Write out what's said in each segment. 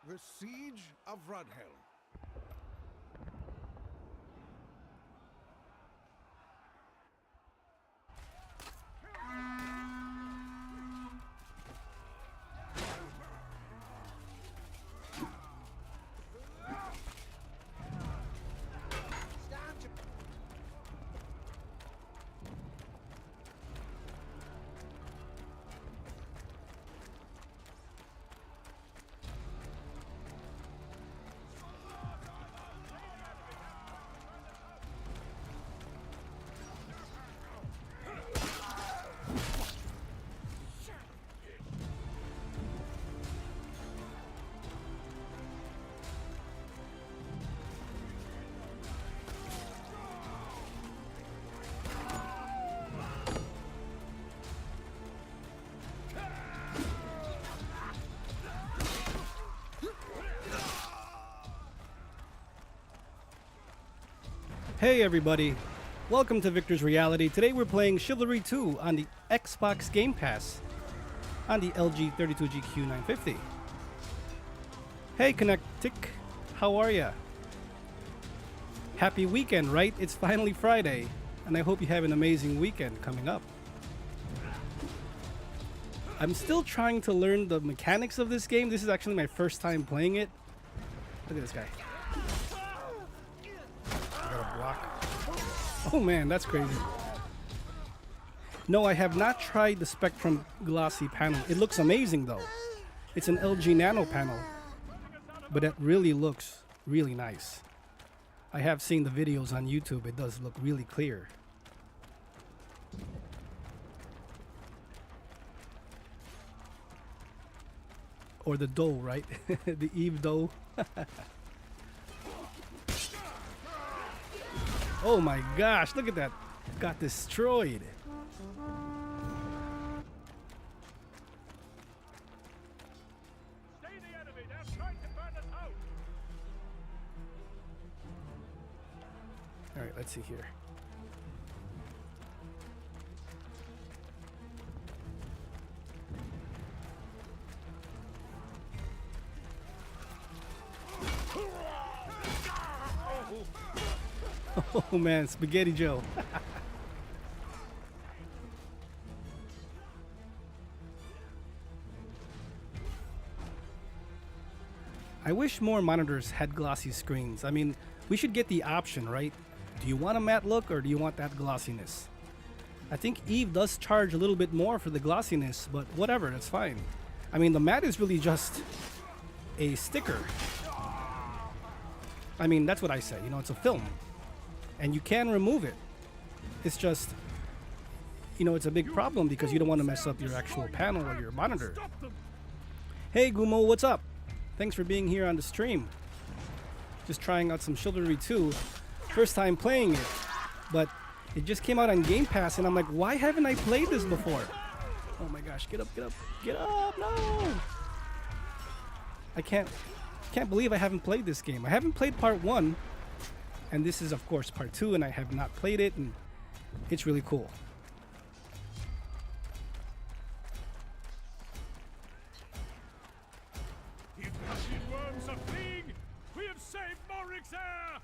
The Siege of Rudhill. Hey everybody, welcome to Victor's Reality. Today we're playing Chivalry 2 on the Xbox Game Pass on the LG 32GQ950. Hey Connectic, how are ya? Happy weekend, right? It's finally Friday, and I hope you have an amazing weekend coming up. I'm still trying to learn the mechanics of this game. This is actually my first time playing it. Look at this guy. Oh man, that's crazy. No, I have not tried the Spectrum glossy panel. It looks amazing though. It's an LG Nano panel, but it really looks really nice. I have seen the videos on YouTube. It does look really clear. Or the dough, right? The Eve dough. Oh my gosh, look at that. Got destroyed. All right, let's see here. Oh man, Spaghetti Joe. I wish more monitors had glossy screens. I mean, we should get the option, right? Do you want a matte look or do you want that glossiness? I think Eve does charge a little bit more for the glossiness, but whatever, that's fine. I mean, the matte is really just a sticker. I mean, that's what I say, you know, it's a film. And you can remove it. It's just, you know, it's a big problem because you don't want to mess up your actual panel or your monitor. Hey Gumo, what's up? Thanks for being here on the stream. Just trying out some Chivalry 2. First time playing it, but it just came out on Game Pass and I'm like, why haven't I played this before? Oh my gosh, get up, get up, get up, no! I can't believe I haven't played this game. I haven't played part 1. And this is, of course, part 2, and I have not played it, and it's really cool. If machine worms are fleeing, we have saved Morric's heir!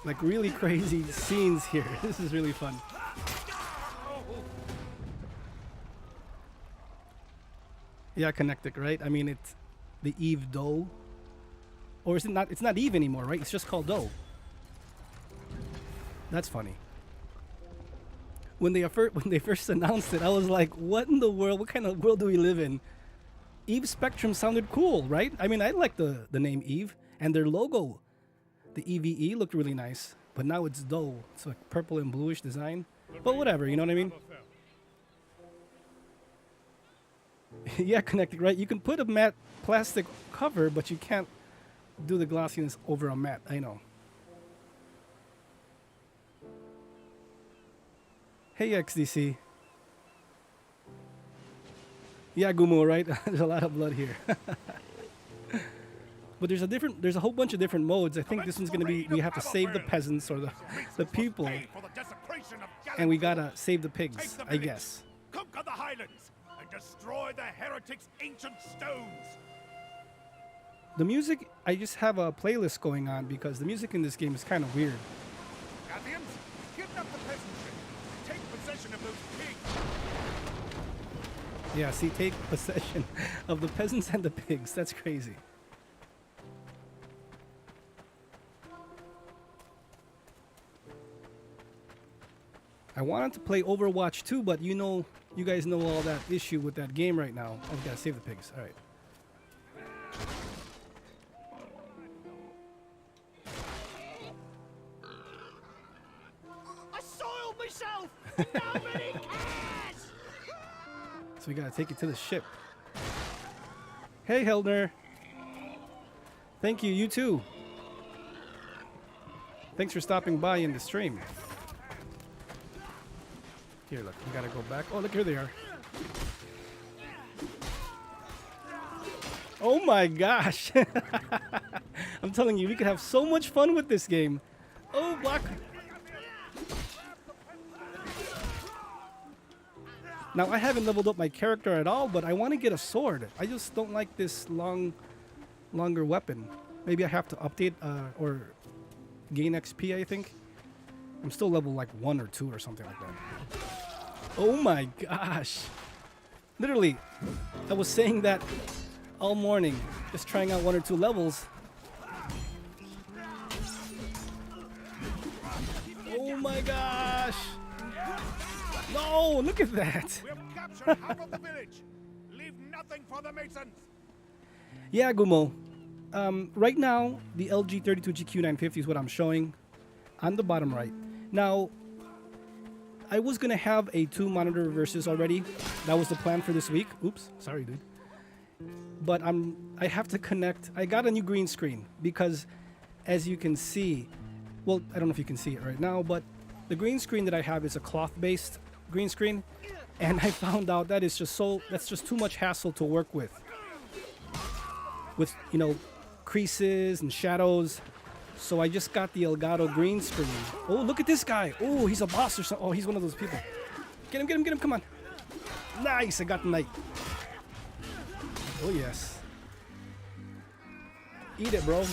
Like, really crazy scenes here. This is really fun. Yeah, Connectic, right? I mean, it's the Eve dough. Or is it not? It's not Eve anymore, right? It's just called dough. That's funny. When they first announced it, I was like, what in the world? What kind of world do we live in? Eve Spectrum sounded cool, right? I mean, I like the name Eve. And their logo, the EVE, looked really nice. But now it's dough. It's like purple and bluish design. But whatever, you know what I mean? Yeah, Connected, right? You can put a matte plastic cover, but you can't do the glossiness over a matte. I know. Hey, XDC. Yeah, Gumo, right? There's a lot of blood here. But there's a whole bunch of different modes. I think this one's gonna be, we have to save the peasants or the people, and we gotta save the pigs, I guess. Come islands and destroy the heretics' ancient stones. The music, I just have a playlist going on because the music in this game is kind of weird. Athenians, kidnap the peasantry. Take possession of those pigs. Yeah, see, take possession of the peasants and the pigs. That's crazy. I wanted to play Overwatch 2, but you know, you guys know all that issue with that game right now. Oh, we gotta save the pigs. All right. I soiled myself. Nobody cares. So we gotta take it to the ship. Hey, Heldner. Thank you. You too. Thanks for stopping by in the stream. Here, look, we gotta go back. Oh, look, here they are. Oh my gosh. I'm telling you, we could have so much fun with this game. Oh, block. Now, I haven't leveled up my character at all, but I want to get a sword. I just don't like this longer weapon. Maybe I have to update or gain XP, I think. I'm still level like 1 or 2 or something like that. Oh my gosh. Literally, I was saying that all morning, just trying out 1 or 2 levels. Oh my gosh. No, look at that. We have captured half of the village. Leave nothing for the masons. Yeah, Gumo. Right now, the LG 32GQ950 is what I'm showing on the bottom right. Now, I was going to have a 2-monitor versus already. That was the plan for this week. Oops, sorry, dude. But I have to connect. I got a new green screen because, as you can see, well, I don't know if you can see it right now, but the green screen that I have is a cloth-based green screen, and I found out that is just that's just too much hassle to work with, you know, creases and shadows. So I just got the Elgato green screen. Oh, look at this guy. Oh, he's a boss or something. Oh, he's one of those people. Get him, get him, get him. Come on. Nice. I got the knight. Oh, yes. Eat it, bro.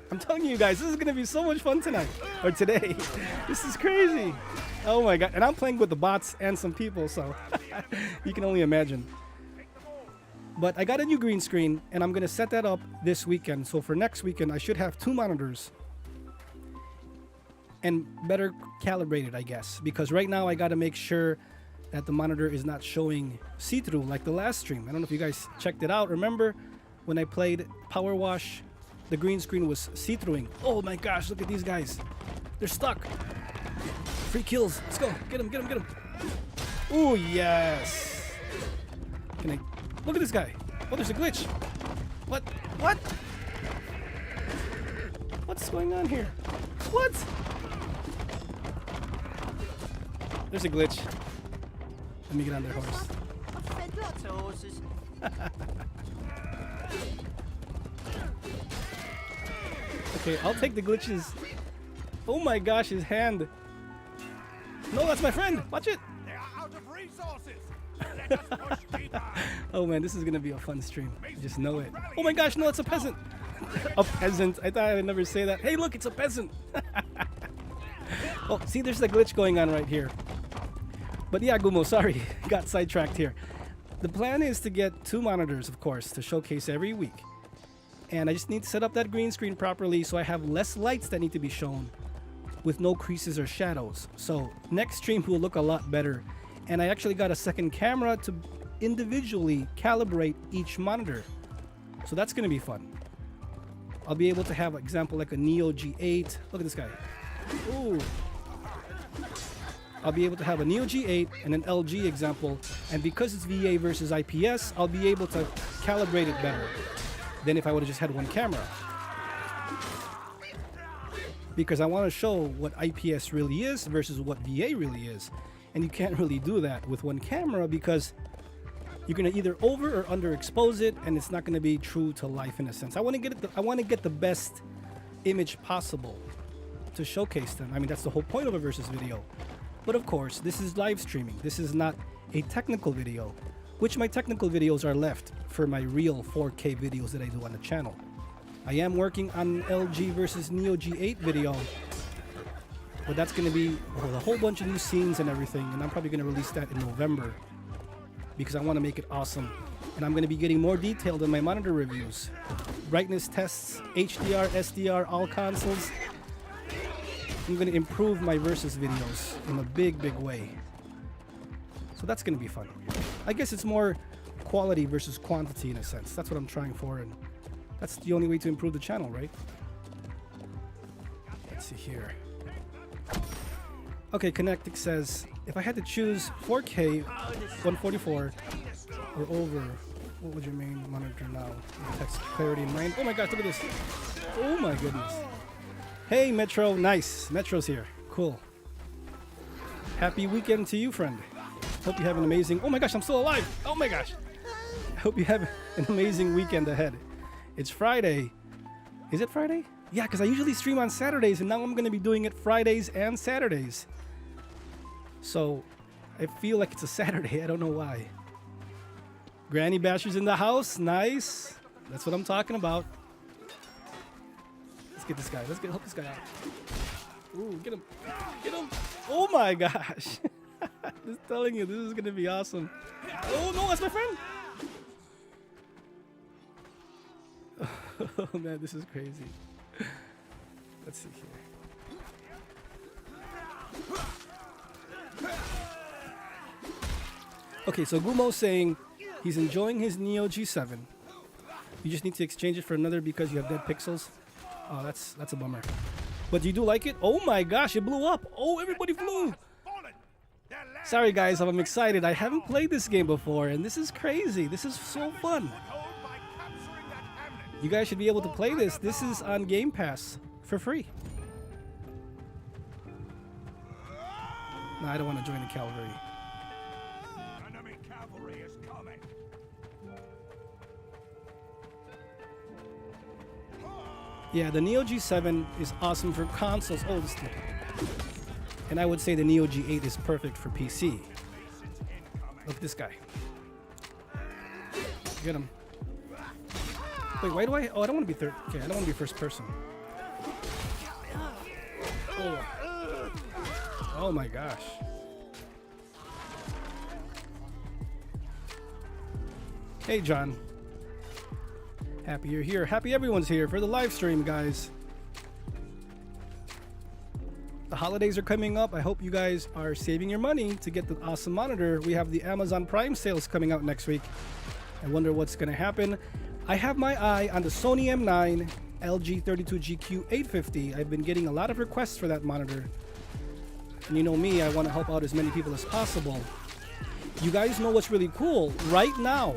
I'm telling you guys, this is going to be so much fun tonight. Or today. This is crazy. Oh, my God. And I'm playing with the bots and some people, so you can only imagine. But I got a new green screen, and I'm going to set that up this weekend. So for next weekend, I should have 2 monitors. And better calibrated, I guess. Because right now, I got to make sure that the monitor is not showing see-through like the last stream. I don't know if you guys checked it out. Remember when I played Power Wash, the green screen was see-throughing. Oh my gosh, look at these guys. They're stuck. Free kills. Let's go. Get him, get him, get him. Oh, yes. Can I... Look at this guy. Oh, there's a glitch. What? What? What's going on here? What? There's a glitch. Let me get on their horse. I've fed lots of horses. Okay, I'll take the glitches. Oh my gosh, his hand. No, that's my friend. Watch it. They are out of resources. Let us push deeper. Oh man, this is gonna be a fun stream. I just know it. Oh my gosh, no, it's a peasant. A peasant. I thought I would never say that. Hey, look, it's a peasant. Oh, see, there's a glitch going on right here. But yeah, Gumo, sorry, got sidetracked here. The plan is to get 2 monitors, of course, to showcase every week. And I just need to set up that green screen properly so I have less lights that need to be shown with no creases or shadows. So next stream will look a lot better. And I actually got a second camera to individually calibrate each monitor. So that's going to be fun. I'll be able to have an example like a Neo G8. Look at this guy. Ooh. I'll be able to have a Neo G8 and an LG example, and because it's VA versus IPS, I'll be able to calibrate it better than if I would have just had one camera. Because I want to show what IPS really is versus what VA really is, and you can't really do that with one camera because you're going to either over or underexpose it, and it's not going to be true to life in a sense. I want to get the best image possible to showcase them. I mean, that's the whole point of a versus video. But of course, this is live streaming. This is not a technical video, which my technical videos are left for my real 4K videos that I do on the channel. I am working on an LG versus Neo G8 video, but that's going to be a whole bunch of new scenes and everything, and I'm probably going to release that in November because I want to make it awesome. And I'm going to be getting more detailed in my monitor reviews, brightness tests, HDR, SDR, all consoles. I'm going to improve my versus videos in a big way. So that's going to be fun. I guess it's more quality versus quantity in a sense. That's what I'm trying for, and that's the only way to improve the channel, right? Let's see here. Okay, Connectic says, if I had to choose 4K 144 or over, what would your main monitor now? Text clarity in mind. Oh my gosh, look at this. Oh my goodness. Hey Metro, nice. Metro's here. Cool. Happy weekend to you, friend. Hope you have an amazing... Oh my gosh, I'm still alive. Oh my gosh. I hope you have an amazing weekend ahead. It's Friday. Is it Friday? Yeah, because I usually stream on Saturdays, and now I'm going to be doing it Fridays and Saturdays. So, I feel like it's a Saturday. I don't know why. Granny Basher's in the house. Nice. That's what I'm talking about. Let's get this guy. Let's help this guy out. Ooh, get him. Get him. Oh my gosh. Just telling you, this is going to be awesome. Oh no, that's my friend. Oh man, this is crazy. Let's see here. Okay, so Gumo's saying he's enjoying his Neo G7. You just need to exchange it for another because you have dead pixels. Oh, that's a bummer. But you do like it? Oh my gosh, it blew up. Oh, everybody flew. Sorry guys, I'm excited. I haven't played this game before, and this is crazy. This is so fun. You guys should be able to play this. This is on Game Pass for free. No, I don't want to join the cavalry. Enemy cavalry is coming. Yeah, the Neo G7 is awesome for consoles. Oh, this thing. And I would say the Neo G8 is perfect for PC. Look at this guy. Get him. Wait, why do I... Oh, I don't want to be third... Okay, I don't want to be first person. Oh. Oh my gosh. Hey, John. Happy you're here. Happy everyone's here for the live stream, guys. The holidays are coming up. I hope you guys are saving your money to get the awesome monitor. We have the Amazon Prime sales coming out next week. I wonder what's going to happen. I have my eye on the Sony M9 LG 32GQ950. I've been getting a lot of requests for that monitor. And you know me, I want to help out as many people as possible. You guys know what's really cool? Right now.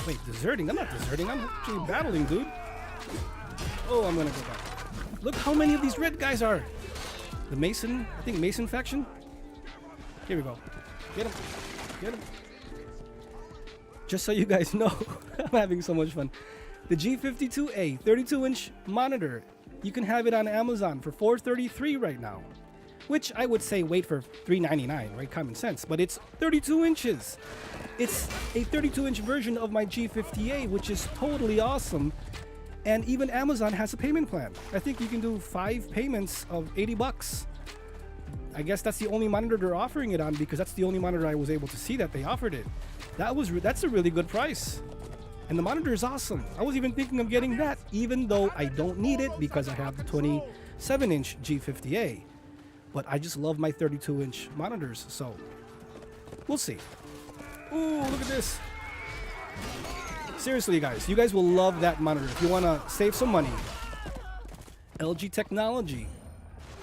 Wait, deserting? I'm not deserting. I'm actually battling, dude. Oh, I'm going to go back. Look how many of these red guys are. The Mason, I think Mason faction. Here we go. Get him. Get him. Just so you guys know, I'm having so much fun. The G52A 32-inch monitor, you can have it on Amazon for $433 right now. Which I would say wait for $399, right? Common sense. But it's 32 inches. It's a 32-inch version of my G50A, which is totally awesome. And even Amazon has a payment plan. I think you can do 5 payments of $80. I guess that's the only monitor they're offering it on because that's the only monitor I was able to see that they offered it. That's a really good price. And the monitor is awesome. I was even thinking of getting that, even though I don't need it because I have the 27-inch G50A. But I just love my 32-inch monitors, so we'll see. Ooh, look at this. Seriously, guys, you guys will love that monitor. If you want to save some money, LG technology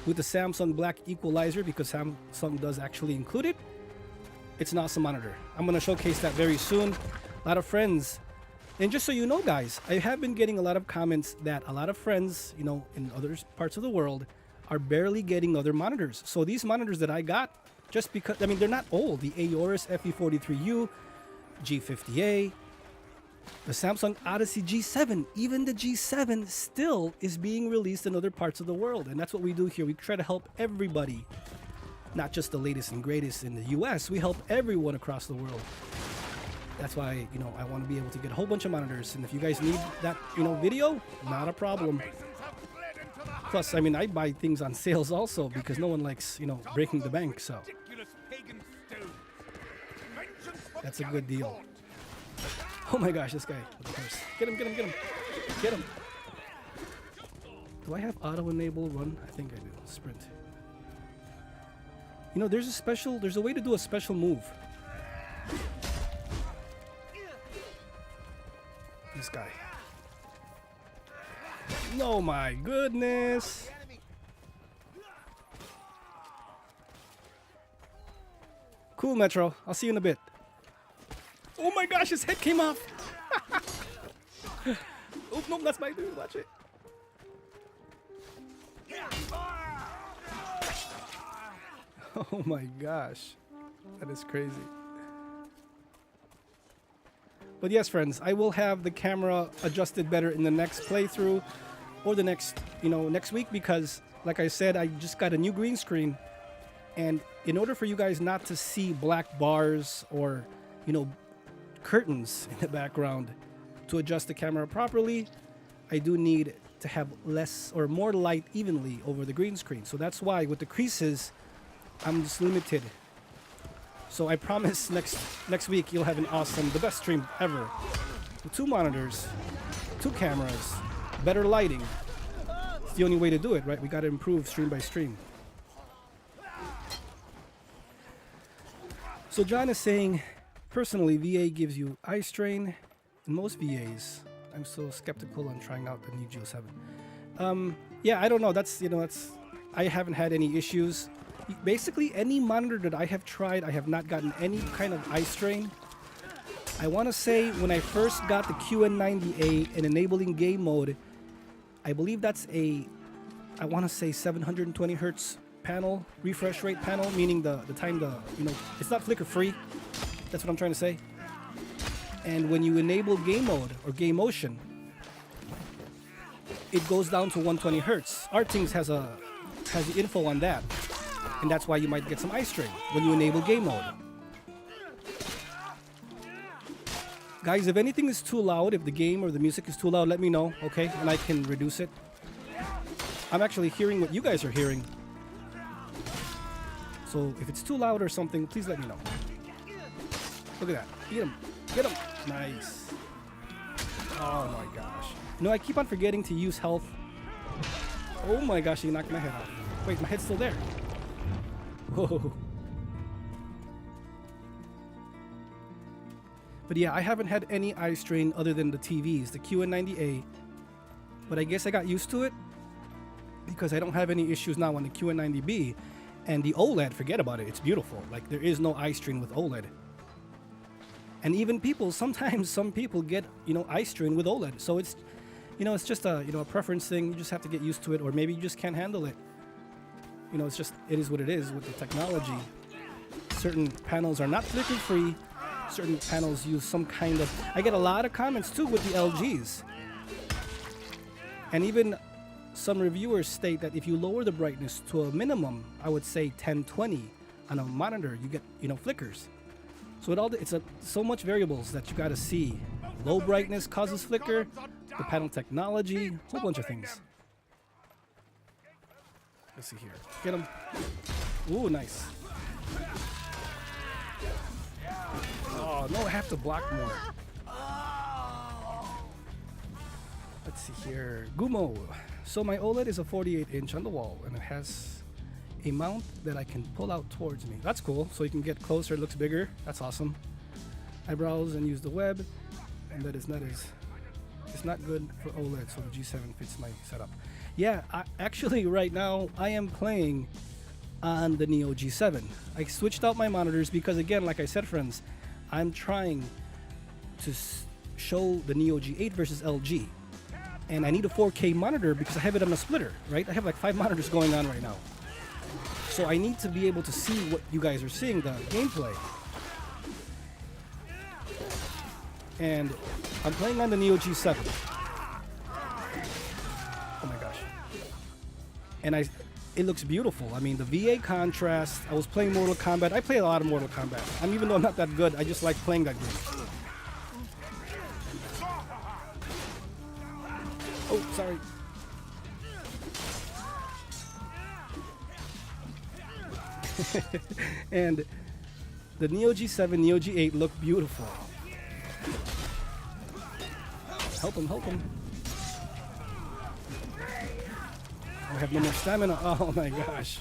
with the Samsung Black Equalizer, because Samsung does actually include it. It's an awesome monitor. I'm going to showcase that very soon. A lot of friends. And just so you know, guys, I have been getting a lot of comments that a lot of friends, you know, in other parts of the world are barely getting other monitors. So these monitors that I got, just because, I mean, they're not old. The Aorus FV43U, G50A, the Samsung Odyssey G7, even the G7 still is being released in other parts of the world. And that's what we do here. We try to help everybody not just the latest and greatest in the US, we help everyone across the world. That's why, you know, I want to be able to get a whole bunch of monitors, and if you guys need that, you know, video, not a problem. Plus, I mean, I buy things on sales also because no one likes, you know, breaking the bank, so that's a good deal. Oh my gosh, this guy with the horse. Get him, get him, get him. Get him. Do I have auto-enable run? I think I do. Sprint. You know, there's a way to do a special move. This guy. No, my goodness. Cool, Metro. I'll see you in a bit. Oh my gosh, his head came off. Oh, no, that's my dude. Watch it. Oh my gosh. That is crazy. But yes, friends, I will have the camera adjusted better in the next playthrough or the next, you know, next week, because like I said, I just got a new green screen, and in order for you guys not to see black bars or, you know, curtains in the background, to adjust the camera properly, I do need to have less or more light evenly over the green screen. So that's why with the creases, I'm just limited. So I promise next week you'll have an awesome, the best stream ever. With 2 monitors, 2 cameras, better lighting. It's the only way to do it, right? We got to improve stream by stream. So John is saying, personally, VA gives you eye strain. In most VAs, I'm so skeptical on trying out the new G7. Yeah, I don't know. That's, you know, I haven't had any issues. Basically, any monitor that I have tried, I have not gotten any kind of eye strain. I want to say when I first got the QN90A and enabling game mode, I believe that's I want to say 720 hertz panel, refresh rate panel, meaning the time you know, it's not flicker free. That's what I'm trying to say. And when you enable game mode or game motion, it goes down to 120 hertz. RTX has the info on that. And that's why you might get some eye strain when you enable game mode. Guys, if anything is too loud, if the game or the music is too loud, let me know, okay? And I can reduce it. I'm actually hearing what you guys are hearing. So if it's too loud or something, please let me know. Look at that. Get him. Get him. Nice. Oh my gosh. No, I keep on forgetting to use health. Oh my gosh, he knocked my head off. Wait, my head's still there. Whoa. But yeah, I haven't had any eye strain other than the TVs, the QN90A. But I guess I got used to it because I don't have any issues now on the QN90B. And the OLED, forget about it, it's beautiful. Like, there is no eye strain with OLED. And even people, sometimes some people get, you know, eye strain with OLED. So it's, you know, it's just a, you know, a preference thing. You just have to get used to it, or maybe you just can't handle it. You know, it's just, it is what it is with the technology. Certain panels are not flicker free. Certain panels use some kind of, I get a lot of comments too with the LGs. And even some reviewers state that if you lower the brightness to a minimum, I would say 1020 on a monitor, you get, you know, flickers. So it's so much variables that you got to see. Low brightness causes flicker, the panel technology, a whole bunch of things. Let's see here. Get him. Ooh, nice. Oh, no, I have to block more. Let's see here. Gumo. So my OLED is a 48-inch on the wall, and it has a mount that I can pull out towards me. That's cool. So you can get closer. It looks bigger. That's awesome. I browse and use the web, and that is not it's not good for OLED, so the G7 fits my setup. Yeah, actually right now I am playing on the Neo G7. I switched out my monitors because, again, like I said, friends, I'm trying to show the Neo G8 versus LG. And I need a 4K monitor because I have it on a splitter, right? I have like 5 monitors going on right now. So I need to be able to see what you guys are seeing, the gameplay. And I'm playing on the Neo G7. Oh my gosh. And it looks beautiful. I mean, the VA contrast. I was playing Mortal Kombat. I play a lot of Mortal Kombat. Even though I'm not that good, I just like playing that game. Oh, sorry. And the Neo G7, Neo G8 look beautiful. Help him, help him. I have no more stamina. Oh my gosh.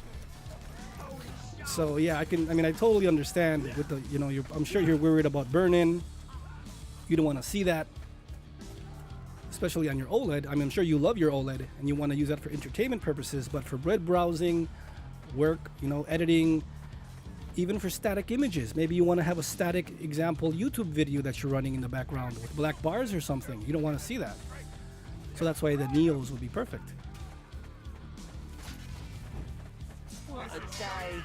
So yeah, I totally understand with the, I'm sure you're worried about burn-in. You don't want to see that. Especially on your OLED. I'm sure you love your OLED and you want to use that for entertainment purposes, but for web browsing, work, editing, even for static images. Maybe you want to have a static example YouTube video that you're running in the background with black bars or something. You don't want to see that. So that's why the Neos would be perfect. What a day.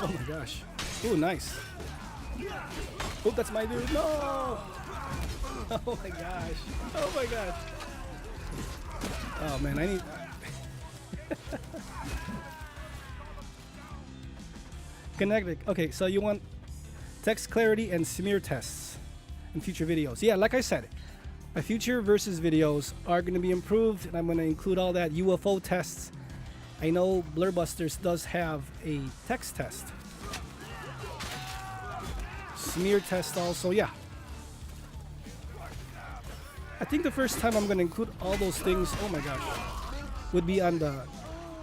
Oh my gosh. Oh, nice. Oh, that's my dude. No! Oh my gosh. Oh my gosh. Oh man, I need... Connected. Okay, so you want text clarity and smear tests in future videos. Yeah, like I said, my future versus videos are going to be improved, and I'm going to include all that. UFO tests. I know Blurbusters does have a text test. Smear test also, yeah. I think the first time I'm going to include all those things, oh my gosh, would be on the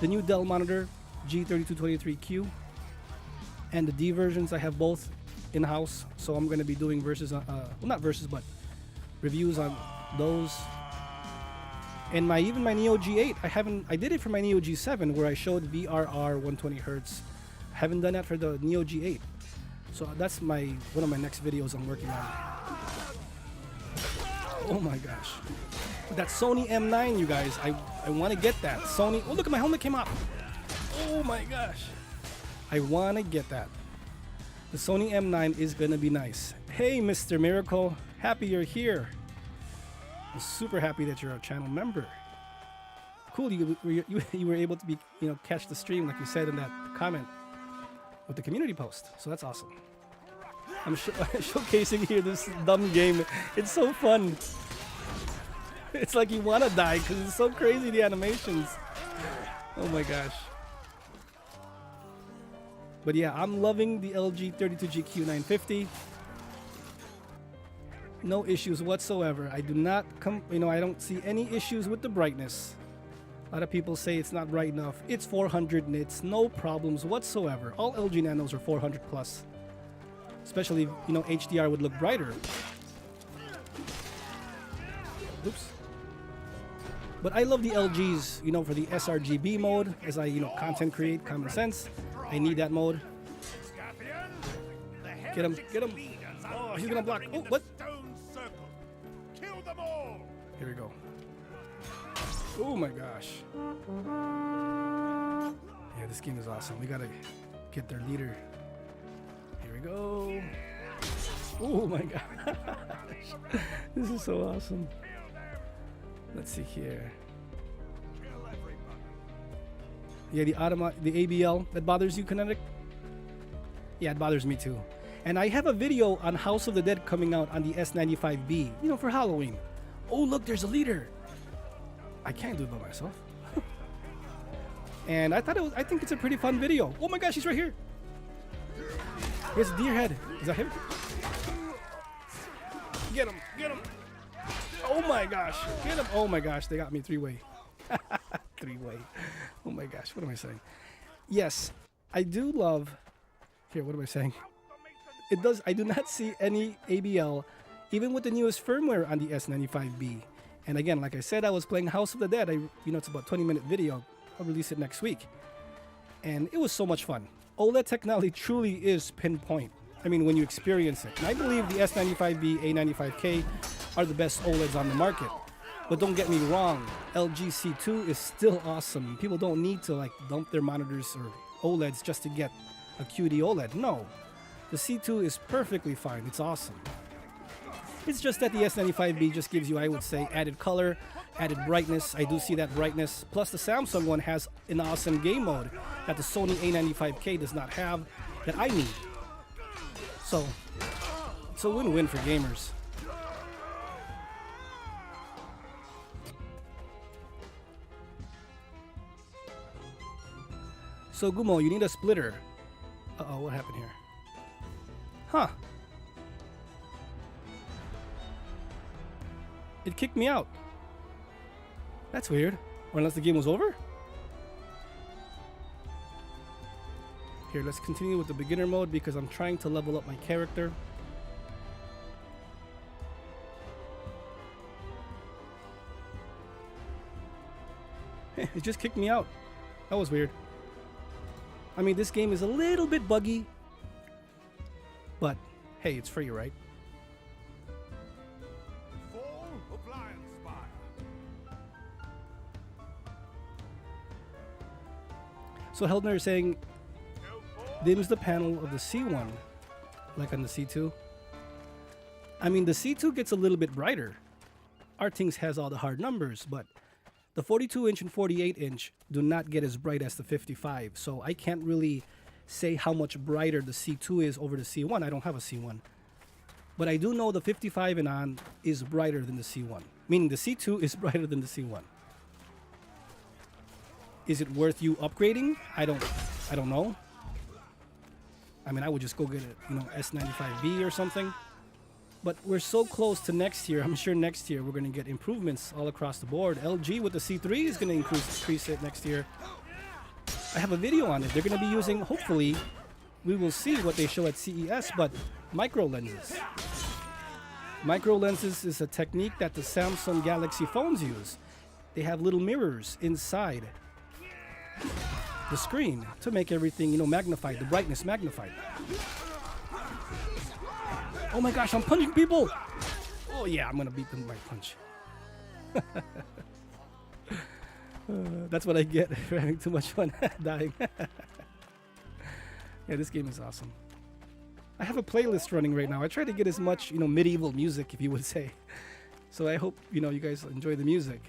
new Dell monitor, G3223Q, and the D versions. I have both in-house, so I'm going to be doing versus, well, not versus, but reviews on those. And even my Neo G8, I did it for my Neo G7 where I showed VRR 120 Hertz. I haven't done that for the Neo G8. So that's one of my next videos I'm working on. Oh my gosh. That Sony M9, you guys. I want to get that. Sony. Oh, look at my helmet came off. Oh my gosh. I want to get that. The Sony M9 is going to be nice. Hey, Mr. Miracle. Happy you're here. I'm super happy that you're a channel member. Cool, you were able to be, catch the stream like you said in that comment with the community post. So that's awesome. I'm showcasing here this dumb game. It's so fun. It's like you want to die because it's so crazy, the animations. Oh my gosh. But yeah, I'm loving the LG 32GQ950. No issues whatsoever. I do not I don't see any issues with the brightness. A lot of people say it's not bright enough. It's 400 nits, no problems whatsoever. All LG Nanos are 400 plus. Especially, HDR would look brighter. Oops. But I love the LGs, for the sRGB mode as I, content create, common sense. I need that mode. Get him, get him. Oh, he's gonna block. Oh, what? Kill them all. Here we go. Oh my gosh. Yeah, this game is awesome. We gotta get their leader. Here we go. Oh my gosh. This is so awesome. Let's see here. Yeah, the ABL, that bothers you, Kinetic? Yeah, it bothers me too. And I have a video on House of the Dead coming out on the S95B, for Halloween. Oh, look, there's a leader. I can't do it by myself. And I think it's a pretty fun video. Oh my gosh, he's right here. Here's a deer head. Is that him? Get him, get him. Oh my gosh, get him. Oh my gosh, they got me three-way. Three-way. Oh my gosh, what am I saying? Yes, I do love... Here, what am I saying? I do not see any ABL, even with the newest firmware on the S95B. And again, like I said, I was playing House of the Dead. It's about a 20-minute video. I'll release it next week. And it was so much fun. OLED technology truly is pinpoint. When you experience it. And I believe the S95B, A95K are the best OLEDs on the market. But don't get me wrong, LG C2 is still awesome. People don't need to dump their monitors or OLEDs just to get a QD-OLED. No, the C2 is perfectly fine. It's awesome. It's just that the S95B just gives you, I would say, added color. added brightness. I do see that brightness. Plus the Samsung one has an awesome game mode that the Sony A95K does not have that I need. So it's a win-win for gamers. So Gumo, you need a splitter. Uh-oh, what happened here? Huh. It kicked me out. That's weird. Or unless the game was over? Here, let's continue with the beginner mode because I'm trying to level up my character. It just kicked me out. That was weird. I mean, this game is a little bit buggy, but hey, it's free, right? Fall of Lion Spire. So Heldner is saying, dims the panel of the C1, like on the C2. I mean, the C2 gets a little bit brighter. RTX has all the hard numbers, but the 42-inch and 48-inch do not get as bright as the 55, so I can't really say how much brighter the C2 is over the C1. I don't have a C1. But I do know the 55 and on is brighter than the C1, meaning the C2 is brighter than the C1. Is it worth you upgrading? I don't know. I mean, I would just go get a, S95V or something. But we're so close to next year. I'm sure next year we're going to get improvements all across the board. LG with the C3 is going to increase it next year. I have a video on it. They're going to be using, hopefully, we will see what they show at CES, but micro lenses. Micro lenses is a technique that the Samsung Galaxy phones use. They have little mirrors inside the screen to make everything, magnified, the brightness magnified. Oh my gosh, I'm punching people! Oh yeah, I'm gonna beat them by punch. That's what I get for having too much fun dying. Yeah, this game is awesome. I have a playlist running right now. I try to get as much, medieval music, if you would say. So I hope, you guys enjoy the music.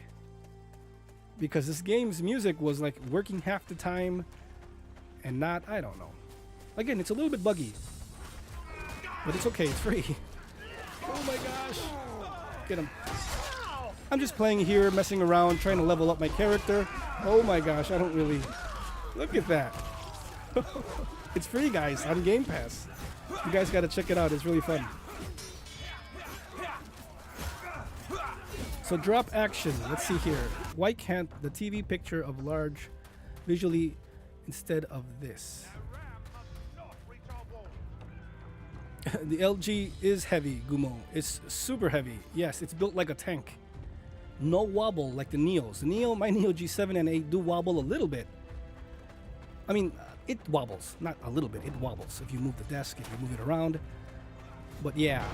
Because this game's music was like working half the time and not, I don't know. Again, it's a little bit buggy. But it's okay, it's free. Oh my gosh. Get him. I'm just playing here, messing around, trying to level up my character. Oh my gosh, I don't really... Look at that. It's free, guys, on Game Pass. You guys gotta check it out, it's really fun. So drop action, let's see here. Why can't the TV picture of large visually instead of this? The LG is heavy, Gumo. It's super heavy. Yes, it's built like a tank. No wobble like the Neos. My Neo G7 and 8 do wobble a little bit. I mean, it wobbles. Not a little bit, it wobbles. If you move the desk, if you move it around. But yeah,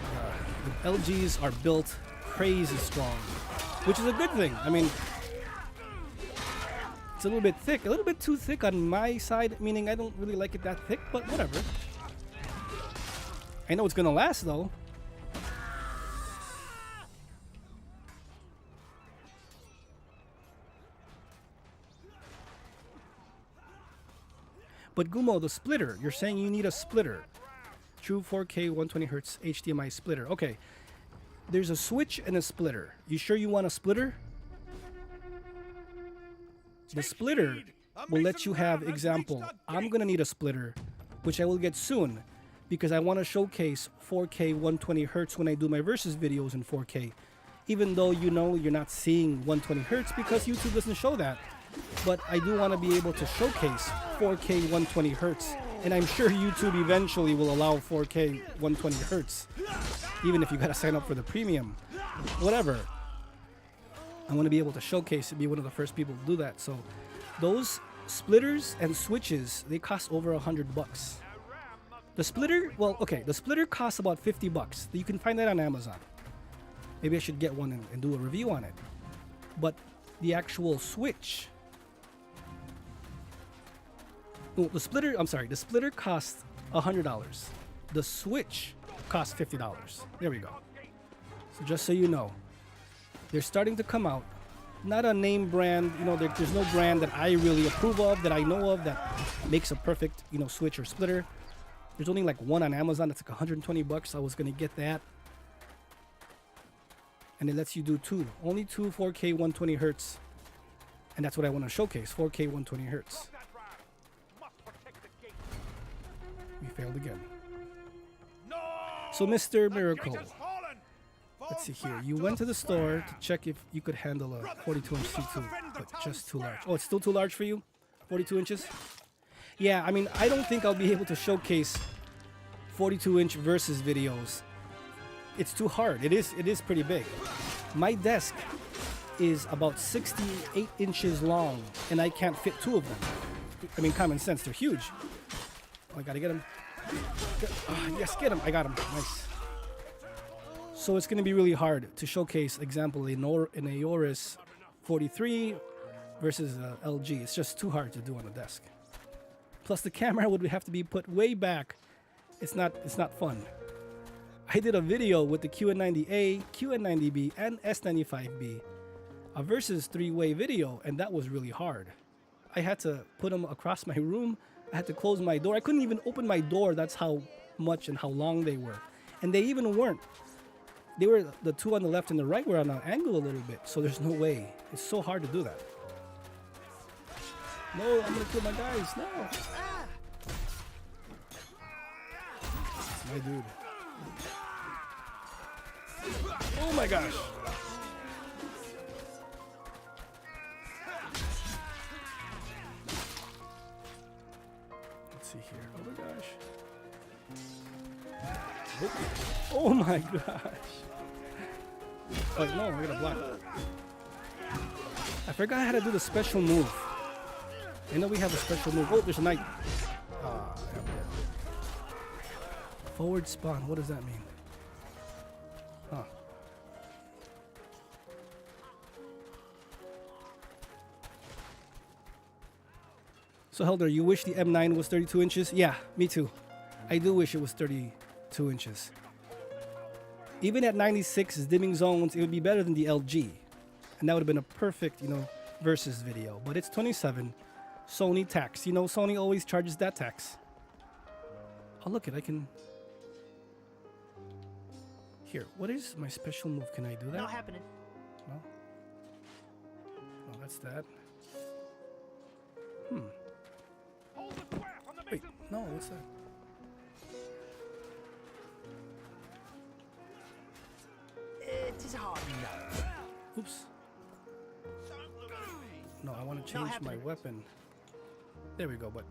the LGs are built crazy strong, which is a good thing. I mean, it's a little bit thick. A little bit too thick on my side, meaning I don't really like it that thick, but whatever. I know it's gonna last though. But Gumo, the splitter, you're saying you need a splitter. True 4K 120Hz HDMI splitter. Okay, there's a switch and a splitter. You sure you want a splitter? The splitter will let you have, example, I'm gonna need a splitter, which I will get soon, because I want to showcase 4K 120Hz when I do my versus videos in 4K. Even though you're not seeing 120Hz because YouTube doesn't show that. But I do want to be able to showcase 4K 120Hz. And I'm sure YouTube eventually will allow 4K 120Hz. Even if you gotta sign up for the premium. Whatever. I want to be able to showcase and be one of the first people to do that. So those splitters and switches, they cost over $100. The splitter, well, okay, the splitter costs about $50. You can find that on Amazon. Maybe I should get one and do a review on it. But the actual switch, oh, the splitter costs $100. The switch costs $50. There we go. So just so you know, they're starting to come out not a name brand. You know, there's no brand that I really approve of, that I know of, that makes a perfect, you know, switch or splitter. There's only like one on Amazon that's like 120 bucks. I was gonna get that, and it lets you do only two 4K 120 hertz, and that's what I want to showcase. 4K 120 hertz. We failed again. So, Mr. Miracle, let's see here. You went to the store to check if you could handle a 42-inch C2, but just too large. Oh, it's still too large for you? 42 inches? Yeah, I mean, I don't think I'll be able to showcase 42-inch versus videos. It's too hard. It is pretty big. My desk is about 68 inches long, and I can't fit two of them. I mean, common sense, they're huge. Oh, I gotta get them. Yes, get him. I got him. Nice. So it's going to be really hard to showcase, example, an Aorus 43 versus LG. It's just too hard to do on a desk. Plus, the camera would have to be put way back. It's not fun. I did a video with the QN90A, QN90B, and S95B, a versus three-way video, and that was really hard. I had to put them across my room. I had to close my door. I couldn't even open my door. That's how much and how long they were. And they even weren't. They were, the two on the left and the right were on an angle a little bit. So there's no way. It's so hard to do that. No, I'm going to kill my guys. No. It's my dude. Oh my gosh. See here. Oh my gosh. Oh my gosh. Oh no, I gotta block. I forgot how to do the special move. I know we have a special move. Oh, there's a knight. Forward spawn. What does that mean? Huh. So Helder, you wish the M9 was 32 inches? Yeah, me too. I do wish it was 32 inches. Even at 96 dimming zones, it would be better than the LG. And that would have been a perfect, you know, versus video. But it's 27. Sony tax. You know, Sony always charges that tax. Oh, look it, I can... Here, what is my special move? Can I do that? Not happening. No? No, that's that. Wait, no, what's that? It is hard. No. Oops. No, I want to change my weapon. There we go, but...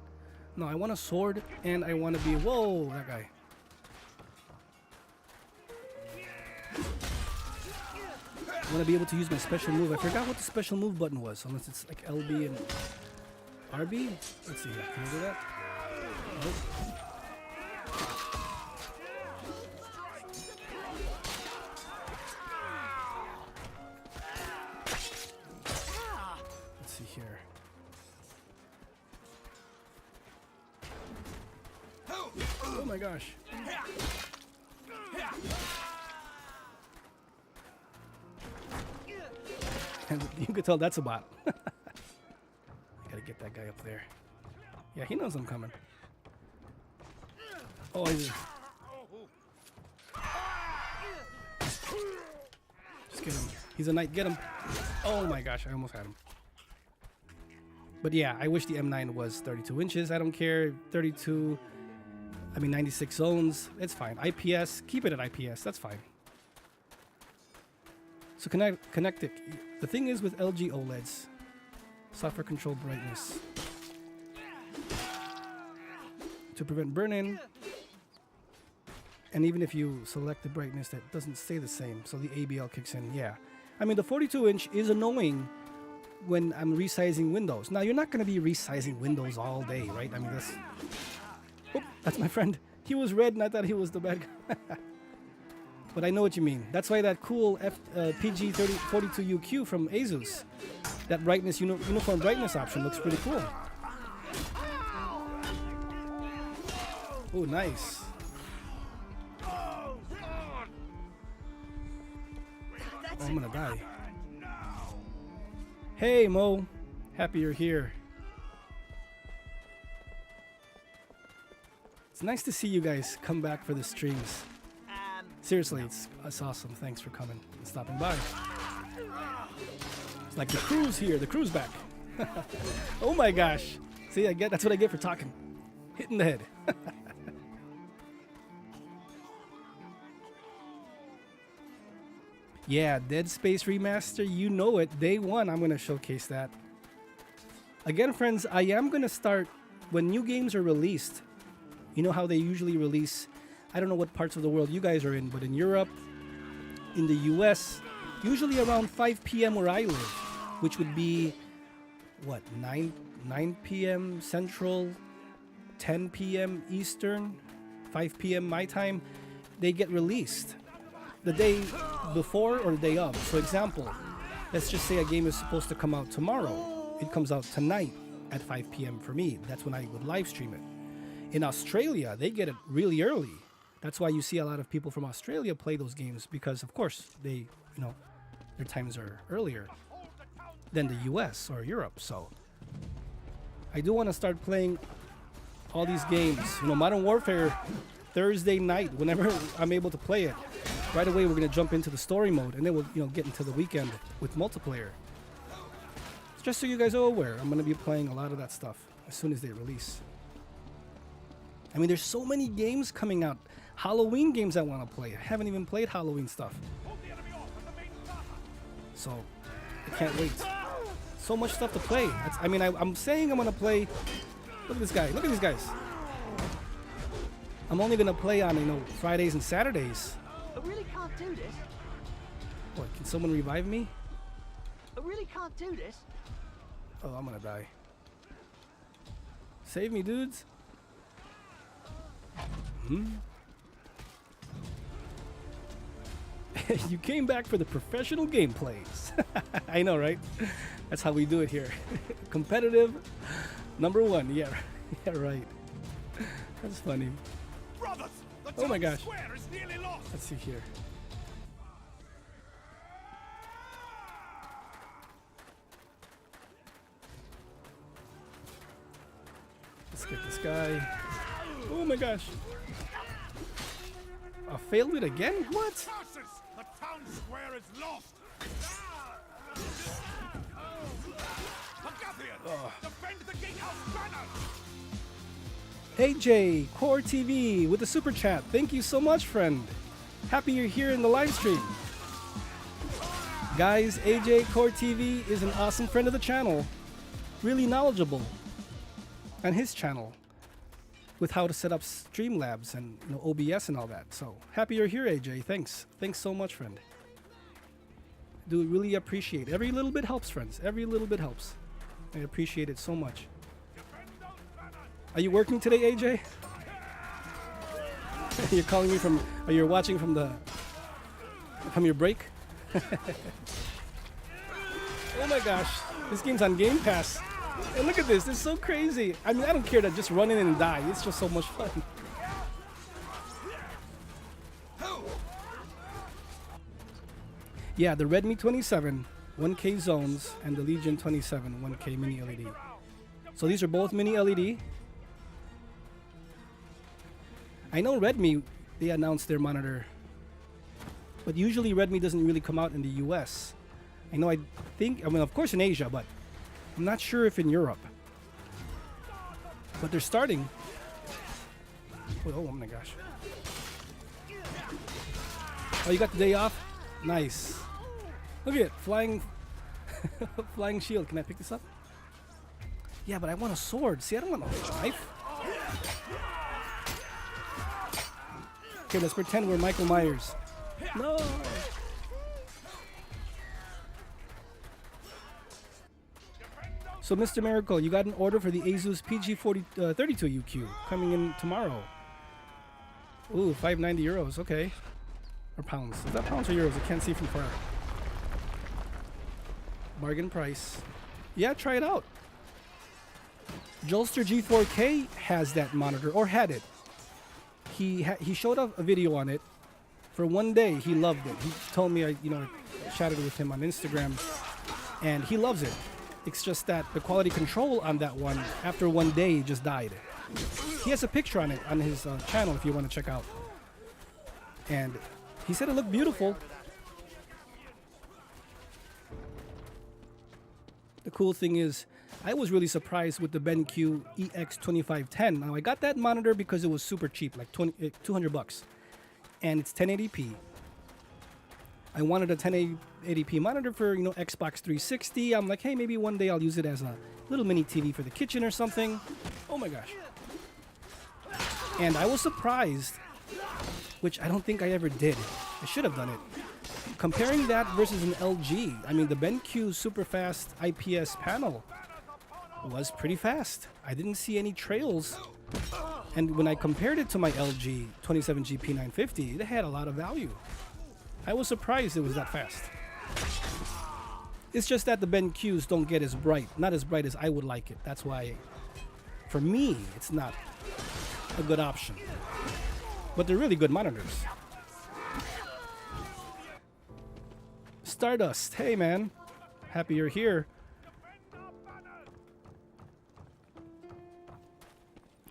No, I want a sword, and I want to be... Whoa, that guy. I want to be able to use my special move. I forgot what the special move button was, unless it's like LB and RB. Let's see here. Can I do that? Nope. Let's see here. Oh my gosh. And you can tell that's a bot. I gotta get that guy up there. Yeah, he knows I'm coming. Oh, he's... Just get him. He's a knight. Get him. Oh my gosh, I almost had him. But yeah, I wish the M9 was 32 inches. I don't care. 32, I mean 96 zones. It's fine. IPS, keep it at IPS. That's fine. So connect it. The thing is with LG OLEDs, software control brightness. To prevent burn-in, and even if you select the brightness, that doesn't stay the same, so the ABL kicks in. Yeah, I mean the 42-inch is annoying when I'm resizing windows. Now you're not going to be resizing windows all day, right? I mean that's my friend. He was red and I thought he was the bad guy. But I know what you mean. That's why that cool PG42UQ from Asus, that brightness uniform brightness option looks pretty cool. Oh, nice. Oh, I'm gonna die. Hey Mo, happy you're here. It's nice to see you guys come back for the streams. Seriously, it's awesome. Thanks for coming and stopping by. It's like the crew's here. The crew's back. Oh my gosh. See, that's what I get for talking. Hitting the head. Yeah, Dead Space Remaster, you know it. Day one, I'm going to showcase that. Again, friends, I am going to start when new games are released. You know how they usually release, I don't know what parts of the world you guys are in, but in Europe, in the US, usually around 5 p.m. where I live, which would be, what, 9 p.m. Central, 10 p.m. Eastern, 5 p.m. my time, they get released the day before or the day of. For example, let's just say a game is supposed to come out tomorrow. It comes out tonight at 5 p.m. for me. That's when I would live stream it. In Australia, they get it really early. That's why you see a lot of people from Australia play those games because, of course, they, their times are earlier than the US or Europe. So I do want to start playing all these games. Modern Warfare Thursday night, whenever I'm able to play it. Right away, we're going to jump into the story mode, and then we'll, get into the weekend with multiplayer. Just so you guys are aware, I'm going to be playing a lot of that stuff as soon as they release. I mean, there's so many games coming out. Halloween games I want to play. I haven't even played Halloween stuff. So, I can't wait. So much stuff to play. I'm saying I'm going to play... Look at this guy. Look at these guys. I'm only going to play on, Fridays and Saturdays. I really can't do this. What, can someone revive me? I really can't do this. Oh, I'm gonna die. Save me, dudes. You came back for the professional gameplays. I know, right? That's how we do it here. Competitive, #1. Yeah, yeah, right. That's funny. Brothers, Oh my gosh. square is nearly lost. Let's see here. Let's get this guy. Oh my gosh. I failed it again? What? Asus, the town square is lost. Defend the gatehouse banner. AJ Core TV with the super chat. Thank you so much, friend. Happy you're here in the live stream. Guys, AJ Core TV is an awesome friend of the channel. Really knowledgeable on his channel with how to set up Streamlabs and OBS and all that. So happy you're here, AJ. Thanks. Thanks so much, friend. Do really appreciate it. Every little bit helps, friends. Every little bit helps. I appreciate it so much. Are you working today, AJ? You're calling me from, or you're watching from your break? Oh my gosh, this game's on Game Pass. And look at this, this is so crazy. I mean, I don't care to just run in and die. It's just so much fun. Yeah, the Redmi 27, 1K zones, and the Legion 27, 1K mini LED. So these are both mini LED. I know Redmi, they announced their monitor, but usually Redmi doesn't really come out in the US. I know, of course in Asia, but I'm not sure if in Europe. But they're starting. Oh my gosh. Oh, you got the day off? Nice. Look at it, flying, flying shield. Can I pick this up? Yeah, but I want a sword. See, I don't want a knife. Okay, let's pretend we're Michael Myers. No. So, Mr. Miracle, you got an order for the Asus PG32U coming in tomorrow. Ooh, 590 euros. Okay. Or pounds. Is that pounds or euros? I can't see from far. Bargain price. Yeah, try it out. Jolster G4K has that monitor, or had it. He showed up a video on it. For one day, he loved it. He told me, I chatted with him on Instagram, and he loves it. It's just that the quality control on that one, after one day, just died. He has a picture on it on his channel if you want to check out. And he said it looked beautiful. The cool thing is, I was really surprised with the BenQ EX2510. Now I got that monitor because it was super cheap, like 200 bucks. And it's 1080p. I wanted a 1080p monitor for, you know, Xbox 360. I'm like, hey, maybe one day I'll use it as a little mini TV for the kitchen or something. Oh my gosh. And I was surprised, which I don't think I ever did. I should have done it. Comparing that versus an LG, I mean, the BenQ super fast IPS panel was pretty fast. I didn't see any trails. And when I compared it to my LG 32GQ950, it had a lot of value. I was surprised it was that fast. It's just that the BenQs don't get as bright. Not as bright as I would like it. That's why, for me, it's not a good option. But they're really good monitors. Stardust, hey man. Happy you're here.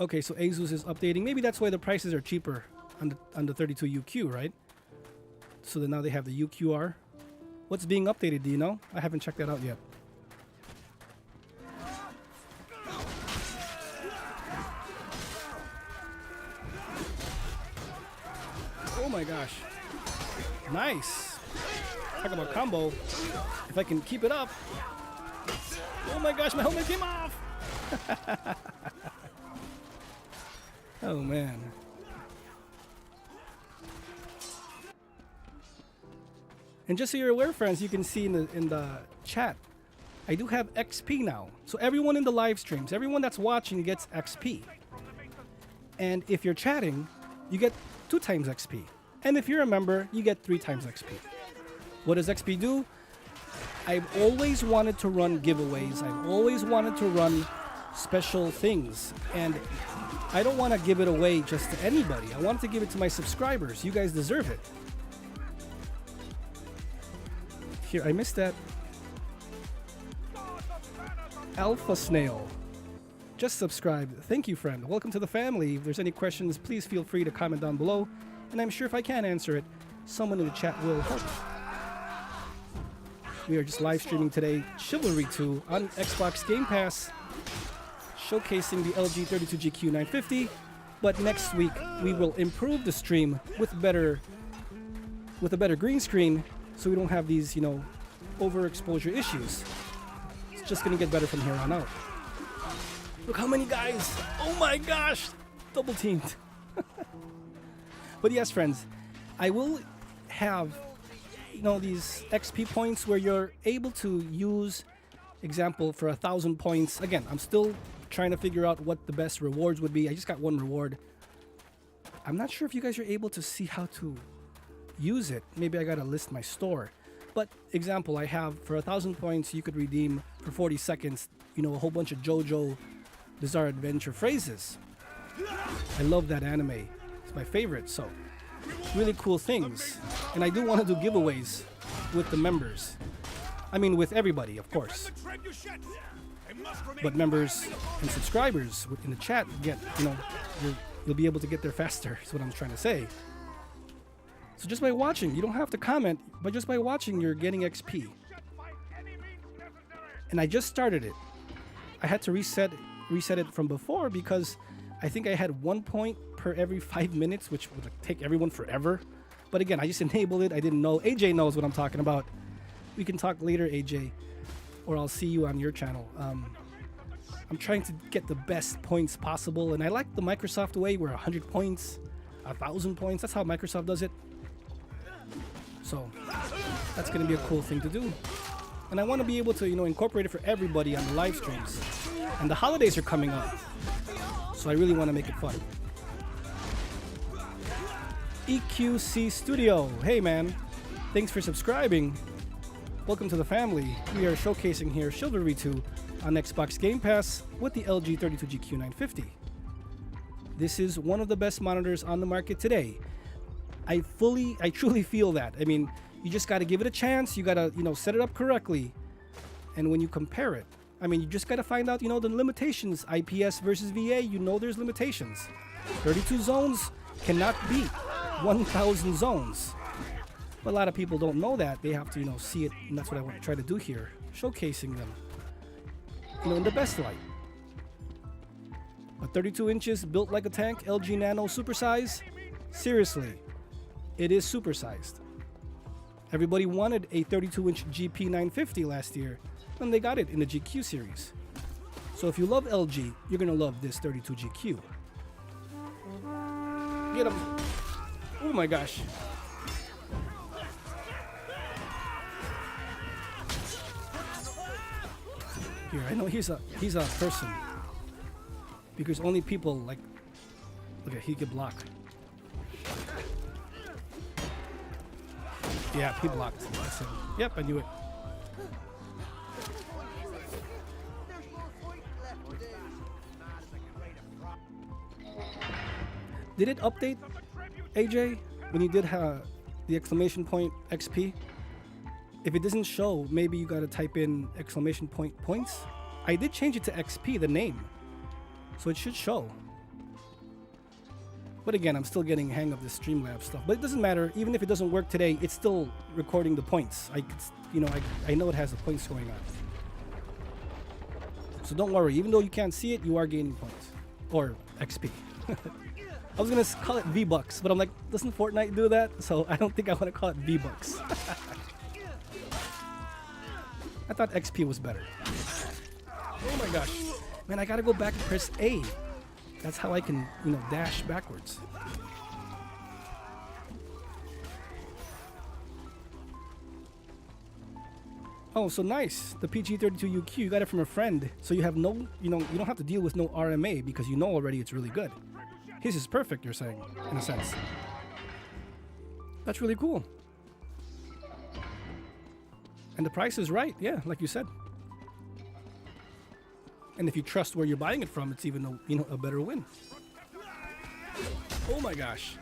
Okay, so Asus is updating. Maybe that's why the prices are cheaper on the 32UQ, right? So then now they have the UQR. What's being updated, do you know? I haven't checked that out yet. Oh my gosh. Nice. Talk about combo. If I can keep it up. Oh my gosh, my helmet came off. Oh man. And just so you're aware, friends, you can see in the chat, I do have XP now. So everyone in the live streams, everyone that's watching gets XP. And if you're chatting, you get 2 times XP. And if you're a member, you get 3 times XP. What does XP do? I've always wanted to run giveaways. I've always wanted to run special things. And I don't want to give it away just to anybody. I want to give it to my subscribers. You guys deserve it. Here, I missed that. Alpha Snail. Just subscribe. Thank you, friend. Welcome to the family. If there's any questions, please feel free to comment down below. And I'm sure if I can't answer it, someone in the chat will help. We are just live streaming today Chivalry 2 on Xbox Game Pass, showcasing the LG 32GQ950. But next week we will improve the stream with a better green screen, so we don't have these, you know, overexposure issues. It's just gonna get better from here on out. Look how many guys! Oh my gosh! Double teamed. But yes, friends, I will have, you know, these XP points where you're able to use, example, for 1,000 points. Again, I'm still trying to figure out what the best rewards would be. I just got one reward. I'm not sure if you guys are able to see how to use it. Maybe I gotta list my store. But example, I have for 1,000 points, you could redeem for 40 seconds, you know, a whole bunch of JoJo Bizarre Adventure phrases. I love that anime. It's my favorite. So really cool things. And I do want to do giveaways with the members. I mean, with everybody, of course. But members and subscribers in the chat get, you know, you'll be able to get there faster, is what I'm trying to say. So just by watching, you don't have to comment, but just by watching, you're getting XP. And I just started it. I had to reset it from before because I think I had 1 point per every 5 minutes, which would take everyone forever. But again, I just enabled it. I didn't know. AJ knows what I'm talking about. We can talk later, AJ, or I'll see you on your channel. I'm trying to get the best points possible, and I like the Microsoft way where 100 points, 1,000 points. That's how Microsoft does it. So that's going to be a cool thing to do. And I want to be able to, you know, incorporate it for everybody on the live streams. And the holidays are coming up, so I really want to make it fun. EQC Studio, hey man, thanks for subscribing. Welcome to the family. We are showcasing here Chivalry 2 on Xbox Game Pass with the LG 32GQ950. This is one of the best monitors on the market today. I truly feel that. I mean, you just got to give it a chance. You got to, you know, set it up correctly. And when you compare it, I mean, you just got to find out, you know, the limitations. IPS versus VA, you know there's limitations. 32 zones cannot beat 1,000 zones. But a lot of people don't know that. They have to, you know, see it, and that's what I want to try to do here. Showcasing them, you know, in the best light. But 32 inches, built like a tank, LG Nano supersize. Seriously, it is supersized. Everybody wanted a 32-inch GP950 last year, and they got it in the GQ series. So if you love LG, you're gonna love this 32GQ. Get him! Oh my gosh! Here, I know he's a person, because only people like. Look at, he can block. Yeah, he blocked. That's him. Yep, I knew it. Did it update, AJ, when you did the exclamation point XP? If it doesn't show, maybe you gotta type in exclamation point points. I did change it to XP, the name, so it should show. But again, I'm still getting hang of this Streamlabs stuff. But it doesn't matter. Even if it doesn't work today, it's still recording the points. I know it has the points going on. So don't worry. Even though you can't see it, you are gaining points. Or XP. I was going to call it V-Bucks, but I'm like, doesn't Fortnite do that? So I don't think I want to call it V-Bucks. I thought XP was better. Oh my gosh. Man, I got to go back and press A. That's how I can, you know, dash backwards. Oh, so nice. The PG32UQ, you got it from a friend. So you have no, you know, you don't have to deal with no RMA because you know already it's really good. His is perfect, you're saying, in a sense. That's really cool. And the price is right, yeah, like you said. And if you trust where you're buying it from, it's even a better win. Oh my gosh.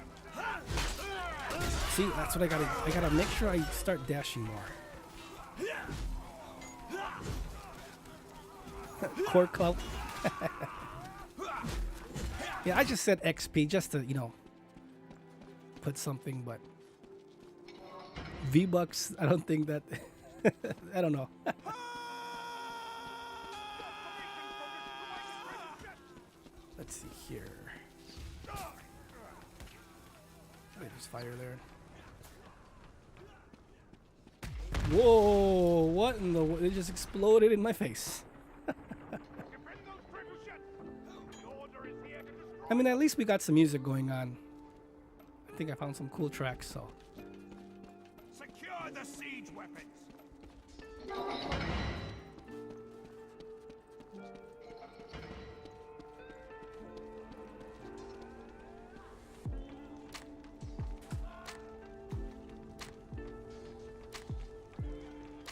See, that's what I gotta make sure I start dashing more. Core clout. Yeah, I just said XP just to, you know, put something, but V-Bucks, I don't think that I don't know. Let's see here. There's fire there. Whoa! What in the? It just exploded in my face. I mean, at least we got some music going on. I think I found some cool tracks. So. Secure the siege weapons.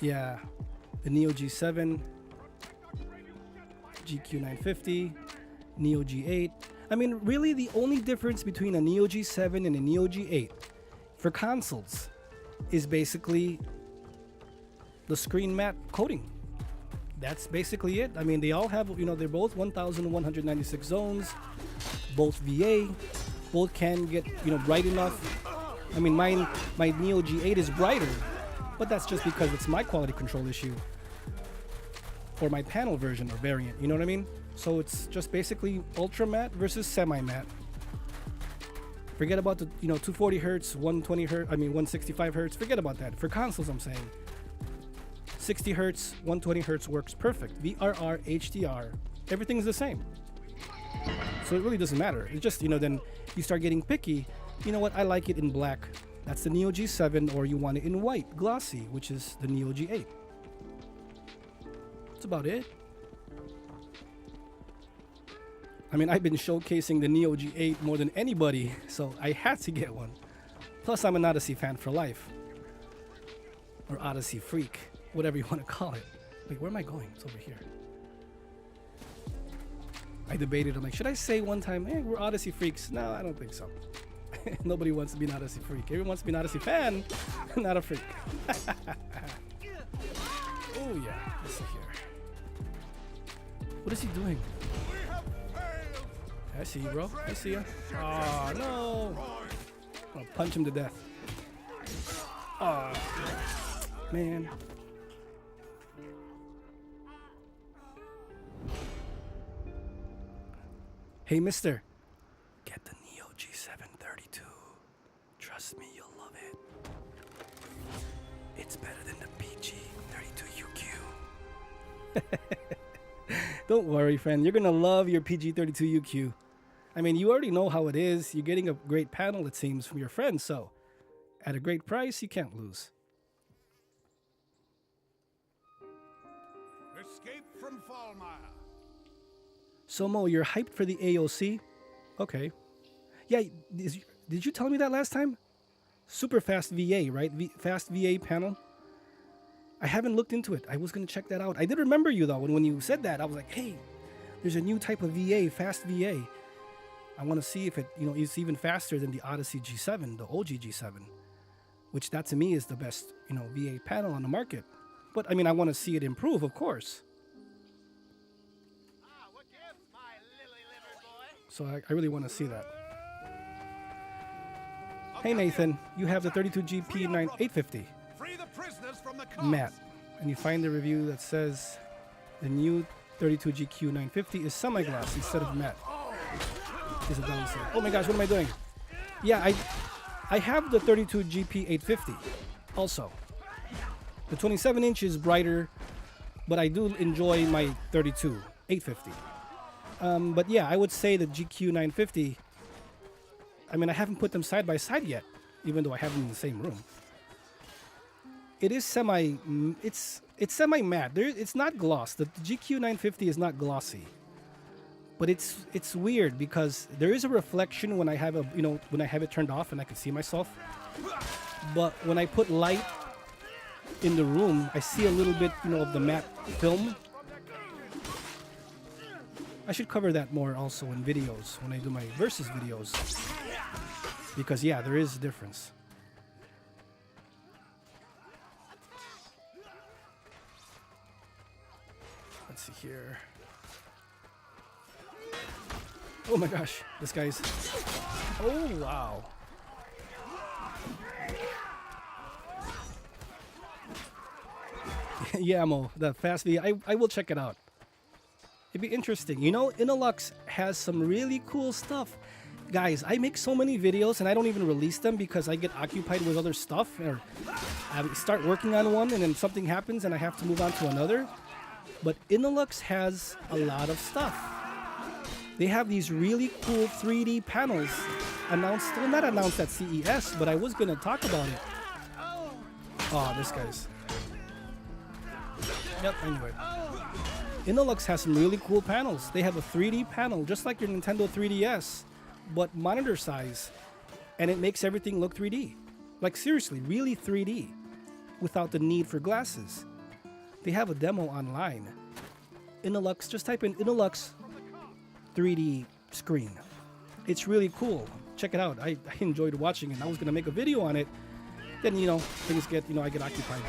Yeah, the Neo G7, GQ950, Neo G8. I mean, really the only difference between a Neo G7 and a Neo G8 for consoles is basically the screen matte coating. That's basically it. I mean, they all have, you know, they're both 1,196 zones, both VA, both can get, you know, bright enough. I mean, my Neo G8 is brighter, but that's just because it's my quality control issue for my panel version or variant, you know what I mean? So it's just basically ultra matte versus semi matte. Forget about the, you know, 240 hertz, 120 hertz, I mean 165 hertz, forget about that. For consoles, I'm saying 60 hertz, 120 hertz works perfect. VRR, HDR, everything's the same. So it really doesn't matter. It's just, you know, then you start getting picky. You know what, I like it in black. That's the Neo G7, or you want it in white, glossy, which is the Neo G8. That's about it. I mean, I've been showcasing the Neo G8 more than anybody, so I had to get one. Plus, I'm an Odyssey fan for life. Or Odyssey freak, whatever you want to call it. Wait, where am I going? It's over here. I debated, I'm like, should I say one time, hey, we're Odyssey freaks? No, I don't think so. Nobody wants to be an Odyssey freak. Everyone wants to be an Odyssey fan, not a freak. Oh yeah, let's see here. What is he doing? I see you, bro. I see you. Oh no! I'll punch him to death. Oh man. Hey, mister. Get the Neo G7 32. Trust me, you'll love it. It's better than the PG 32UQ. Don't worry, friend. You're going to love your PG 32UQ. I mean, you already know how it is. You're getting a great panel, it seems, from your friend. So, at a great price, you can't lose. Escape from Fallmire. So, Mo, you're hyped for the AOC? Okay. Yeah, did you tell me that last time? Super fast VA, right? Fast VA panel? I haven't looked into it. I was going to check that out. I did remember you, though, when you said that. I was like, hey, there's a new type of VA, fast VA. I want to see if it, is even faster than the Odyssey G7, the OG G7, which that to me is the best, VA panel on the market. But, I mean, I want to see it improve, of course. So I really want to see that. Hey Nathan, you have the 32GQ950 matte, and you find the review that says the new 32GQ950 is semi-gloss instead of matte. Is a downside. Oh my gosh, what am I doing? Yeah, I have the 32GP850 also. The 27-inch is brighter, but I do enjoy my 32-850. But yeah, I would say the GQ950, I mean, I haven't put them side by side yet, even though I have them in the same room. It is it's semi-matte. It's not gloss. The GQ950 is not glossy. But it's weird because there is a reflection when I have when I have it turned off and I can see myself. But when I put light in the room, I see a little bit, of the matte film. I should cover that more also in videos when I do my versus videos. Because yeah, there is a difference. Let's see here. Oh my gosh, this guy's... Oh wow. Yeah, Mo, the fast V, I will check it out. It'd be interesting. Innolux has some really cool stuff. Guys, I make so many videos and I don't even release them because I get occupied with other stuff, or I start working on one and then something happens and I have to move on to another. But Innolux has a lot of stuff. They have these really cool 3D panels announced, well, not announced at CES, but I was going to talk about it. Oh, this guy's... Yep, anyway. Innolux has some really cool panels. They have a 3D panel, just like your Nintendo 3DS, but monitor size. And it makes everything look 3D. Like seriously, really 3D, without the need for glasses. They have a demo online. Innolux, just type in Innolux 3D screen. It's really cool. Check it out. I enjoyed watching it. I was going to make a video on it. Then, things get, I get occupied.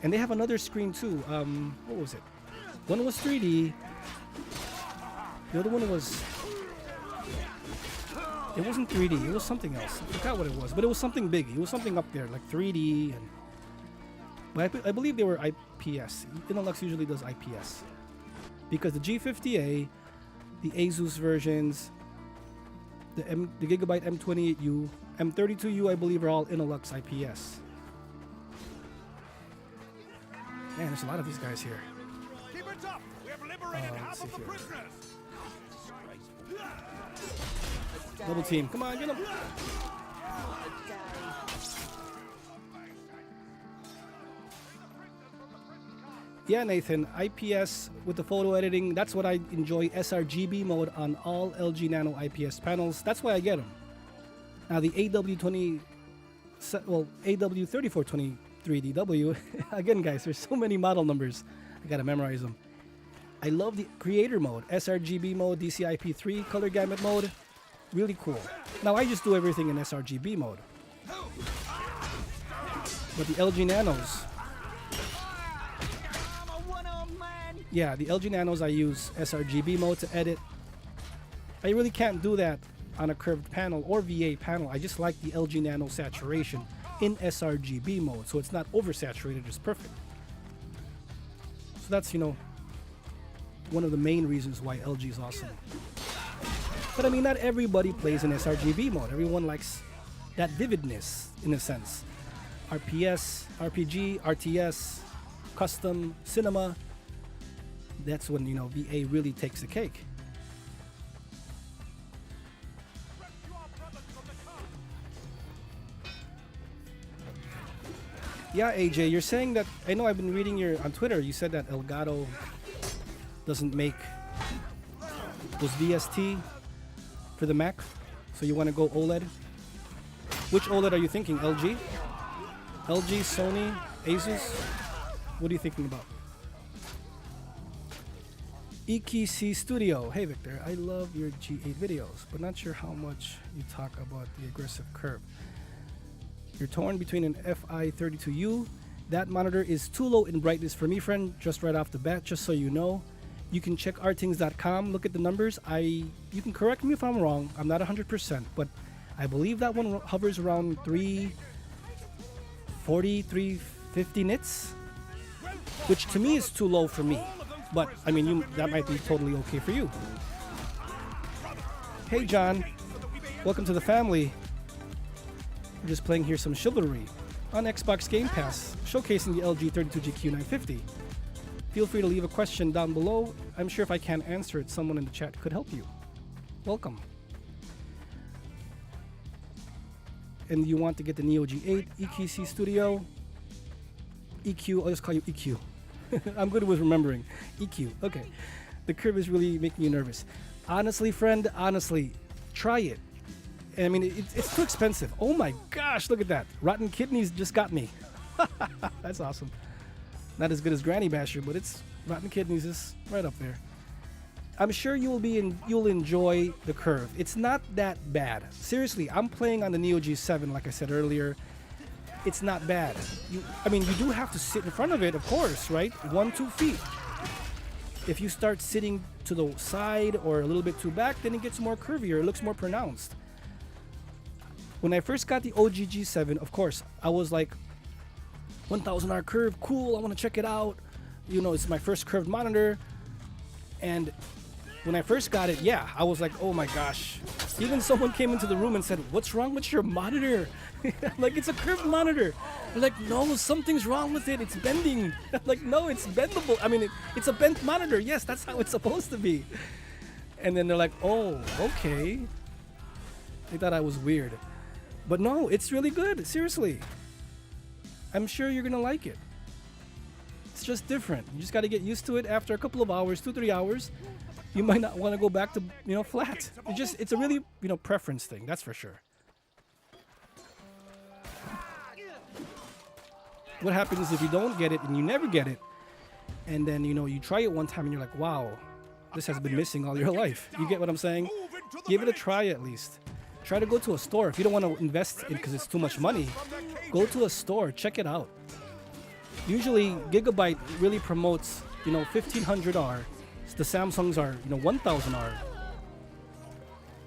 And they have another screen too. What was it? One was 3D. The other one was... It wasn't 3D. It was something else. I forgot what it was. But it was something big. It was something up there, like 3D. And... But I believe they were IPS. Innolux usually does IPS. Because the G50A, the Asus versions, the Gigabyte M28u, M32u, I believe, are all Innolux IPS. Man, there's a lot of these guys here. Keep it up. We have liberated half of the prisoners. Double team. Come on, get him. Yeah, Nathan, IPS with the photo editing, that's what I enjoy. sRGB mode on all LG Nano IPS panels. That's why I get them. Now the AW3423DW, again guys, there's so many model numbers. I gotta memorize them. I love the creator mode, sRGB mode, DCI-P3, color gamut mode. Really cool. Now I just do everything in sRGB mode. But the LG Nanos, I'm a one-armed man. yeah, the LG Nanos I use sRGB mode to edit. I really can't do that on a curved panel or VA panel. I just like the LG Nano saturation in sRGB mode, so it's not oversaturated, it's perfect. So that's, you know, one of the main reasons why LG is awesome. But I mean, not everybody plays in sRGB mode. Everyone likes that vividness, in a sense. RPS, RPG, RTS, custom, cinema. That's when, you know, VA really takes the cake. Yeah, AJ, you're saying that, I know I've been reading your, on Twitter, you said that Elgato doesn't make those VST for the Mac, so you want to go OLED. Which OLED are you thinking? LG? LG, Sony, Asus? What are you thinking about? EKC Studio. Hey Victor, I love your G8 videos, but not sure how much you talk about the aggressive curve. You're torn between an FI32U. That monitor is too low in brightness for me, friend, just right off the bat, just so you know. You can check rtings.com, look at the numbers. You can correct me if I'm wrong. I'm not 100%, but I believe that one hovers around 340, 350 nits, which to me is too low for me. But I mean, that might be totally okay for you. Hey John, welcome to the family. We're just playing here some Chivalry on Xbox Game Pass, showcasing the LG 32GQ950. Feel free to leave a question down below. I'm sure if I can't answer it, someone in the chat could help you. Welcome. And you want to get the Neo G8, EKC Studio, EQ, I'll just call you EQ. I'm good with remembering. EQ, okay. The curve is really making you nervous. Honestly, friend, honestly, try it. I mean, it's too expensive. Oh my gosh, look at that. Rotten Kidneys just got me. That's awesome. Not as good as Granny Basher, but it's Rotten Kidneys is right up there. I'm sure you'll enjoy the curve. It's not that bad. Seriously, I'm playing on the Neo G7, like I said earlier. It's not bad. I mean, you do have to sit in front of it, of course, right? 1-2 feet. If you start sitting to the side or a little bit too back, then it gets more curvier. It looks more pronounced. When I first got the OG G7, of course, I was like, 1000 hour curve, cool, I want to check it out. You know, it's my first curved monitor. And when I first got it, yeah, I was like, oh my gosh. Even someone came into the room and said, what's wrong with your monitor? Like, it's a curved monitor. They're like, no, something's wrong with it. It's bending. I'm like, no, it's bendable. I mean, it's a bent monitor. Yes, that's how it's supposed to be. And then they're like, oh, okay. They thought I was weird. But no, it's really good. Seriously. I'm sure you're going to like it. It's just different. You just got to get used to it after a couple of hours, 2-3 hours. You might not want to go back to, you know, flat. It's a really, you know, preference thing. That's for sure. What happens if you don't get it and you never get it, and then, you know, you try it one time and you're like, wow, this has been missing all your life. You get what I'm saying? Give it a try at least. Try to go to a store. If you don't want to invest in because it's too much money, go to a store, check it out. Usually Gigabyte really promotes, you know, 1500R. The Samsungs are, you know, 1000R.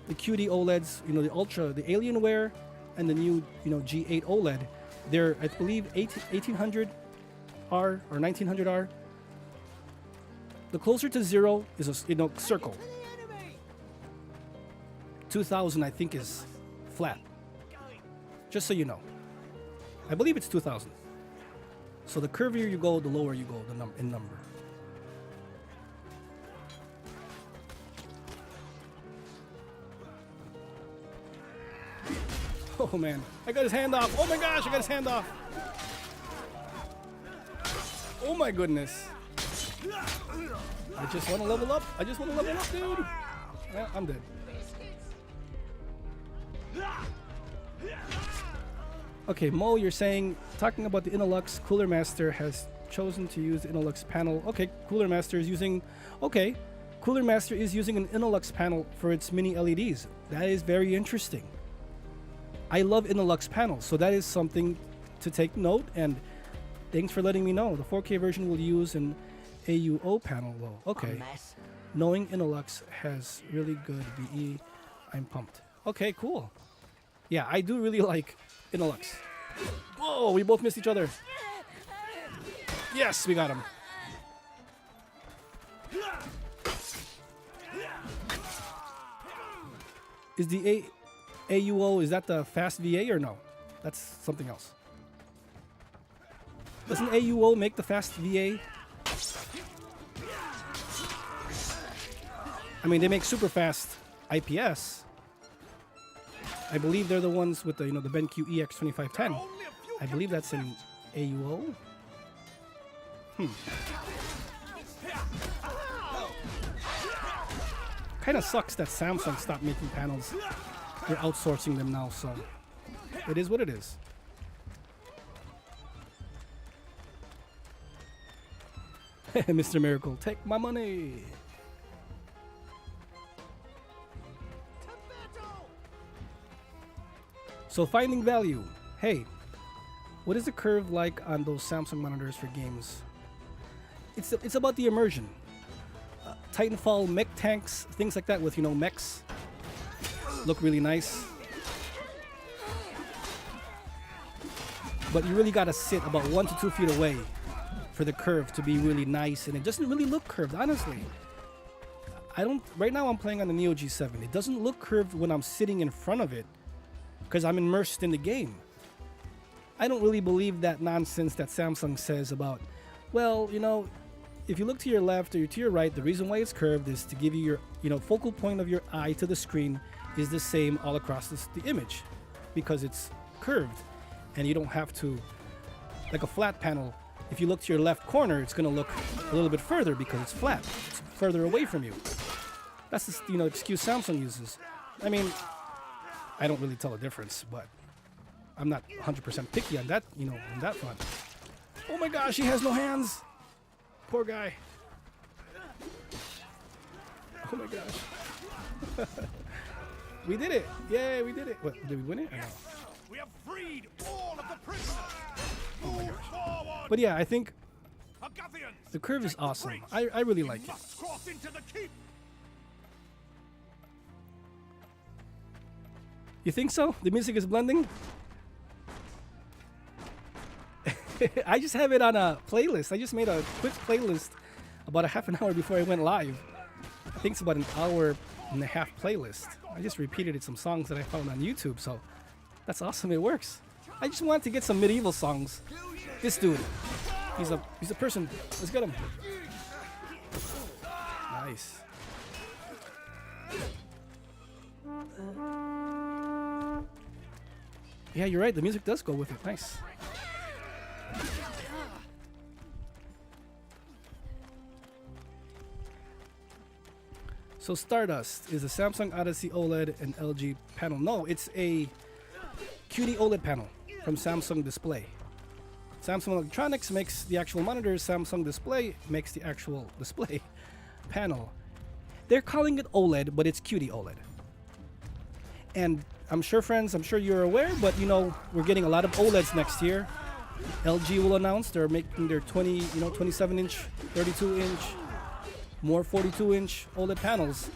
The QD-OLEDs, you know, the Ultra, the Alienware, and the new, you know, G8 OLED, they're, I believe, 1800R or 1900R. The closer to zero is a, you know, circle. 2000, I think, is flat. Just so you know. I believe it's 2000. So the curvier you go, the lower you go in number. Oh man, I got his hand off. Oh my gosh, I got his hand off. Oh my goodness. I just want to level up. I just want to level up, dude. Yeah, I'm dead. Okay, Mo, you're saying, talking about the Innolux, Cooler Master has chosen to use the Innolux panel. Okay, Cooler Master is using, okay, Cooler Master is using an Innolux panel for its mini LEDs. That is very interesting. I love Innolux panels, so that is something to take note, and thanks for letting me know. The 4K version will use an AUO panel though. Okay. Mess. Knowing Innolux has really good BE, I'm pumped. Okay, cool. Yeah, I do really like Innolux. Whoa, we both missed each other. Yes, we got him. Is the AUO, is that the fast VA or no? That's something else. Doesn't AUO make the fast VA? I mean, they make super fast IPS. I believe they're the ones with the, you know, the BenQ EX2510. I believe that's in AUO. Kind of sucks that Samsung stopped making panels. They're outsourcing them now, so it is what it is. Mr. Miracle, take my money. So finding value. Hey, what is the curve like on those Samsung monitors for games? It's about the immersion. Titanfall mech tanks, things like that with, you know, mechs look really nice. But you really gotta sit about 1 to 2 feet away for the curve to be really nice, and it doesn't really look curved, honestly. Right now I'm playing on the Neo G7. It doesn't look curved when I'm sitting in front of it because I'm immersed in the game. I don't really believe that nonsense that Samsung says about, well, you know, if you look to your left or to your right, the reason why it's curved is to give you your, you know, focal point of your eye to the screen is the same all across the image because it's curved, and you don't have to, like a flat panel, if you look to your left corner, it's going to look a little bit further because it's flat. It's further away from you. That's the, you know, excuse Samsung uses. I mean, I don't really tell a difference, but I'm not 100% picky on that, you know, on that front. Oh my gosh, he has no hands. Poor guy. Oh my gosh. We did it. Yay, we did it. What, did we win it? I don't know. We have freed all of the prisoners. Move forward. But yeah, I think Agathians, the curve is take the awesome. breach. I really We like it. must cross into the keep. You think so? The music is blending? I just have it on a playlist. I just made a quick playlist about a half an hour before I went live. I think it's about an hour and a half playlist. I just repeated it, some songs that I found on YouTube, so that's awesome. It works. I just wanted to get some medieval songs. This dude, he's a person. Let's get him. Nice. Yeah, you're right. The music does go with it. Nice. So Stardust is a Samsung Odyssey OLED and LG panel. No, it's a QD-OLED panel from Samsung Display. Samsung Electronics makes the actual monitors. Samsung Display makes the actual display panel. They're calling it OLED, but it's QD-OLED. And I'm sure, friends, I'm sure you're aware, but you know, we're getting a lot of OLEDs next year. LG will announce they're making their 27-inch, 32-inch, more 42-inch OLED panels.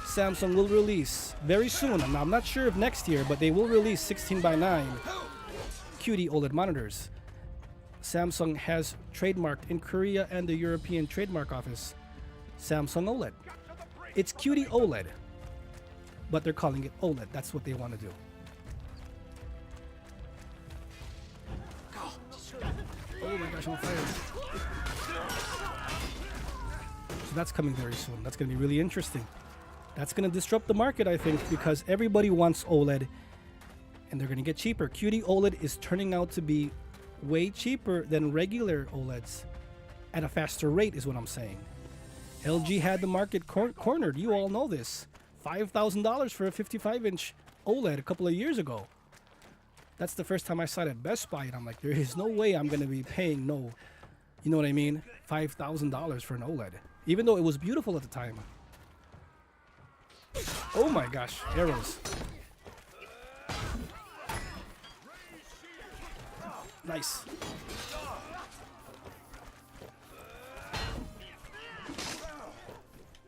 Samsung will release very soon. Now, I'm not sure if next year, but they will release 16:9 QD OLED monitors. Samsung has trademarked in Korea and the European Trademark Office Samsung OLED. It's QD OLED, but they're calling it OLED. That's what they want to do. Oh my gosh, I'm on fire. So that's coming very soon. That's going to be really interesting. That's going to disrupt the market, I think, because everybody wants OLED and they're going to get cheaper. QD OLED is turning out to be way cheaper than regular OLEDs at a faster rate, is what I'm saying. LG had the market cornered. You all know this. $5,000 for a 55-inch OLED a couple of years ago. That's the first time I saw it at Best Buy, and I'm like, there is no way I'm going to be paying you know what I mean, $5,000 for an OLED. Even though it was beautiful at the time. Oh my gosh, arrows. Nice.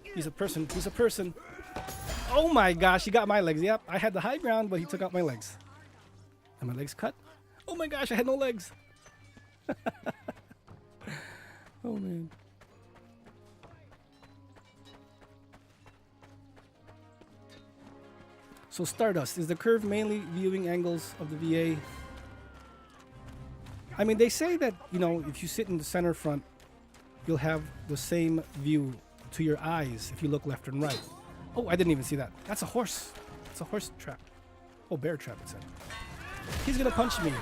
He's a person. He's a person. Oh my gosh, he got my legs. Yep, I had the high ground, but he took out my legs. And my legs cut? Oh my gosh, I had no legs. Oh man. So Stardust, is the curve mainly viewing angles of the VA? I mean, they say that, you know, if you sit in the center front, you'll have the same view to your eyes if you look left and right. Oh, I didn't even see that. That's a horse. It's a horse trap. Oh, bear trap, it said. He's gonna punch me.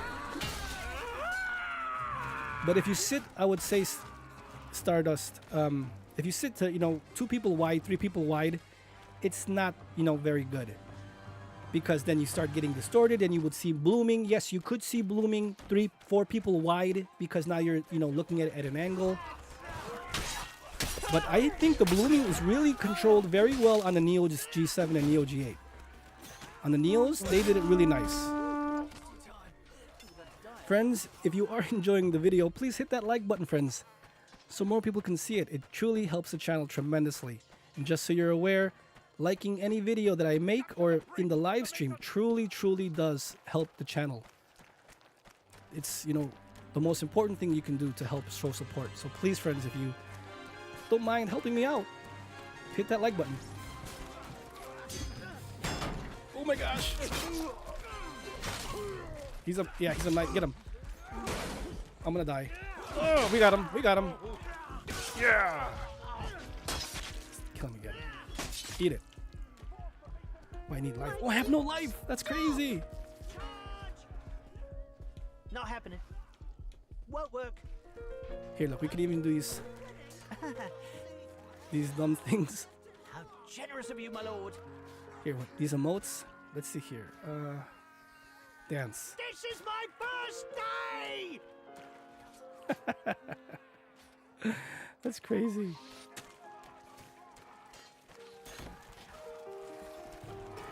But if you sit, I would say Stardust, if you sit to, you know, 2 people wide, 3 people wide, it's not, you know, very good. Because then you start getting distorted and you would see blooming. Yes, you could see blooming 3, 4 people wide because now you're, you know, looking at it at an angle. But I think the blooming is really controlled very well on the Neo G7 and Neo G8. On the Neos, they did it really nice. Friends, if you are enjoying the video, please hit that like button, friends, so more people can see it. It truly helps the channel tremendously. And just so you're aware, liking any video that I make or in the live stream truly does help the channel. It's, you know, the most important thing you can do to help show support. So please, friends, if you don't mind helping me out, hit that like button. Oh my gosh. He's a knight. Get him. I'm gonna die. Oh, we got him. We got him. Yeah. Kill him again. Eat it. Oh, I need life. Oh, I have no life. That's crazy. Not happening. Won't work. Here, look. We can even do these dumb things. How generous of you, my lord. Here, what, these emotes. Let's see here. Dance. This is my first day! That's crazy.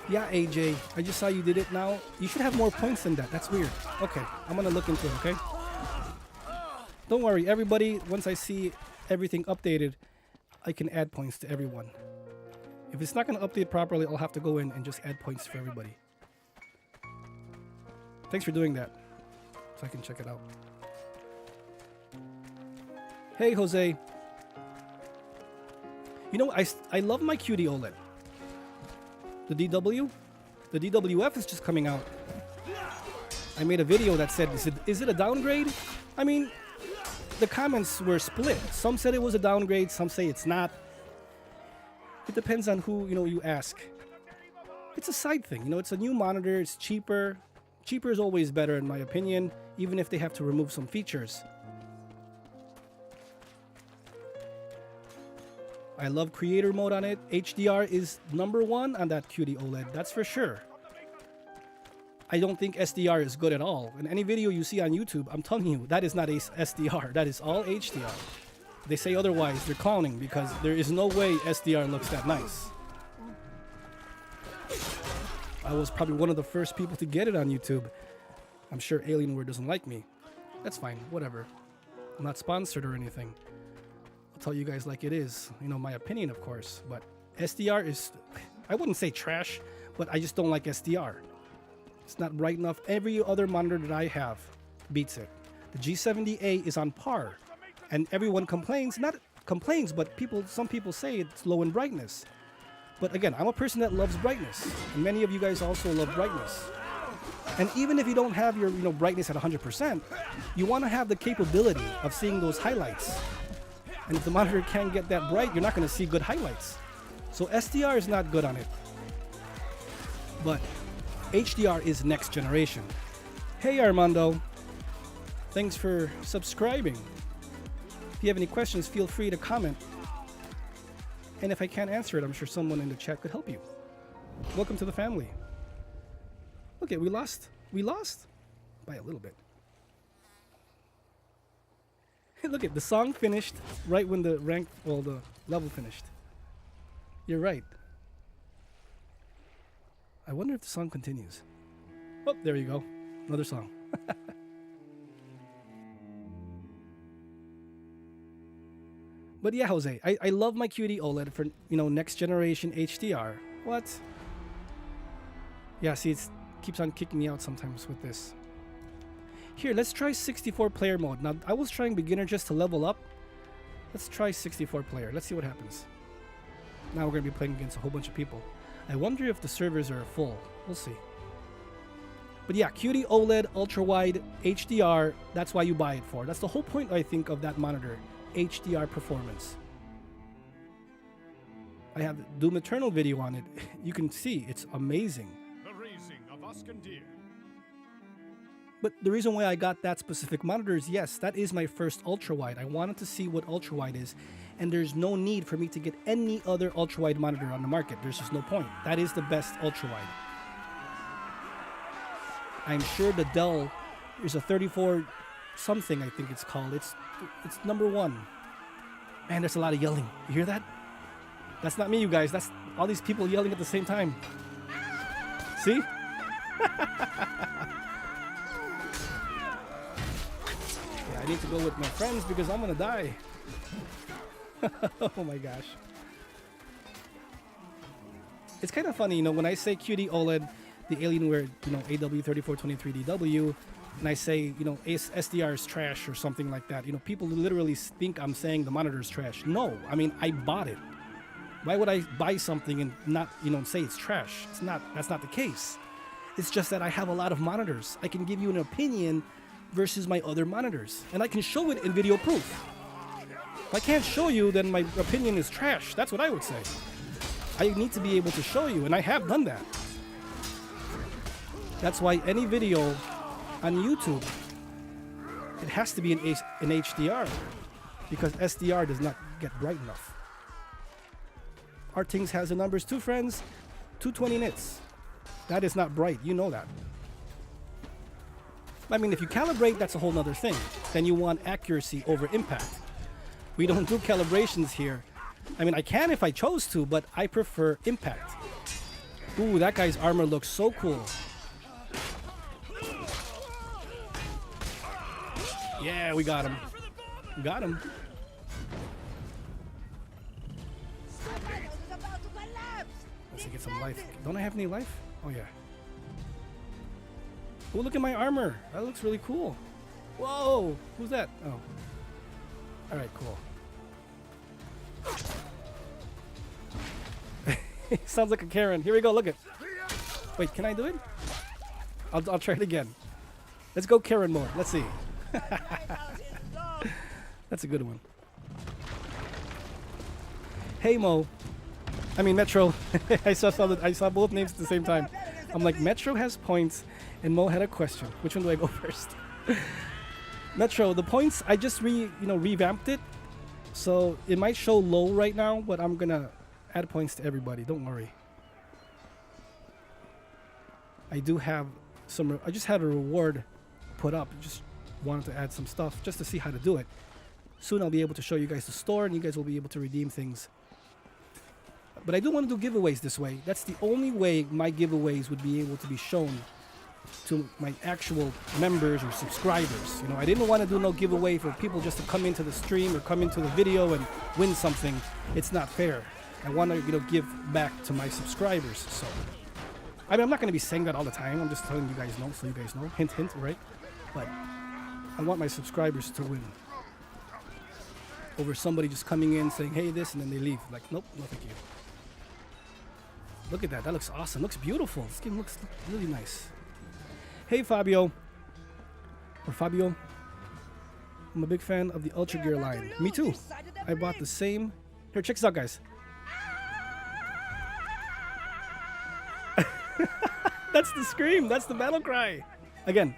Yeah, AJ, I just saw you did it now. You should have more points than that. That's weird. Okay, I'm gonna look into it, okay? Don't worry, everybody, once I see everything updated, I can add points to everyone. If it's not gonna update properly, I'll have to go in and just add points for everybody. Thanks for doing that, so I can check it out. Hey, Jose. You know, I love my QD-OLED. The DW? The DWF is just coming out. I made a video that said, is it a downgrade? I mean, the comments were split. Some said it was a downgrade, some say it's not. It depends on who, you know, you ask. It's a side thing, you know, it's a new monitor, it's cheaper. Cheaper is always better in my opinion, even if they have to remove some features. I love creator mode on it. HDR is #1 on that QD-OLED, that's for sure. I don't think SDR is good at all. In any video you see on YouTube, I'm telling you, that is not SDR. That is all HDR. They say otherwise, they're clowning because there is no way SDR looks that nice. I was probably one of the first people to get it on YouTube. I'm sure Alienware doesn't like me. That's fine, whatever. I'm not sponsored or anything. I'll tell you guys like it is. You know, my opinion, of course. But SDR is, I wouldn't say trash, but I just don't like SDR. It's not bright enough. Every other monitor that I have beats it. The G70A is on par. And everyone complains, not complains, but some people say it's low in brightness. But again, I'm a person that loves brightness. And many of you guys also love brightness. And even if you don't have your brightness at 100%, you want to have the capability of seeing those highlights. And if the monitor can't get that bright, you're not going to see good highlights. So SDR is not good on it. But HDR is next generation. Hey Armando, thanks for subscribing. If you have any questions, feel free to comment. And if I can't answer it, I'm sure someone in the chat could help you. Welcome to the family. Okay, we lost. We lost by a little bit. Look at the song finished right when the the level finished. You're right. I wonder if the song continues. Oh, there you go. Another song. But yeah, Jose, I love my QD-OLED for, you know, next generation HDR. What? Yeah, see, it keeps on kicking me out sometimes with this. Here, let's try 64 player mode. Now, I was trying beginner just to level up. Let's try 64 player. Let's see what happens. Now we're going to be playing against a whole bunch of people. I wonder if the servers are full. We'll see. But yeah, QD-OLED, ultra-wide, HDR, that's why you buy it for. That's the whole point, I think, of that monitor. HDR performance. I have Doom Eternal video on it. You can see it's amazing. The raising of Uskandir. But the reason why I got that specific monitor is, yes, that is my first ultra-wide. I wanted to see what ultra-wide is, and there's no need for me to get any other ultra-wide monitor on the market. There's just no point. That is the best ultra-wide. I'm sure the Dell is a 34 something, I think it's called. It's #1. Man, there's a lot of yelling. You hear that? That's not me, you guys. That's all these people yelling at the same time. See? Yeah, I need to go with my friends because I'm gonna die. Oh my gosh. It's kind of funny, you know, when I say QD-OLED, the Alienware, you know, AW3423DW, and I say, you know, SDR is trash or something like that, you know, people literally think I'm saying the monitor is trash. No, I mean, I bought it. Why would I buy something and not, you know, say it's trash? It's not, that's not the case. It's just that I have a lot of monitors. I can give you an opinion versus my other monitors, and I can show it in video proof. If I can't show you, then my opinion is trash. That's what I would say. I need to be able to show you, and I have done that. That's why any video on YouTube, it has to be in HDR, because SDR does not get bright enough. RTX has the numbers too, friends. 220 nits. That is not bright. You know that. I mean, if you calibrate, that's a whole nother thing. Then you want accuracy over impact. We don't do calibrations here. I mean, I can if I chose to, but I prefer impact. Ooh, that guy's armor looks so cool. Yeah, we got him. We got him. Let's see, get some life. Don't I have any life? Oh, yeah. Oh, look at my armor. That looks really cool. Whoa. Who's that? Oh. All right, cool. Sounds like a Karen. Here we go. Look it. Wait, can I do it? I'll try it again. Let's go Karen mode. Let's see. That's a good one. Hey Mo. I mean Metro. I saw both names at the same time. I'm like, Metro has points and Mo had a question. Which one do I go first? Metro, the points, I just revamped it. So it might show low right now, but I'm gonna add points to everybody. Don't worry. I do have some. I just had a reward put up. Just wanted to add some stuff just to see how to do it. Soon I'll be able to show you guys the store, and you guys will be able to redeem things. But I do want to do giveaways this way. That's the only way my giveaways would be able to be shown to my actual members or subscribers. You know, I didn't want to do no giveaway for people just to come into the stream or come into the video and win something. It's not fair. I want to, give back to my subscribers. So, I mean, I'm not going to be saying that all the time. I'm just telling you guys know, so you guys know. Hint, hint, right? But I want my subscribers to win over somebody just coming in saying, hey, this, and then they leave. Like, nope, no thank you. Look at that. That looks awesome. Looks beautiful. This game looks really nice. Hey, Fabio. Or Fabio. I'm a big fan of the Ultra Gear line. Me too. I bought the same. Here, check this out, guys. That's the scream. That's the battle cry. Again.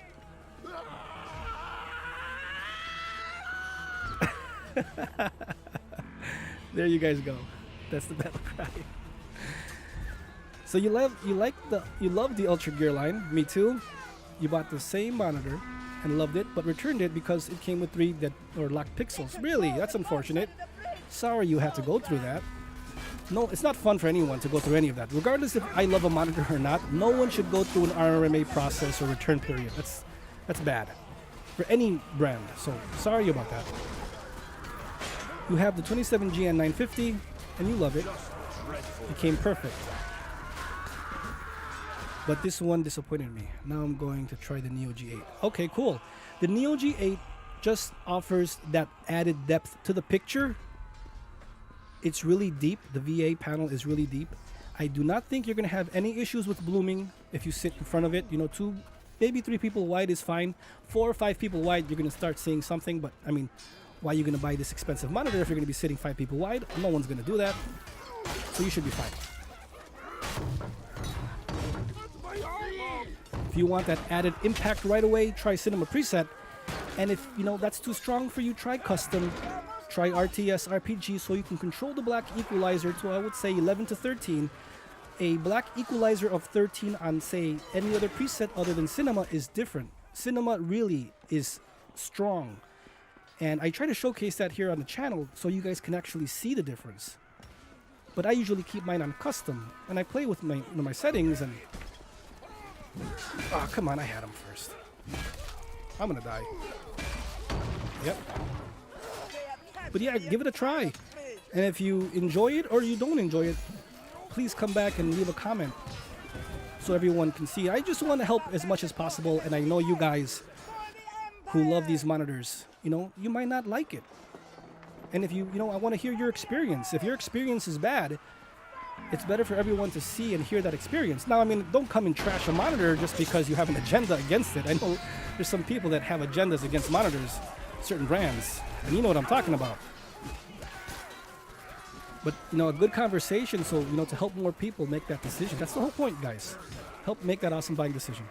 There you guys go. That's the battle cry. So you love the Ultra Gear line. Me too. You bought the same monitor and loved it, but returned it because it came with 3 dead or locked pixels. Really? That's unfortunate. Sorry you had to go through that. No, it's not fun for anyone to go through any of that. Regardless if I love a monitor or not, no one should go through an RMA process or return period. That's bad for any brand. So sorry about that. You have the 27GN950, and you love it. It came perfect. But this one disappointed me. Now I'm going to try the Neo G8. Okay, cool. The Neo G8 just offers that added depth to the picture. It's really deep. The VA panel is really deep. I do not think you're going to have any issues with blooming if you sit in front of it. You know, 2, maybe 3 people wide is fine. 4 or 5 people wide, you're going to start seeing something. But, I mean, why are you going to buy this expensive monitor if you're going to be sitting 5 people wide? No one's going to do that. So you should be fine. If you want that added impact right away, try Cinema Preset. And if, you know, that's too strong for you, try Custom. Try RTS RPG so you can control the black equalizer to, I would say, 11 to 13. A black equalizer of 13 on, say, any other preset other than Cinema is different. Cinema really is strong. And I try to showcase that here on the channel so you guys can actually see the difference. But I usually keep mine on Custom. And I play with my settings and... Oh, come on, I had him first. I'm gonna die. Yep. But yeah, give it a try. And if you enjoy it or you don't enjoy it, please come back and leave a comment so everyone can see. I just want to help as much as possible, and I know you guys who love these monitors, you know, you might not like it. And if you know, I want to hear your experience. If your experience is bad, it's better for everyone to see and hear that experience. Now, I mean, don't come and trash a monitor just because you have an agenda against it. I know there's some people that have agendas against monitors, certain brands, and you know what I'm talking about. But, you know, a good conversation, so, you know, to help more people make that decision. That's the whole point, guys. Help make that awesome buying decision.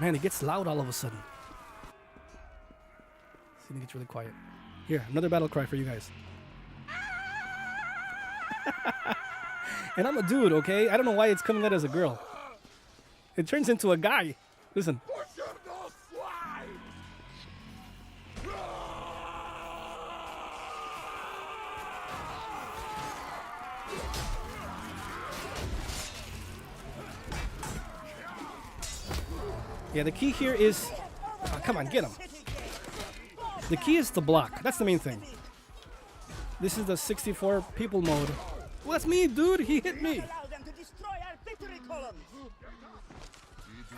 Man, it gets loud all of a sudden. See, it gets really quiet. Here, another battle cry for you guys. And I'm a dude, okay? I don't know why it's coming out as a girl. It turns into a guy. Listen. Yeah, the key here is... Oh, come on, get him. The key is to block. That's the main thing. This is the 64 people mode. Well, that's me, dude. He hit me.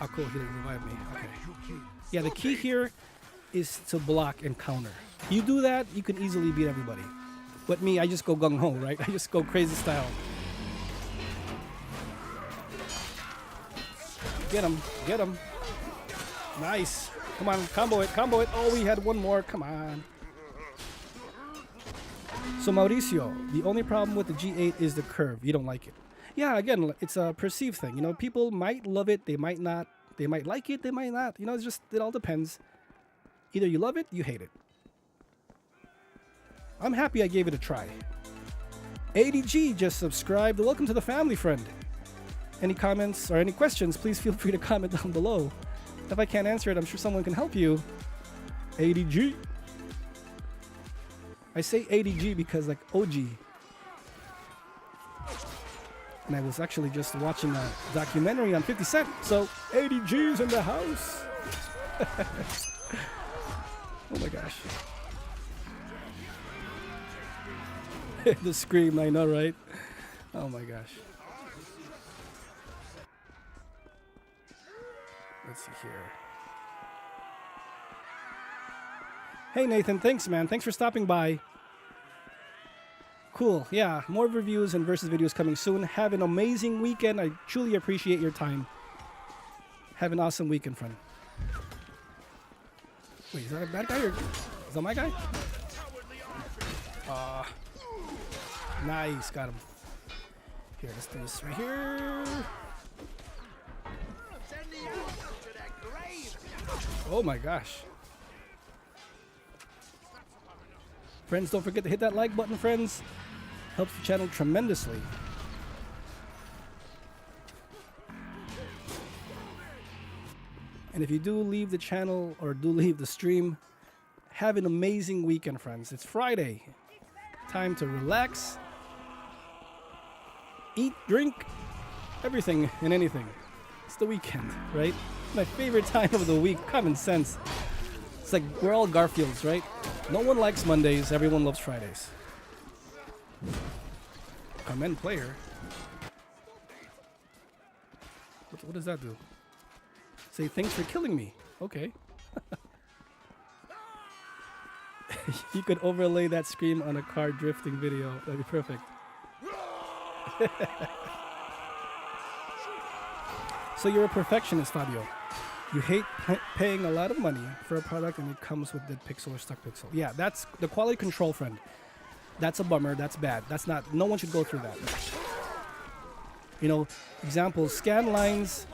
Oh, cool. He didn't revive me. Okay. Yeah, the key here is to block and counter. You do that, you can easily beat everybody. But me, I just go gung-ho, right? I just go crazy style. Get him. Get him. Nice. Come on, combo it, combo it. Oh, we had one more. Come on. So, Mauricio, the only problem with the G8 is the curve. You don't like it. Yeah, again, it's a perceived thing. You know, people might love it. They might not. They might like it. They might not. You know, it's just, it all depends. Either you love it, you hate it. I'm happy I gave it a try. ADG just subscribed. Welcome to the family, friend. Any comments or any questions, please feel free to comment down below. If I can't answer it, I'm sure someone can help you. ADG. I say ADG because like OG. And I was actually just watching a documentary on 50 Cent. So ADG's in the house. Oh my gosh. The scream, I know, right? Oh my gosh. Let's see here. Hey Nathan, thanks man. Thanks for stopping by. Cool. Yeah, more reviews and versus videos coming soon. Have an amazing weekend. I truly appreciate your time. Have an awesome weekend, friend. Wait, is that a bad guy or is that my guy? Nice, got him. Here, let's do this right here. Oh my gosh. Friends, don't forget to hit that like button, friends. Helps the channel tremendously. And if you do leave the channel or do leave the stream, have an amazing weekend, friends. It's Friday. Time to relax, eat, drink, everything and anything. It's the weekend, right? My favorite time of the week, common sense. It's like we're all Garfields, right? No one likes Mondays. Everyone loves Fridays. Commend player. What does that do? Say thanks for killing me. Okay. You could overlay that scream on a car drifting video. That'd be perfect. So you're a perfectionist, Fabio. You hate paying a lot of money for a product and it comes with dead pixel or stuck pixel. Yeah, that's the quality control, friend. That's a bummer. That's bad. That's not. No one should go through that. You know, example, scan lines.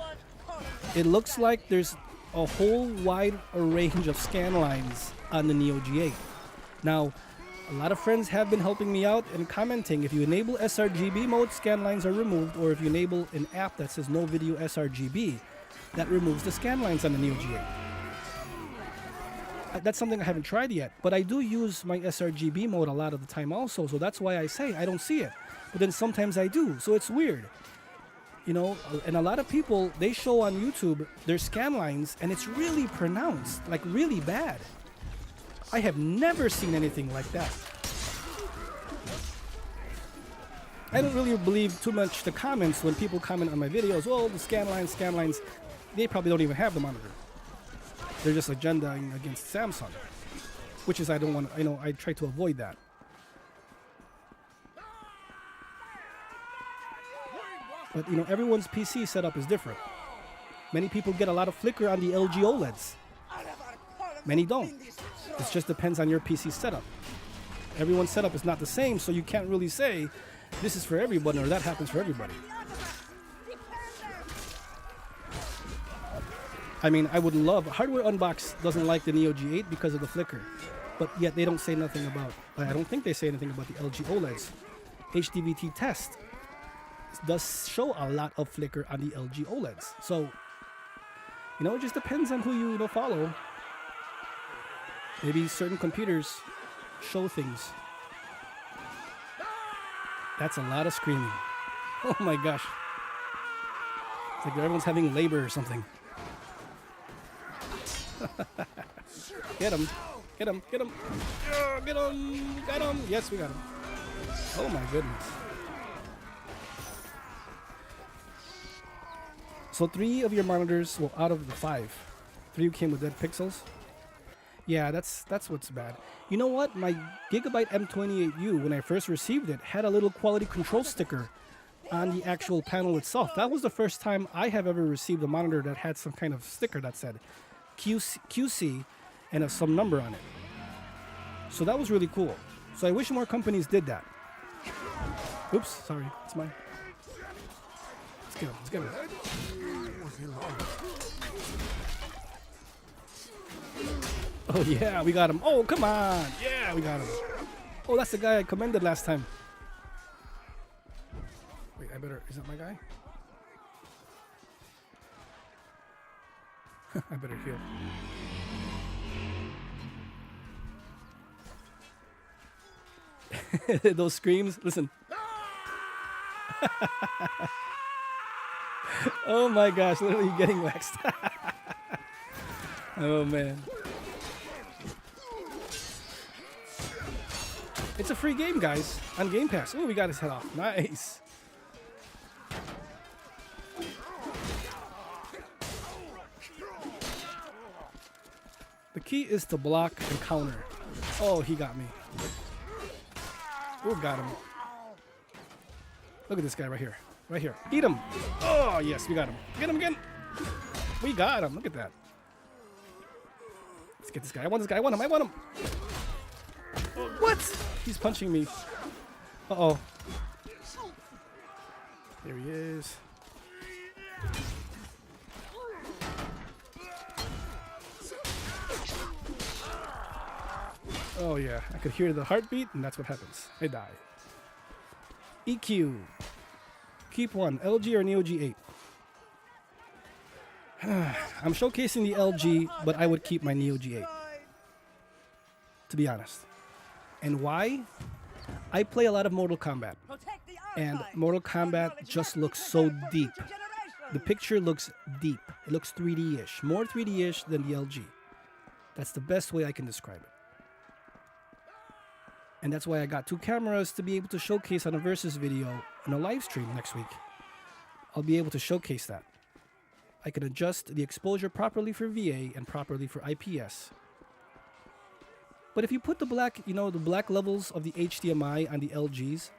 It looks like there's a whole wide range of scan lines on the Neo G8. Now, a lot of friends have been helping me out and commenting. If you enable sRGB mode, scan lines are removed, or if you enable an app that says no video sRGB, that removes the scan lines on the Neo G8. That's something I haven't tried yet, but I do use my sRGB mode a lot of the time also, so that's why I say I don't see it. But then sometimes I do, so it's weird. You know, and a lot of people, they show on YouTube their scan lines, and it's really pronounced, like really bad. I have never seen anything like that. I don't really believe too much the comments when people comment on my videos. Oh, the scan lines. They probably don't even have the monitor. They're just agendaing against Samsung, which is I don't want. I try to avoid that. But you know, everyone's PC setup is different. Many people get a lot of flicker on the LG OLEDs. Many don't. It just depends on your PC setup. Everyone's setup is not the same, so you can't really say this is for everyone or that happens for everybody. I mean, I would love... Hardware Unbox doesn't like the Neo G8 because of the flicker. But yet they don't say nothing about... I don't think they say anything about the LG OLEDs. HDVT test does show a lot of flicker on the LG OLEDs. So, you know, it just depends on who you follow. Maybe certain computers show things. That's a lot of screaming. Oh my gosh. It's like everyone's having labor or something. Get him. Get him. Get him. Get him. Got him. Yes, we got him. Oh my goodness. So 3 of your monitors, well, out of the 5, 3 came with dead pixels. Yeah, that's what's bad. You know what? My Gigabyte M28u, when I first received it, had a little quality control sticker on the actual panel itself. That was the first time I have ever received a monitor that had some kind of sticker that said QC and some number on it. So that was really cool. So I wish more companies did that. Oops, sorry, it's mine. Let's get him, let's get him. Oh yeah, we got him. Oh, come on. Yeah, we got him. Oh, that's the guy I commended last time. Wait, is that my guy? I better heal. Those screams, listen. Oh my gosh, literally getting waxed. Oh man. It's a free game, guys, on Game Pass. Oh, we got his head off. Nice. The key is to block and counter. Oh, he got me. Oh, got him. Look at this guy right here. Right here. Eat him. Oh, yes, we got him. Get him again. We got him. Look at that. Let's get this guy. I want this guy. I want him. I want him. What? He's punching me. Uh-oh. There he is. Oh yeah, I could hear the heartbeat, and that's what happens. I die. EQ. Keep one, LG or Neo G8. I'm showcasing the LG, but I would keep my Neo G8. To be honest. And why? I play a lot of Mortal Kombat. And Mortal Kombat just looks so deep. The picture looks deep. It looks 3D-ish. More 3D-ish than the LG. That's the best way I can describe it. And that's why I got 2 cameras to be able to showcase on a Versus video in a live stream next week. I'll be able to showcase that. I can adjust the exposure properly for VA and properly for IPS. But if you put the black, the black levels of the HDMI on the LGs,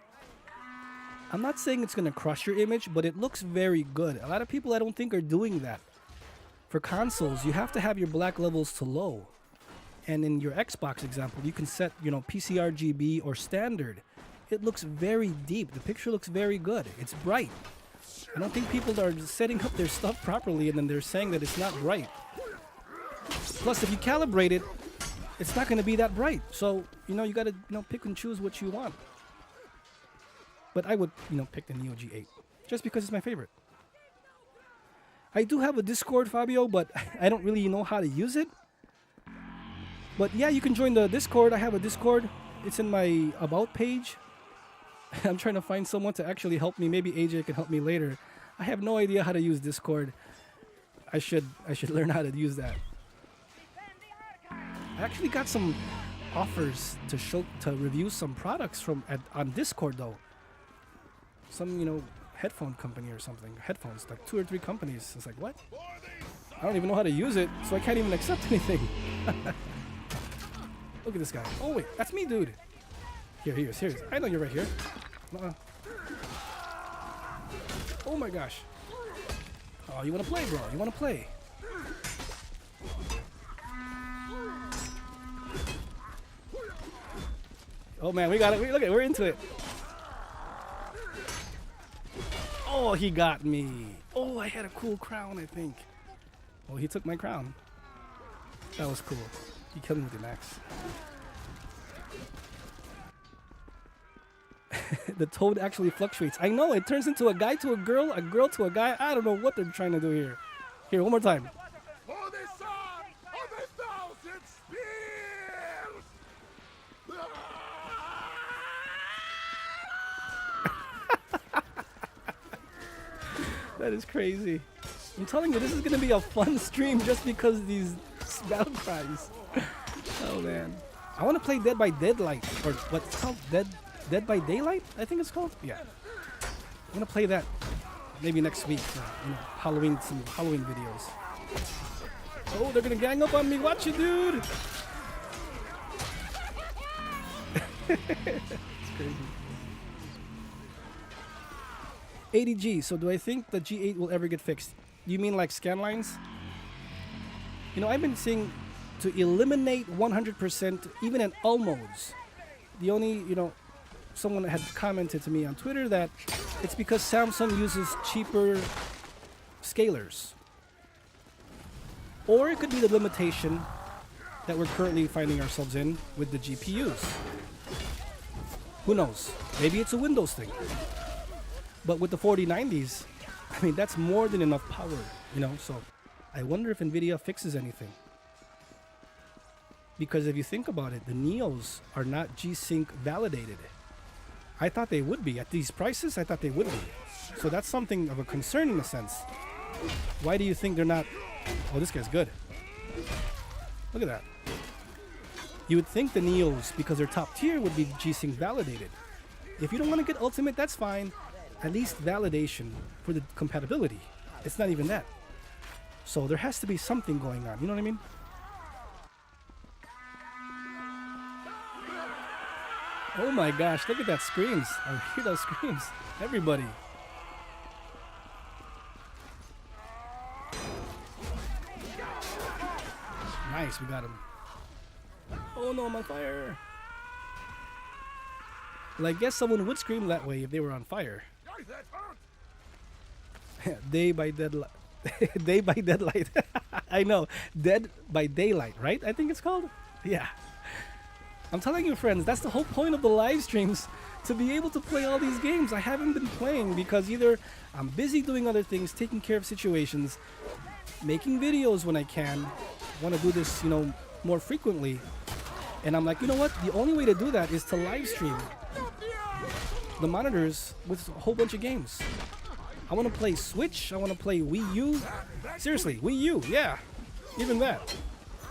I'm not saying it's going to crush your image, but it looks very good. A lot of people I don't think are doing that. For consoles, you have to have your black levels to low. And in your Xbox example, you can set, PCRGB or standard. It looks very deep. The picture looks very good. It's bright. I don't think people are setting up their stuff properly and then they're saying that it's not bright. Plus, if you calibrate it, it's not going to be that bright. So, you got to, pick and choose what you want. But I would, pick the Neo G8 just because it's my favorite. I do have a Discord, Fabio, but I don't really know how to use it. But yeah, you can join the Discord. I have a Discord. It's in my About page. I'm trying to find someone to actually help me. Maybe AJ can help me later. I have no idea how to use Discord. I should learn how to use that. I actually got some offers to review some products on Discord though. Some headphone company or something. Headphones, like 2 or 3 companies. It's like, what? I don't even know how to use it, so I can't even accept anything. Look at this guy. Oh wait, that's me, dude. Here. I know you're right here. Oh my gosh. Oh, you wanna play, bro? You wanna play? Oh man, we got it. Look at, we're into it. Oh, he got me. Oh, I had a cool crown, I think. Oh, he took my crown. That was cool. He killed me with the axe. The toad actually fluctuates. I know, it turns into a guy to a girl to a guy. I don't know what they're trying to do here. Here, one more time. For the son of 1,000 spears! That is crazy. I'm telling you, this is gonna be a fun stream just because of these battle cries. Oh man. I want to play Dead by Deadlight, or what's called Dead by Daylight, I think it's called. Yeah. I'm gonna play that maybe next week. Some Halloween videos. Oh, they're gonna gang up on me. Watch it, dude. It's crazy. 80G. So do I think the G8 will ever get fixed? You mean like scan lines? I've been seeing to eliminate 100% even in all modes. The only, someone had commented to me on Twitter that it's because Samsung uses cheaper scalers. Or it could be the limitation that we're currently finding ourselves in with the GPUs. Who knows? Maybe it's a Windows thing. But with the 4090s, I mean, that's more than enough power, so I wonder if NVIDIA fixes anything. Because if you think about it, the Neos are not G-Sync validated. I thought they would be. At these prices, I thought they would be. So that's something of a concern in a sense. Why do you think they're not... Oh, this guy's good. Look at that. You would think the Neos, because they're top tier, would be G-Sync validated. If you don't want to get Ultimate, that's fine. At least validation for the compatibility. It's not even that. So there has to be something going on. You know what I mean? Oh my gosh, look at that screams. I hear those screams. Everybody. Nice, we got him. Oh no, I'm on fire. Well, I guess someone would scream that way if they were on fire. Day by Deadlight. Day by Deadlight. I know. Dead by Daylight, right? I think it's called? Yeah. I'm telling you, friends, that's the whole point of the live streams, to be able to play all these games. I haven't been playing because either I'm busy doing other things, taking care of situations, making videos when I can, want to do this, more frequently. And I'm like, you know what? The only way to do that is to live stream the monitors with a whole bunch of games. I want to play Switch. I want to play Wii U. Seriously, Wii U, yeah. Even that.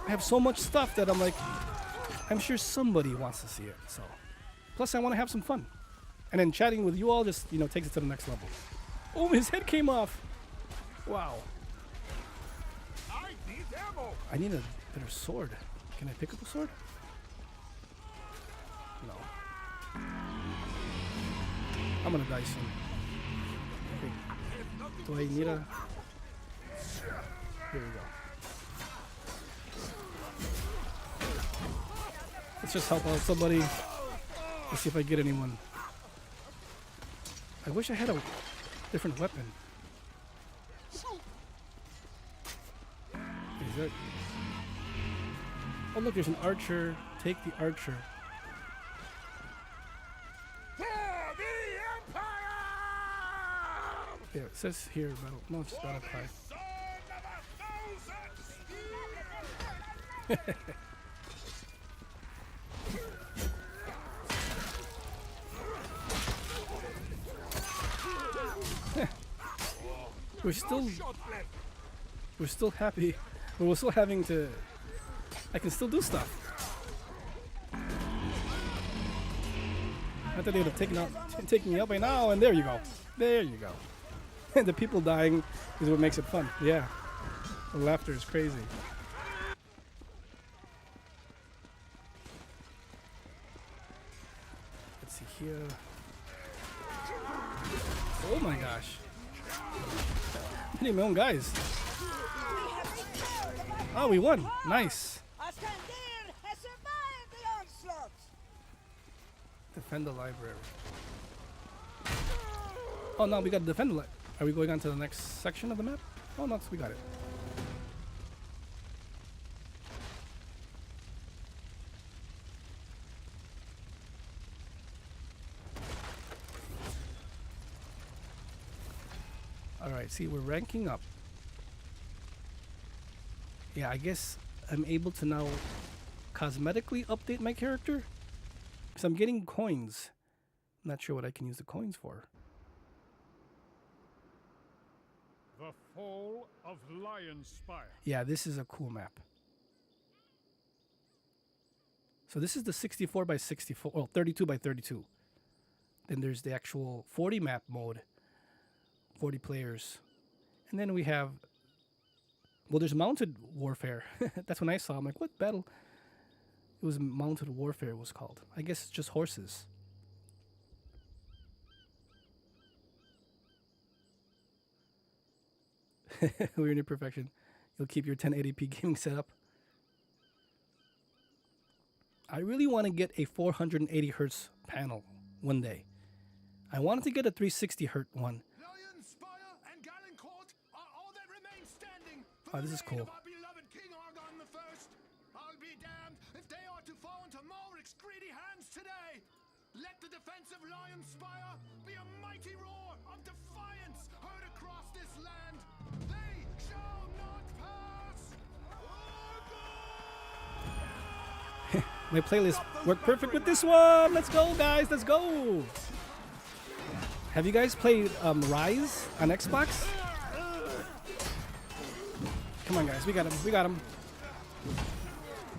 I have so much stuff that I'm like, I'm sure somebody wants to see it. So, plus I want to have some fun, and then chatting with you all just takes it to the next level. Oh, his head came off. Wow. I need ammo. I need a better sword. Can I pick up a sword? No. I'm gonna die soon. Okay. Do I need a... Here we go. Let's just help out somebody. Let's see if I get anyone. I wish I had a different weapon. Is that... Oh look, there's an archer. Take the archer. For the Empire! Yeah, it says here battle. No, it's battle cry. Son of a thousand! We're still happy, but we're still having to. I can still do stuff. I thought they would have taken me out by now, and there you go. There you go. And the people dying is what makes it fun. Yeah, the laughter is crazy. Let's see here. Oh my gosh. I need my own guys. Oh, we won. Nice. Ascender has survived the onslaught. Defend the library. Oh, no, we got to defend the library. Are we going on to the next section of the map? Oh, no, we got it. Alright, see, we're ranking up. Yeah, I guess I'm able to now cosmetically update my character. Because I'm getting coins. I'm not sure what I can use the coins for. The Fall of Lion's Spire. Yeah, this is a cool map. So this is the 64 by 64, well, 32 by 32. Then there's the actual 40 map mode. 40 players. And then we have, well, there's mounted warfare. That's when I saw, I'm like, what battle? It was mounted warfare it was called. I guess it's just horses. We're near perfection. You'll keep your 1080p gaming setup. I really want to get a 480 hertz panel one day. I wanted to get a 360 hertz one. Oh, this is cool. Beloved King Argon the First. I'll be damned if they are to fall into Malric's greedy hands today. Let the defense of Lion's Spire be a mighty roar of defiance heard across this land. They shall not pass. My playlist worked perfect with this one. Let's go, guys. Let's go. Have you guys played Rise on Xbox? Come on, guys. We got him. We got him.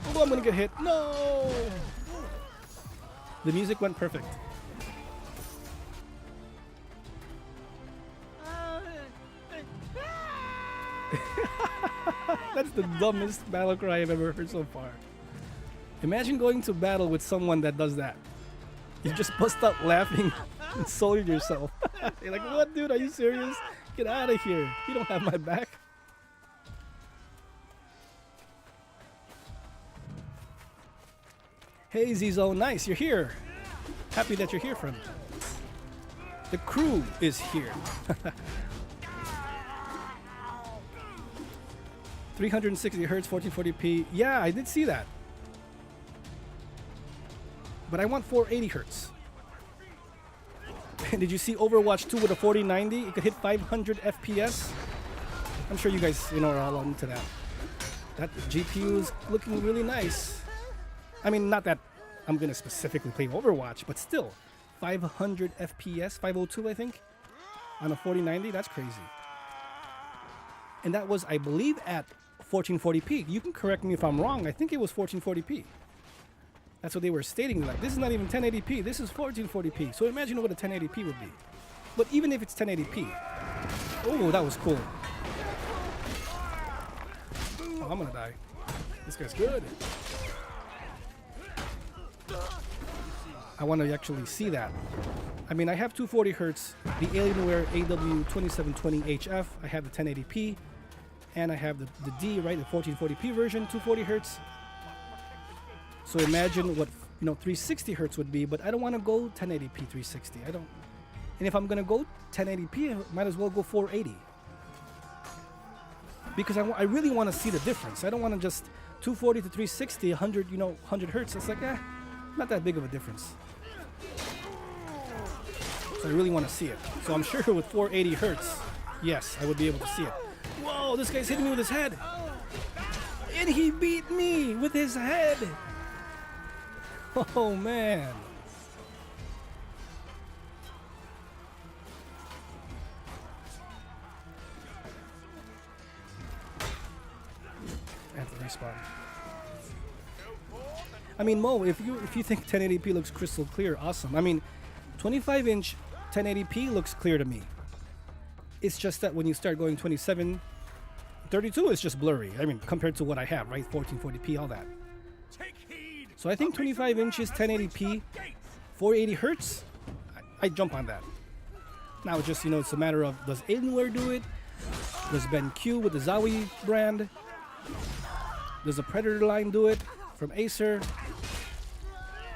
Oh, I'm going to get hit. No. The music went perfect. That's the dumbest battle cry I've ever heard so far. Imagine going to battle with someone that does that. You just bust out laughing and sold yourself. You're like, what, dude? Are you serious? Get out of here. You don't have my back. Hey, Zizo. Nice. You're here. Happy that you're here, friend. The crew is here. 360 hertz, 1440p. Yeah, I did see that. But I want 480 hertz. Did you see Overwatch 2 with a 4090? It could hit 500 FPS. I'm sure you guys, are all into that. That GPU is looking really nice. I mean, not that I'm going to specifically play Overwatch, but still. 500 FPS, 502 I think, on a 4090. That's crazy. And that was, I believe, at 1440p. You can correct me if I'm wrong. I think it was 1440p. That's what they were stating. Like, this is not even 1080p. This is 1440p. So imagine what a 1080p would be. But even if it's 1080p, oh, that was cool. Oh, I'm gonna die. This guy's good. I want to actually see that. I mean, I have 240 hertz, the Alienware AW2720HF. I have the 1080p, and I have the D, right, the 1440p version, 240 hertz. So imagine what 360 hertz would be, but I don't want to go 1080p 360. I don't. And if I'm gonna go 1080p, I might as well go 480. Because I really want to see the difference. I don't want to just 240 to 360, 100, 100 hertz. It's like, not that big of a difference. So I really want to see it. So I'm sure with 480 hertz, yes, I would be able to see it. Whoa, this guy's hitting me with his head. And he beat me with his head. Oh, man. I have to respawn. I mean, Mo, if you think 1080p looks crystal clear, awesome. I mean, 25-inch 1080p looks clear to me. It's just that when you start going 27, 32 is just blurry. I mean, compared to what I have, right? 1440p, all that. So I think 25 inches, 1080p, 480 hertz, I jump on that. Now it's just, it's a matter of, does Alienware do it? Does BenQ with the Zowie brand? Does the Predator line do it from Acer?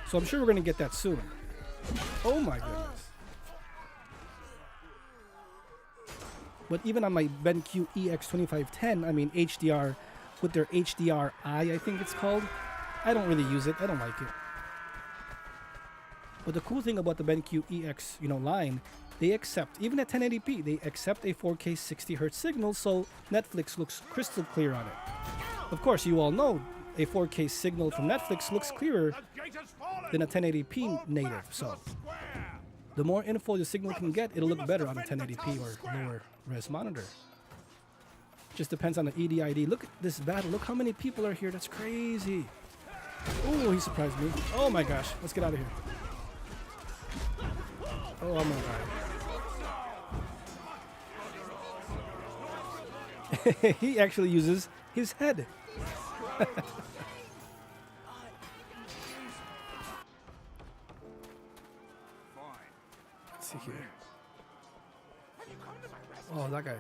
So I'm sure we're going to get that soon. Oh my goodness. But even on my BenQ EX2510, I mean HDR, with their HDR I think it's called, I don't really use it. I don't like it. But the cool thing about the BenQ EX, line, they accept, even at 1080p, they accept a 4K 60 hertz signal, so Netflix looks crystal clear on it. Of course, you all know a 4K signal from Netflix looks clearer than a 1080p native. So the more info the signal can get, it'll look better on a 1080p or lower res monitor. Just depends on the EDID. Look at this battle. Look how many people are here. That's crazy. Oh, he surprised me. Oh my gosh. Let's get out of here. Oh, I'm gonna die. He actually uses his head. Let's see here. Oh, that guy.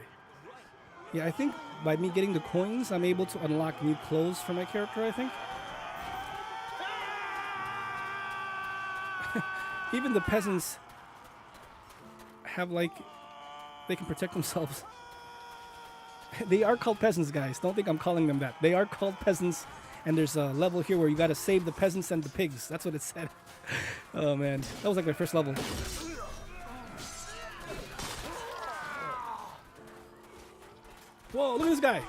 Yeah, I think by me getting the coins, I'm able to unlock new clothes for my character, I think. Even the peasants have, like, they can protect themselves. They are called peasants, guys. Don't think I'm calling them that. They are called peasants, and there's a level here where you gotta save the peasants and the pigs. That's what it said. Oh, man. That was like my first level. Whoa, look at this guy.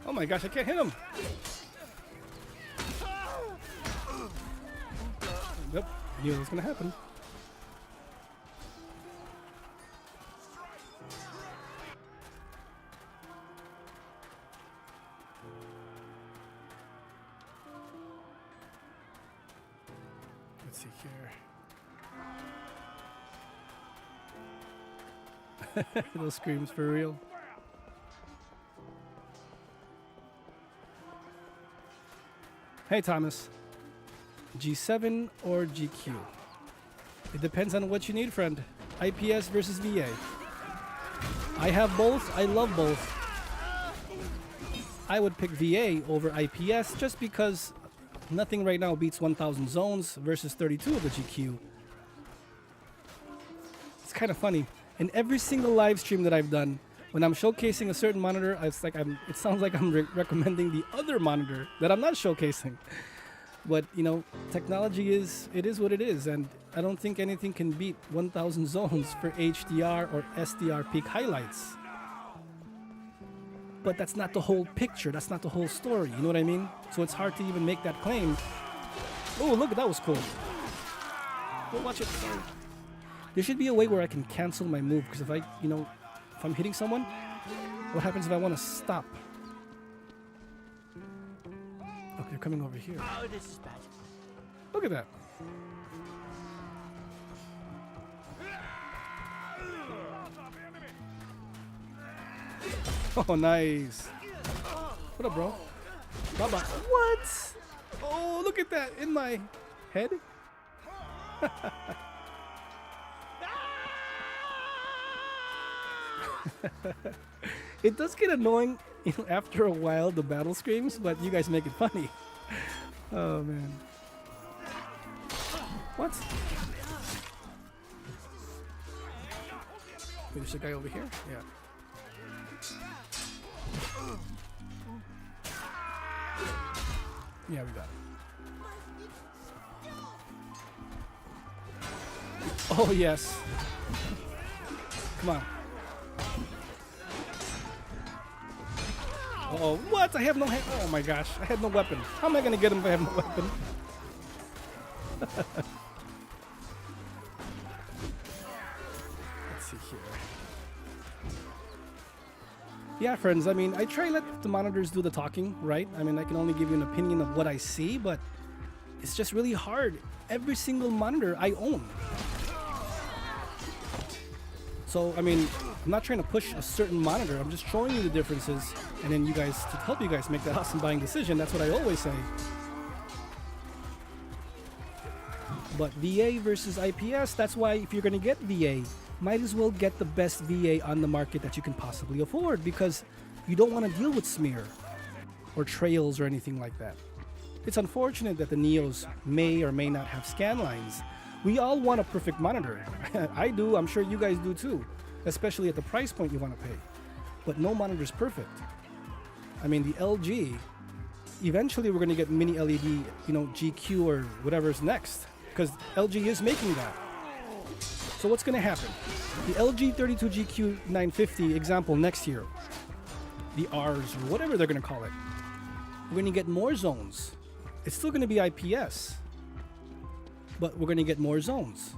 Oh my gosh, I can't hit him. Yep, I knew it was gonna happen. Let's see here. Those screams for real. Hey Thomas, G7 or GQ? It depends on what you need, friend. IPS versus VA. I have both. I love both. I would pick VA over IPS just because nothing right now beats 1000 zones versus 32 of the GQ. It's kind of funny. In every single live stream that I've done, when I'm showcasing a certain monitor, it sounds like I'm recommending the other monitor that I'm not showcasing. But, technology is what it is, and I don't think anything can beat 1000 zones for HDR or SDR peak highlights. But that's not the whole picture, that's not the whole story, you know what I mean? So it's hard to even make that claim. Oh, look, that was cool. Don't watch it. Sorry. There should be a way where I can cancel my move, because if I, if I'm hitting someone, what happens if I want to stop? Okay, they're coming over here. Oh, this is bad. Look at that. Oh, nice. What up, bro? Bye-bye. What? Oh, look at that in my head. It does get annoying after a while, the battle screams, but you guys make it funny. Oh, man. What? Wait, there's a guy over here? Yeah. Yeah, we got it. Oh, yes. Come on. Uh-oh, what? I have no hand. Oh my gosh, I had no weapon. How am I going to get him if I have no weapon? Let's see here. Yeah, friends, I mean, I try to let the monitors do the talking, right? I mean, I can only give you an opinion of what I see, but it's just really hard. Every single monitor I own. So, I mean, I'm not trying to push a certain monitor. I'm just showing you the differences, and then you guys, to help you guys make that awesome buying decision. That's what I always say. But VA versus IPS, that's why if you're going to get VA, might as well get the best VA on the market that you can possibly afford, because you don't want to deal with smear or trails or anything like that. It's unfortunate that the Neos may or may not have scan lines. We all want a perfect monitor. I do, I'm sure you guys do too, especially at the price point you want to pay. But no monitor is perfect. I mean, the LG, eventually we're going to get mini LED, GQ or whatever's next, because LG is making that. So what's going to happen? The LG 32GQ950 example next year, the Rs or whatever they're going to call it, we're going to get more zones. It's still going to be IPS, but we're going to get more zones.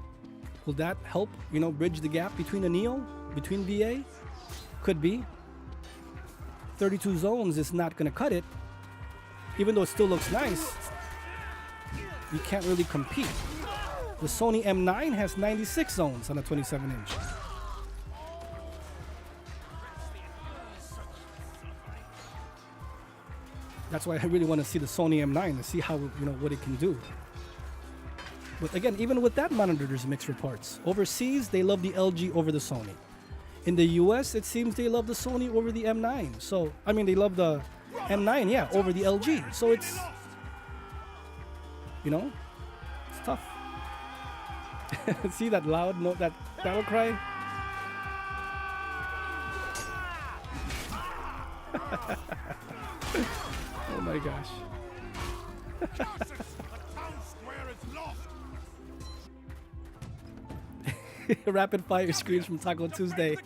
Will that help, bridge the gap between the Neo, between VA? Could be. 32 zones is not going to cut it. Even though it still looks nice, you can't really compete. The Sony M9 has 96 zones on a 27-inch. That's why I really want to see the Sony M9 to see how, what it can do. But again, even with that monitor, there's mixed reports. Overseas, they love the LG over the Sony. In the US, it seems they love the Sony over the M9. So, I mean, they love the M9, yeah, over the LG. So it's, it's tough. See that loud note, that battle cry? Oh my gosh. Rapid fire screams from Taco Tuesday.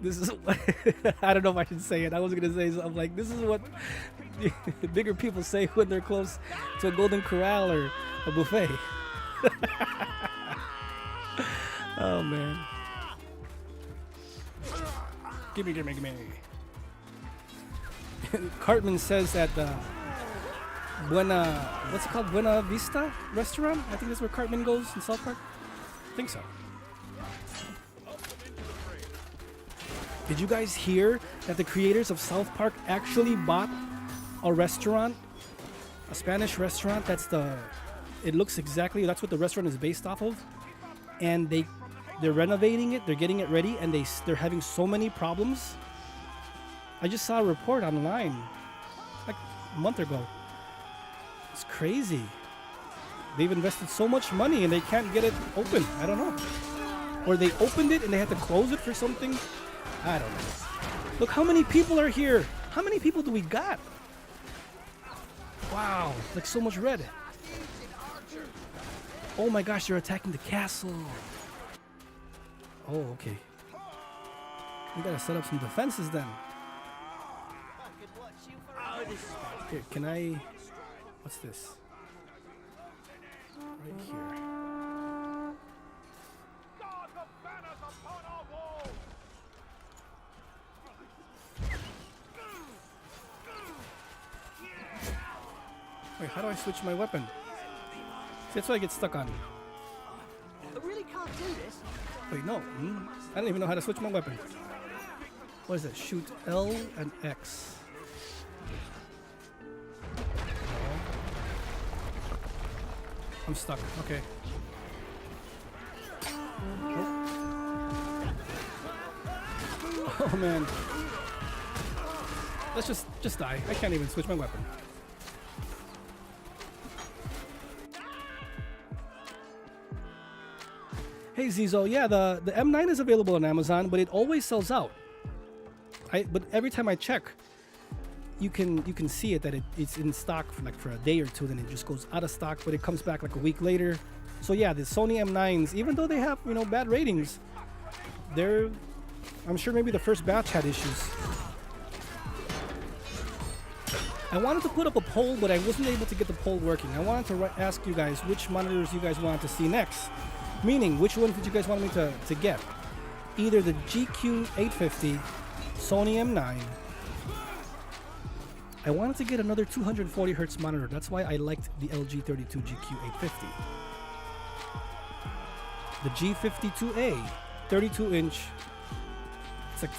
This is what I don't know if I should say it. I was gonna say something like, this is what bigger people say when they're close to a Golden Corral or a buffet. Oh man. Gimme. Cartman says that what's it called? Buena Vista restaurant? I think that's where Cartman goes in South Park. I think so. Did you guys hear that the creators of South Park actually bought a restaurant, a Spanish restaurant? It looks exactly, that's what the restaurant is based off of. And they're renovating it, they're getting it ready, and they're having so many problems. I just saw a report online like a month ago. It's crazy. They've invested so much money and they can't get it open. I don't know. Or they opened it and they had to close it for something. I don't know. Look how many people are here. How many people do we got? Wow, like so much red. Oh my gosh, they're attacking the castle. Oh, okay. We gotta set up some defenses then. Here, can I... What's this? right here. Guard the banners upon our walls! Wait, how do I switch my weapon? That's what I get stuck on. I really can't do this. Wait, no. I don't even know how to switch my weapon. What is that? Shoot L and X. I'm stuck. Okay. Oh man. Let's just die. I can't even switch my weapon. Hey Zizo, yeah, the M9 is available on Amazon, but it always sells out. But every time I check, you can see it that it's in stock for a day or two, then it just goes out of stock, but it comes back like a week later. So yeah, the Sony M9s, even though they have bad ratings, I'm sure maybe the first batch had issues. I wanted to put up a poll, but I wasn't able to get the poll working. I wanted to ask you guys which monitors you guys wanted to see next. Meaning, which one did you guys want me to get? Either the GQ850, Sony M9. I wanted to get another 240 Hz monitor. That's why I liked the LG 32GQ950. The G52A, 32-inch. It's like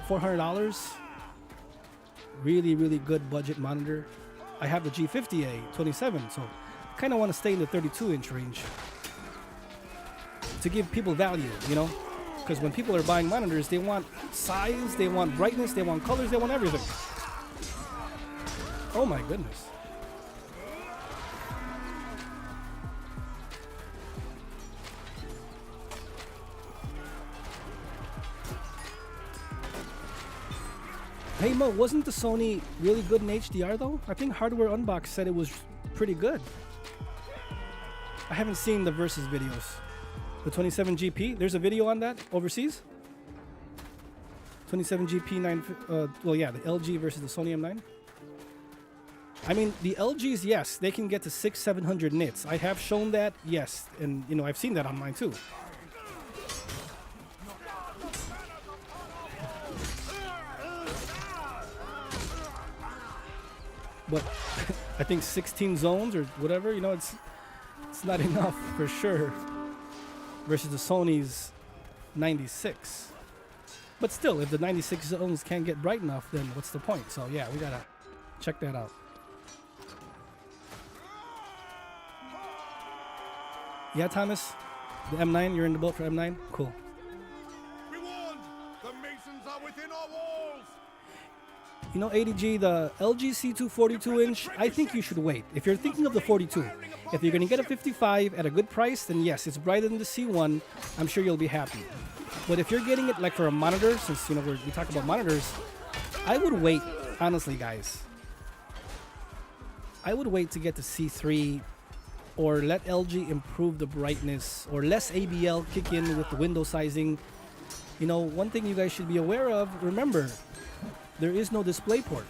$400. Really, really good budget monitor. I have the G50A, 27, so I kind of want to stay in the 32-inch range to give people value, because when people are buying monitors, they want size, they want brightness, they want colors, they want everything. Oh my goodness. Hey Mo, wasn't the Sony really good in HDR though? I think Hardware Unbox said it was pretty good. I haven't seen the Versus videos. The 27GP, there's a video on that overseas. 27GP9, well yeah, the LG versus the Sony M9. I mean, the LGs, yes, they can get to 600-700 nits. I have shown that, yes, and I've seen that on mine too. But I think 16 zones or whatever, it's not enough for sure. Versus the Sony's 96. But still, if the 96 zones can't get bright enough, then what's the point? So yeah, we gotta check that out. Yeah, Thomas, the M9, you're in the boat for M9? Cool. Be warned! The Masons are within our walls! ADG, the LG C2 42-inch, I think you should wait. If you're thinking of the 42, if you're going to get a 55 at a good price, then yes, it's brighter than the C1. I'm sure you'll be happy. But if you're getting it like for a monitor, since we talk about monitors, I would wait, honestly, guys. I would wait to get the C3, or let LG improve the brightness, or less ABL kick in with the window sizing. One thing you guys should be aware of, remember, there is no display port.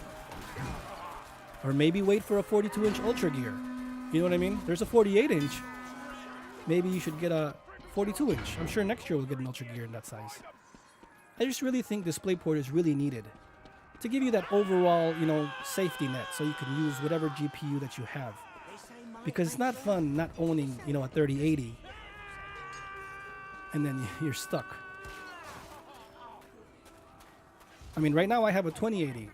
Or maybe wait for a 42-inch Ultra Gear. You know what I mean? There's a 48-inch. Maybe you should get a 42-inch. I'm sure next year we'll get an Ultra Gear in that size. I just really think DisplayPort is really needed to give you that overall, safety net, so you can use whatever GPU that you have. Because it's not fun not owning, a 3080, and then you're stuck. I mean, right now I have a 2080,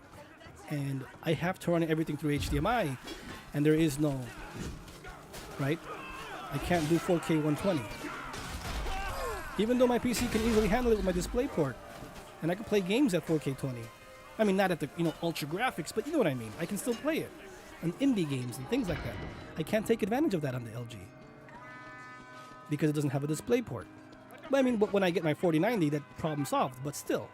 and I have to run everything through HDMI, and there is no, right? I can't do 4K 120. Even though my PC can easily handle it with my DisplayPort, and I can play games at 4K 20. I mean, not at the, ultra graphics, but you know what I mean. I can still play it. And indie games and things like that. I can't take advantage of that on the LG. Because it doesn't have a DisplayPort. But I mean, when I get my 4090, that problem solved. But still,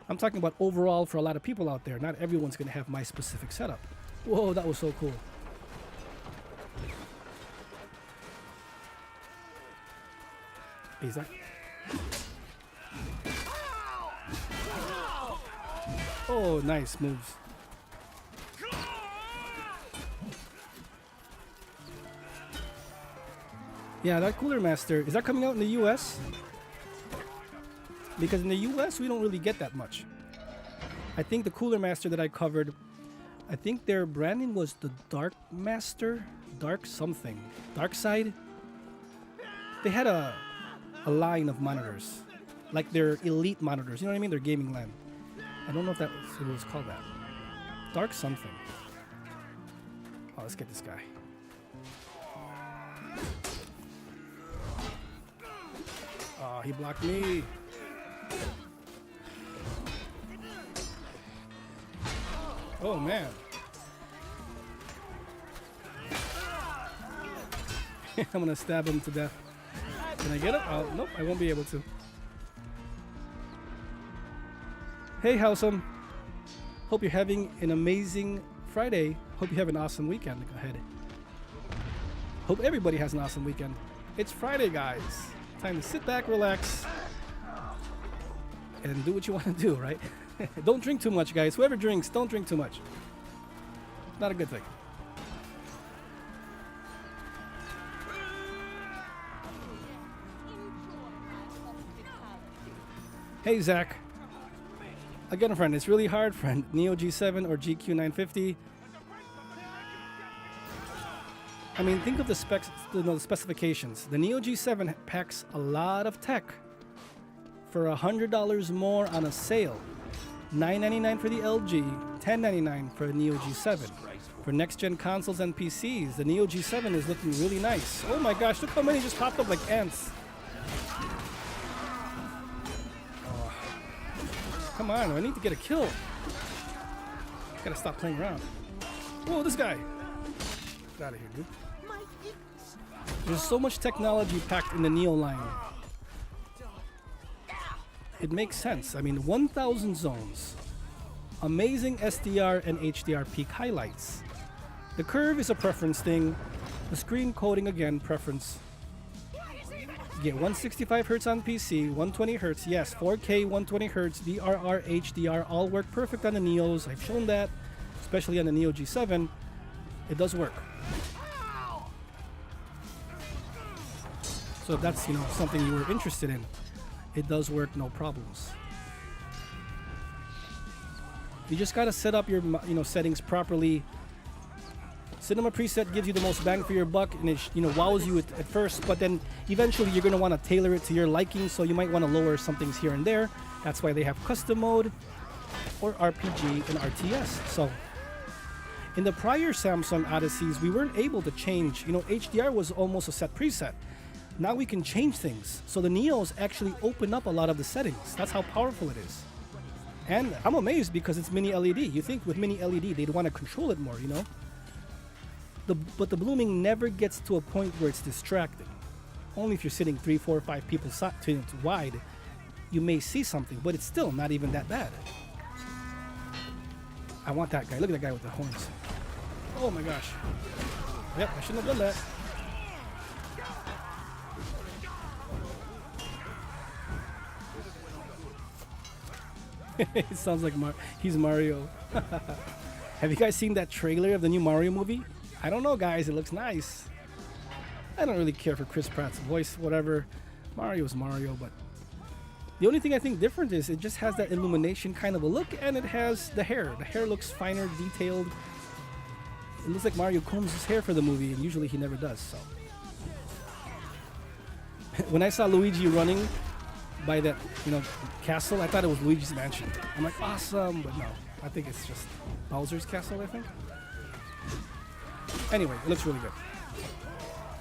I'm talking about overall for a lot of people out there. Not everyone's going to have my specific setup. Whoa, that was so cool. Is that? Oh, nice moves. Yeah, that Cooler Master, is that coming out in the US? Because in the US, we don't really get that much. I think the Cooler Master that I covered, I think their branding was the Dark Master, Dark something, Dark Side. They had a line of monitors, like their elite monitors. You know what I mean? Their gaming line. I don't know if that was, it was called that. Dark something. Oh, let's get this guy. Oh, he blocked me. Oh man. I'm gonna stab him to death. Can I get it? Oh, nope, I won't be able to. Hey, Howsome. Hope you're having an amazing Friday. Hope you have an awesome weekend ahead. Hope everybody has an awesome weekend. It's Friday, guys. Time to sit back, relax, and do what you want to do, right? Don't drink too much, guys. Whoever drinks, don't drink too much. Not a good thing. Hey, Zach. Again, friend, it's really hard, friend. Neo G7 or GQ950. I mean, think of the specs, the specifications. The Neo G7 packs a lot of tech for $100 more on a sale. $999 for the LG, $1099 for a Neo G7. For next-gen consoles and PCs, the Neo G7 is looking really nice. Oh my gosh, look how many just popped up like ants. Oh. Come on, I need to get a kill. Gotta stop playing around. Whoa, this guy. Get out of here, dude. There's so much technology packed in the Neo line. It makes sense. I mean, 1,000 zones. Amazing SDR and HDR peak highlights. The curve is a preference thing. The screen coding, again, preference. You get 165 Hz on PC, 120 Hz, yes, 4K, 120 Hz, VRR, HDR, all work perfect on the Neos. I've shown that, especially on the Neo G7. It does work. So if that's, you know, something you were interested in, it does work, no problems. You just gotta set up your, you know, settings properly. Cinema preset gives you the most bang for your buck, and it, you know, wows you at first, but then eventually you're gonna want to tailor it to your liking. So you might want to lower some things here and there. That's why they have custom mode or RPG and RTS. So in the prior Samsung Odysseys, we weren't able to change. You know, HDR was almost a set preset. Now we can change things. So the Neos actually open up a lot of the settings. That's how powerful it is. And I'm amazed because it's mini LED. You think with mini LED, they'd want to control it more, you know? But the blooming never gets to a point where it's distracting. Only if you're sitting 3, 4, 5 people wide, you may see something, but it's still not even that bad. I want that guy. Look at that guy with the horns. Oh my gosh. Yep, I shouldn't have done that. It sounds like he's Mario. Have you guys seen that trailer of the new Mario movie? I don't know, guys. It looks nice. I don't really care for Chris Pratt's voice, whatever. Mario's Mario, but the only thing I think different is it just has that illumination kind of a look, and it has the hair. The hair looks finer, detailed. It looks like Mario combs his hair for the movie, and usually he never does, so. When I saw Luigi running by that, you know, castle, I thought it was Luigi's Mansion. I'm like, awesome, but no. I think it's just Bowser's castle, I think. Anyway, it looks really good.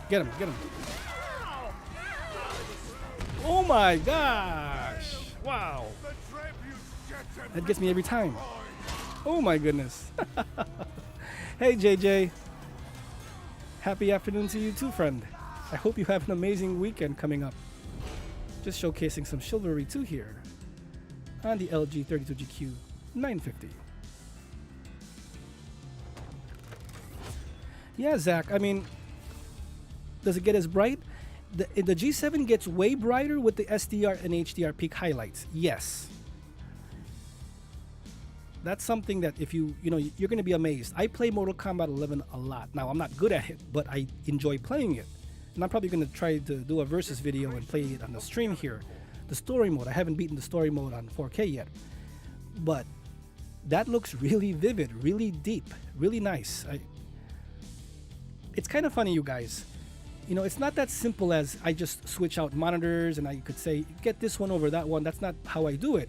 Get him, get him. Oh my gosh! Wow. That gets me every time. Oh my goodness. Hey JJ. Happy afternoon to you too, friend. I hope you have an amazing weekend coming up. Just showcasing some chivalry too here on the LG 32GQ950. Yeah, Zach, I mean, does it get as bright? The G7 gets way brighter with the SDR and HDR peak highlights. Yes. That's something that if you know, you're going to be amazed. I play Mortal Kombat 11 a lot. Now, I'm not good at it, but I enjoy playing it. And I'm probably going to try to do a versus video and play it on the stream here. The story mode, I haven't beaten the story mode on 4K yet. But that looks really vivid, really deep, really nice. It's kind of funny, you guys. You know, it's not that simple as I just switch out monitors and I could say, get this one over that one. That's not how I do it.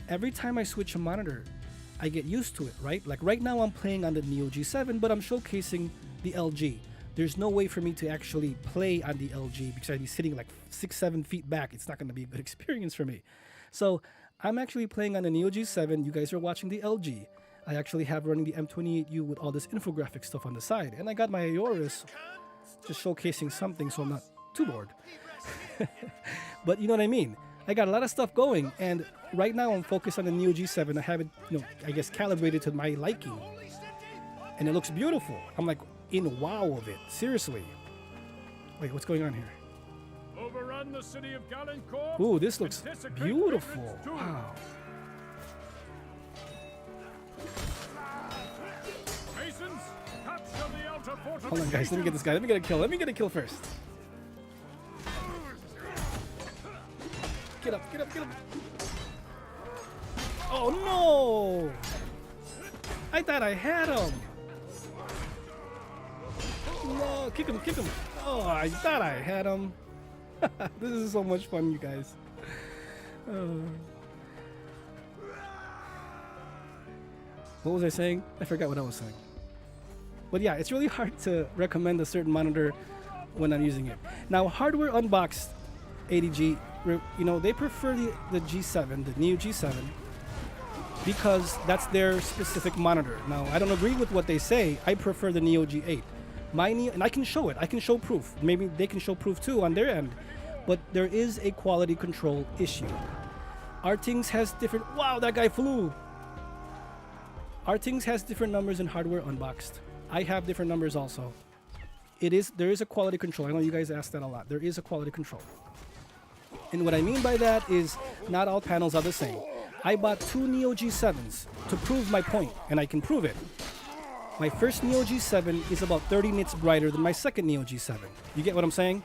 Every time I switch a monitor, I get used to it, right? Like right now I'm playing on the Neo G7, but I'm showcasing the LG. There's no way for me to actually play on the LG because I'd be sitting like 6-7 feet back. It's not going to be a good experience for me. So I'm actually playing on the Neo G7. You guys are watching the LG. I actually have running the M28u with all this infographic stuff on the side. And I got my Aorus just showcasing something so I'm not too bored. But you know what I mean? I got a lot of stuff going, and right now I'm focused on the Neo G7. I have it, you know, I guess calibrated to my liking. And it looks beautiful. I'm like in wow of it. Seriously. Wait, what's going on here? Overrun the city of Galencourt. Ooh, this looks beautiful. Wow. Masons, capture the outer Hold on, guys. Let me get this guy. Let me get a kill. Let me get a kill first. Get up, get up, get up. Oh, no. I thought I had him. No, kick him, kick him. Oh, I thought I had him. This is so much fun, you guys. What was I saying? I forgot what I was saying. But yeah, it's really hard to recommend a certain monitor when I'm using it. Now, Hardware Unboxed 80G, you know, they prefer the G7, the Neo G7, because that's their specific monitor. Now, I don't agree with what they say. I prefer the Neo G8. And I can show it. I can show proof. Maybe they can show proof too on their end. But there is a quality control issue. RTX has different... Wow, that guy flew! RTX has different numbers in Hardware Unboxed. I have different numbers also. There is a quality control. I know you guys ask that a lot. There is a quality control. And what I mean by that is not all panels are the same. I bought 2 Neo G7s to prove my point, and I can prove it. My first Neo G7 is about 30 nits brighter than my second Neo G7. You get what I'm saying?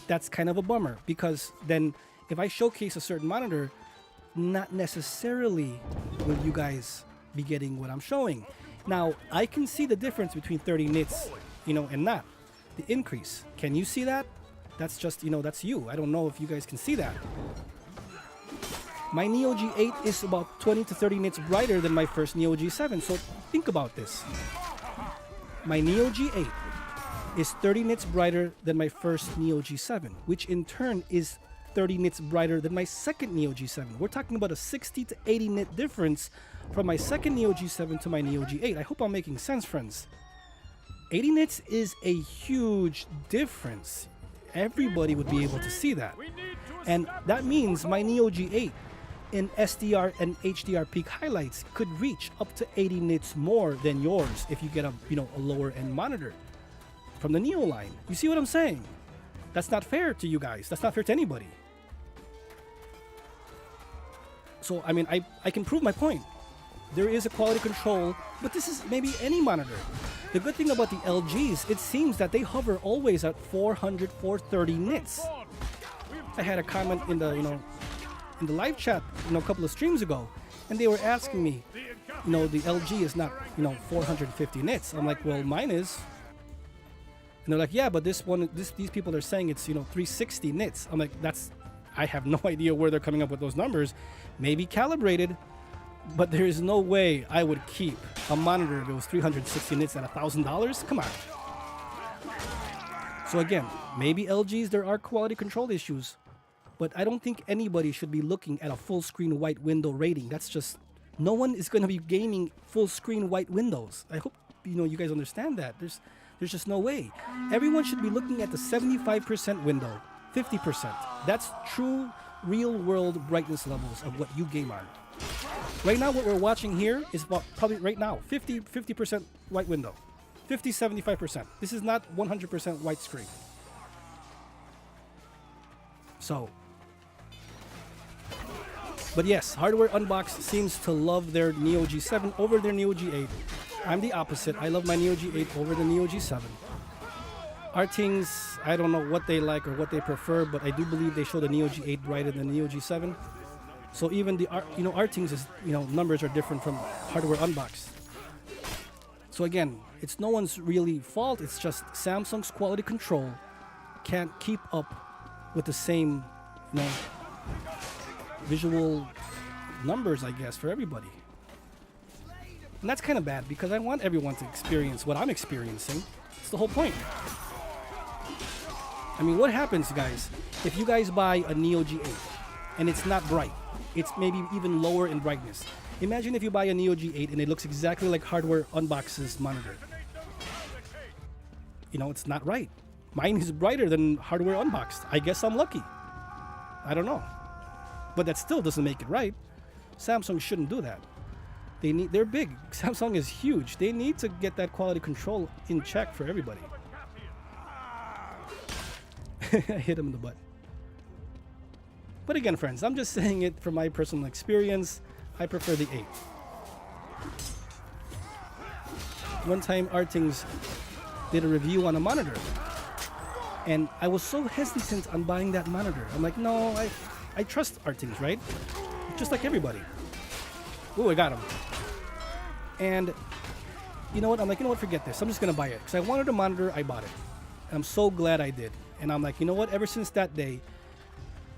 That's kind of a bummer, because then if I showcase a certain monitor, not necessarily will you guys be getting what I'm showing. Now, I can see the difference between 30 nits, you know, and not. The increase. Can you see that? That's just, you know, that's you. I don't know if you guys can see that. My Neo G8 is about 20 to 30 nits brighter than my first Neo G7. So think about this. My Neo G8 is 30 nits brighter than my first Neo G7, which in turn is 30 nits brighter than my second Neo G7. We're talking about a 60 to 80 nit difference from my second Neo G7 to my Neo G8. I hope I'm making sense, friends. 80 nits is a huge difference. Everybody would be able to see that. And that means my Neo G8 in SDR and HDR peak highlights could reach up to 80 nits more than yours if you get a, you know, a lower end monitor from the Neo line. You see what I'm saying? That's not fair to you guys. That's not fair to anybody. So, I mean, I can prove my point. There is a quality control, but this is maybe any monitor. The good thing about the LGs, it seems that they hover always at 400, 430 nits. I had a comment in the, you know, in the live chat, you know, a couple of streams ago, and they were asking me, you know, the LG is not, you know, 450 nits. I'm like, well, mine is. And they're like, yeah, but this one, these people are saying it's, you know, 360 nits. I'm like, I have no idea where they're coming up with those numbers. Maybe calibrated, but there is no way I would keep a monitor that was 360 nits at $1,000. Come on. So again, maybe LGs, there are quality control issues, but I don't think anybody should be looking at a full screen white window rating. That's just, no one is going to be gaming full screen white windows. I hope, you know, you guys understand that. There's just no way. Everyone should be looking at the 75% window, 50%. That's true real world brightness levels of what you game on. Right now, what we're watching here is about probably right now 50% white window, 75%. This is not 100% white screen. So, but yes, Hardware Unboxed seems to love their Neo G7 over their Neo G8. I'm the opposite. I love my Neo G8 over the Neo G7. Artings, I don't know what they like or what they prefer, but I do believe they show the Neo G8 brighter than the Neo G7. So even the Artings is, numbers are different from hardware unboxed. So again, it's no one's really fault. It's just Samsung's quality control can't keep up with the same, visual numbers, I guess, for everybody. And that's kind of bad because I want everyone to experience what I'm experiencing. It's the whole point. I mean, what happens, guys, if you guys buy a Neo G8 and it's not bright? It's maybe even lower in brightness. Imagine if you buy a Neo G8 and it looks exactly like hardware unboxes monitor. It's not right. Mine is brighter than hardware unboxed. I guess I'm lucky. I don't know. But that still doesn't make it right. Samsung shouldn't do that. They're big. Samsung is huge. They need to get that quality control in check for everybody. I hit him in the butt. But again, friends, I'm just saying it from my personal experience. I prefer the 8. One time, Artings did a review on a monitor, and I was so hesitant on buying that monitor. I'm like, no, I trust Artings, right? Just like everybody. Ooh, I got him. And you know what? I'm like, forget this. I'm just gonna buy it because I wanted a monitor. I bought it. And I'm so glad I did. And I'm like, you know what? Ever since that day,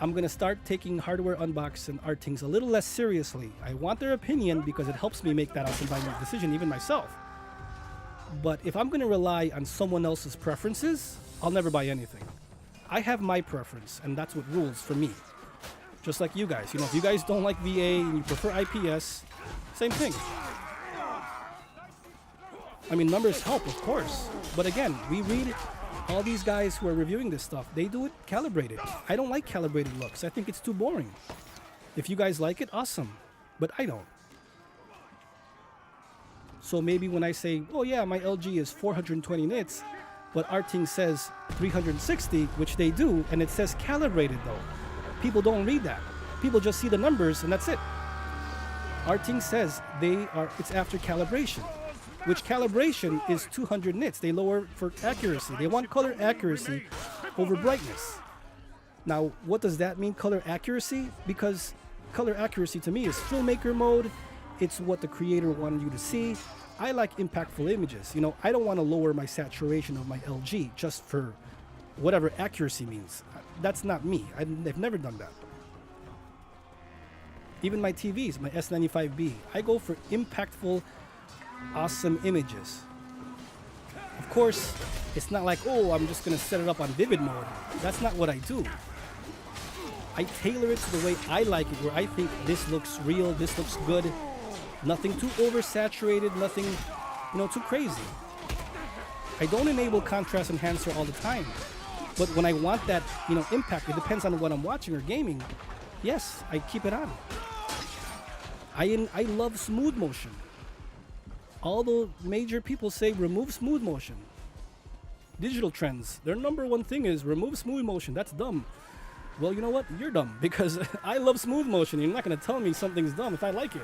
I'm gonna start taking hardware unbox and Artings a little less seriously. I want their opinion because it helps me make that ultimate decision, even myself. But if I'm gonna rely on someone else's preferences, I'll never buy anything. I have my preference, and that's what rules for me. Just like you guys. If you guys don't like VA and you prefer IPS, same thing. I mean, numbers help, of course. But again, we read all these guys who are reviewing this stuff, they do it calibrated. I don't like calibrated looks. I think it's too boring. If you guys like it, awesome. But I don't. So maybe when I say, oh yeah, my LG is 420 nits, but Arting says 360, which they do, and it says calibrated though. People don't read that. People just see the numbers and that's it. Arting says it's after calibration, which calibration is 200 nits. They lower for accuracy. They want color accuracy over brightness. Now, what does that mean, color accuracy? Because color accuracy to me is filmmaker mode. It's what the creator wanted you to see. I like impactful images. I don't want to lower my saturation of my LG just for whatever accuracy means. That's not me. I've never done that. Even my TVs, my S95B, I go for impactful, awesome images. Of course, it's not like, oh, I'm just going to set it up on vivid mode. That's not what I do. I tailor it to the way I like it, where I think this looks real, this looks good. Nothing too oversaturated, nothing, too crazy. I don't enable contrast enhancer all the time. But when I want that, impact, it depends on what I'm watching or gaming. Yes, I keep it on. I love smooth motion. All the major people say remove smooth motion. Digital trends, their number one thing is remove smooth motion. That's dumb. Well, you know what? You're dumb because I love smooth motion. You're not going to tell me something's dumb if I like it.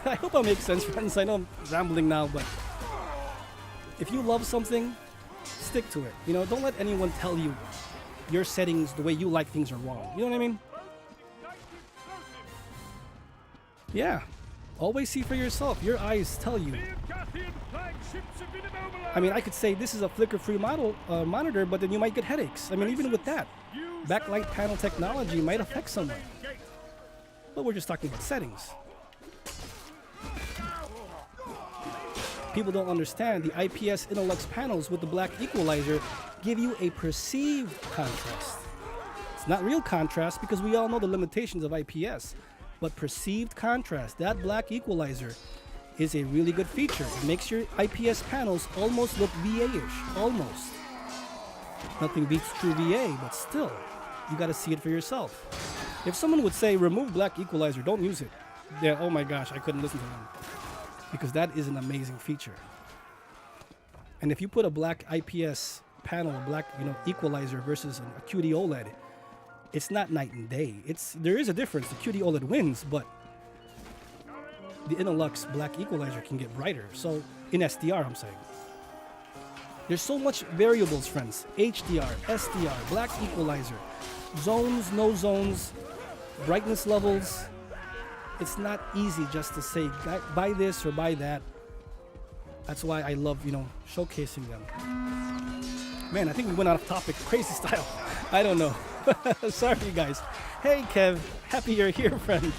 I hope I make sense, friends. I know I'm rambling now, but if you love something, stick to it. Don't let anyone tell you your settings, the way you like things are wrong. You know what I mean? Yeah. Always see for yourself. Your eyes tell you. I mean, I could say this is a flicker-free monitor, but then you might get headaches. I mean, even with that, backlight panel technology might affect someone. But we're just talking about settings. People don't understand the IPS Innolux panels with the black equalizer give you a perceived contrast. It's not real contrast because we all know the limitations of IPS, but perceived contrast, that black equalizer is a really good feature. It makes your IPS panels almost look VA-ish, almost. Nothing beats true VA, but still, you gotta see it for yourself. If someone would say, remove black equalizer, don't use it, yeah, oh my gosh, I couldn't listen to them. Because that is an amazing feature. And if you put a black IPS panel, a black equalizer versus a QD-OLED, it's not night and day. There is a difference. The QD-OLED wins, but the Innolux black equalizer can get brighter. So in SDR, I'm saying. There's so much variables, friends. HDR, SDR, black equalizer, zones, no zones, brightness levels. It's not easy just to say buy this or buy that. That's why I love, showcasing them. Man, I think we went out of topic crazy style. I don't know. Sorry, you guys. Hey, Kev. Happy you're here, friend.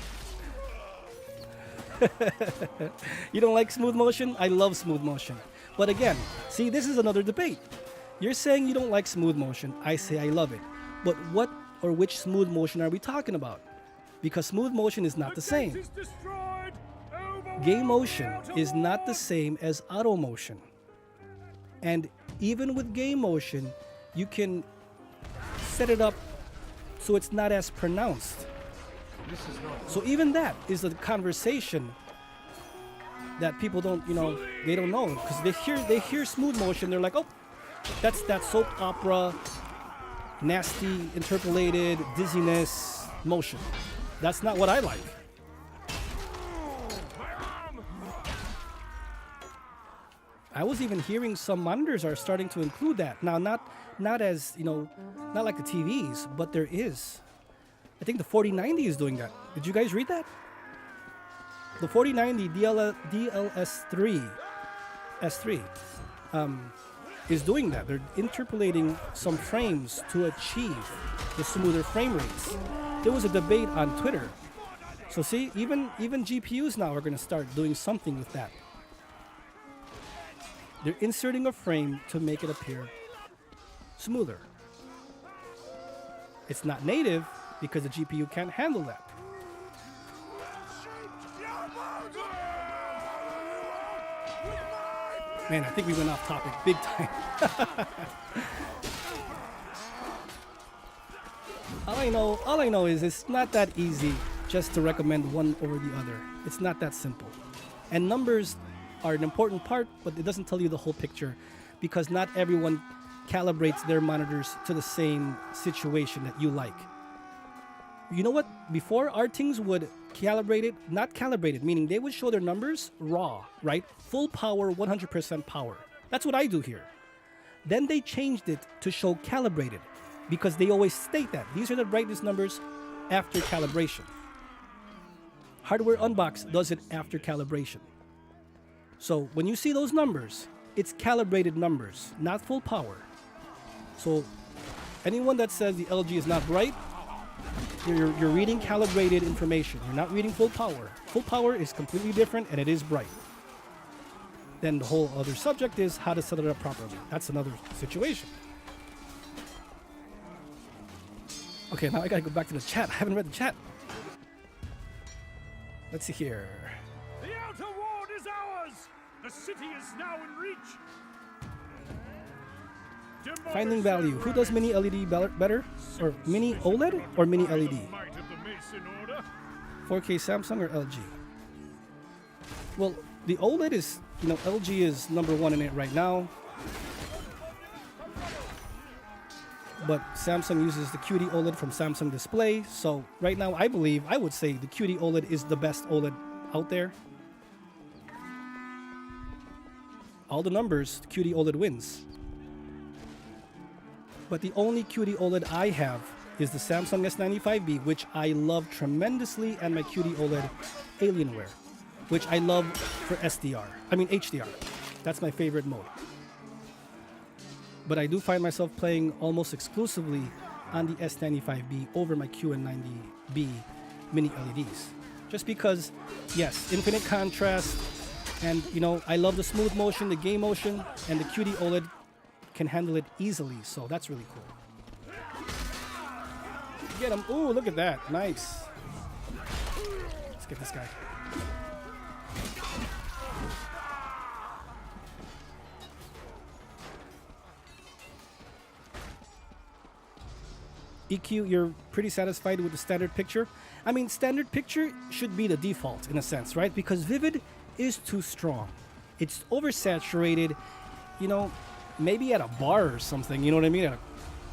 You don't like smooth motion? I love smooth motion. But again, see, this is another debate. You're saying you don't like smooth motion. I say I love it. But what or which smooth motion are we talking about? Because smooth motion is not the same. Game motion is not the same as auto motion. And even with game motion, you can set it up so it's not as pronounced. So even that is a conversation that people don't, they don't know, because they hear smooth motion, they're like, oh, that's that soap opera, nasty, interpolated dizziness motion. That's not what I like. I was even hearing some monitors are starting to include that. Now, not as, not like the TVs, but there is. I think the 4090 is doing that. Did you guys read that? The 4090 DLS3 S3 is doing that. They're interpolating some frames to achieve the smoother frame rates. There was a debate on Twitter. So see, even GPUs now are going to start doing something with that. They're inserting a frame to make it appear smoother. It's not native because the GPU can't handle that. Man, I think we went off topic big time. All I know is it's not that easy just to recommend one over the other. It's not that simple. And numbers are an important part, but it doesn't tell you the whole picture because not everyone calibrates their monitors to the same situation that you like. You know what? Before, our things would calibrate it, not calibrated, meaning they would show their numbers raw, right? Full power, 100% power. That's what I do here. Then they changed it to show calibrated because they always state that. These are the brightness numbers after calibration. Hardware Unbox does it after calibration. So when you see those numbers, it's calibrated numbers, not full power. So anyone that says the LG is not bright, you're reading calibrated information. You're not reading full power. Full power is completely different and it is bright. Then the whole other subject is how to set it up properly. That's another situation. Okay, now I gotta go back to the chat. I haven't read the chat. Let's see here. The outer ward is ours! The city is now in reach! Finding value. Who does mini LED better? Or mini OLED or mini LED? 4K Samsung or LG? Well, the OLED is, LG is number one in it right now. But Samsung uses the QD-OLED from Samsung Display. So right now, I would say the QD-OLED is the best OLED out there. All the numbers, QD-OLED wins. But the only QD-OLED I have is the Samsung S95B, which I love tremendously, and my QD-OLED Alienware, which I love for HDR. That's my favorite mode. But I do find myself playing almost exclusively on the S95B over my QN90B mini LEDs. Just because, yes, infinite contrast, and I love the smooth motion, the game motion, and the QD-OLED can handle it easily, so that's really cool. Get him. Ooh, look at that. Nice. Let's get this guy. EQ, you're pretty satisfied with the standard picture? I mean, standard picture should be the default in a sense, right? Because vivid is too strong. It's oversaturated, maybe at a bar or something, you know what I mean? At a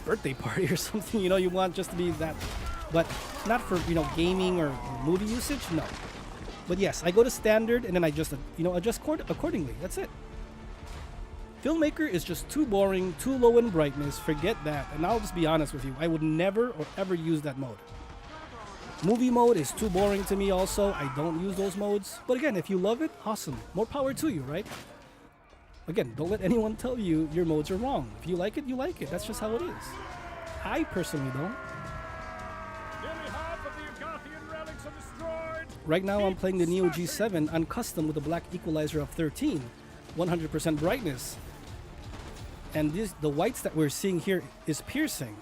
birthday party or something, you want just to be that. But not for, gaming or movie usage, no. But yes, I go to standard and then I just, adjust accordingly. That's it. Filmmaker is just too boring, too low in brightness. Forget that. And I'll just be honest with you. I would never or ever use that mode. Movie mode is too boring to me also. I don't use those modes. But again, if you love it, awesome. More power to you, right? Again, don't let anyone tell you your modes are wrong. If you like it, you like it. That's just how it is. I personally don't. Nearly half of the Agathian relics are destroyed. Right now, I'm playing the Neo G7 on custom with a black equalizer of 13, 100% brightness. And the whites that we're seeing here is piercing.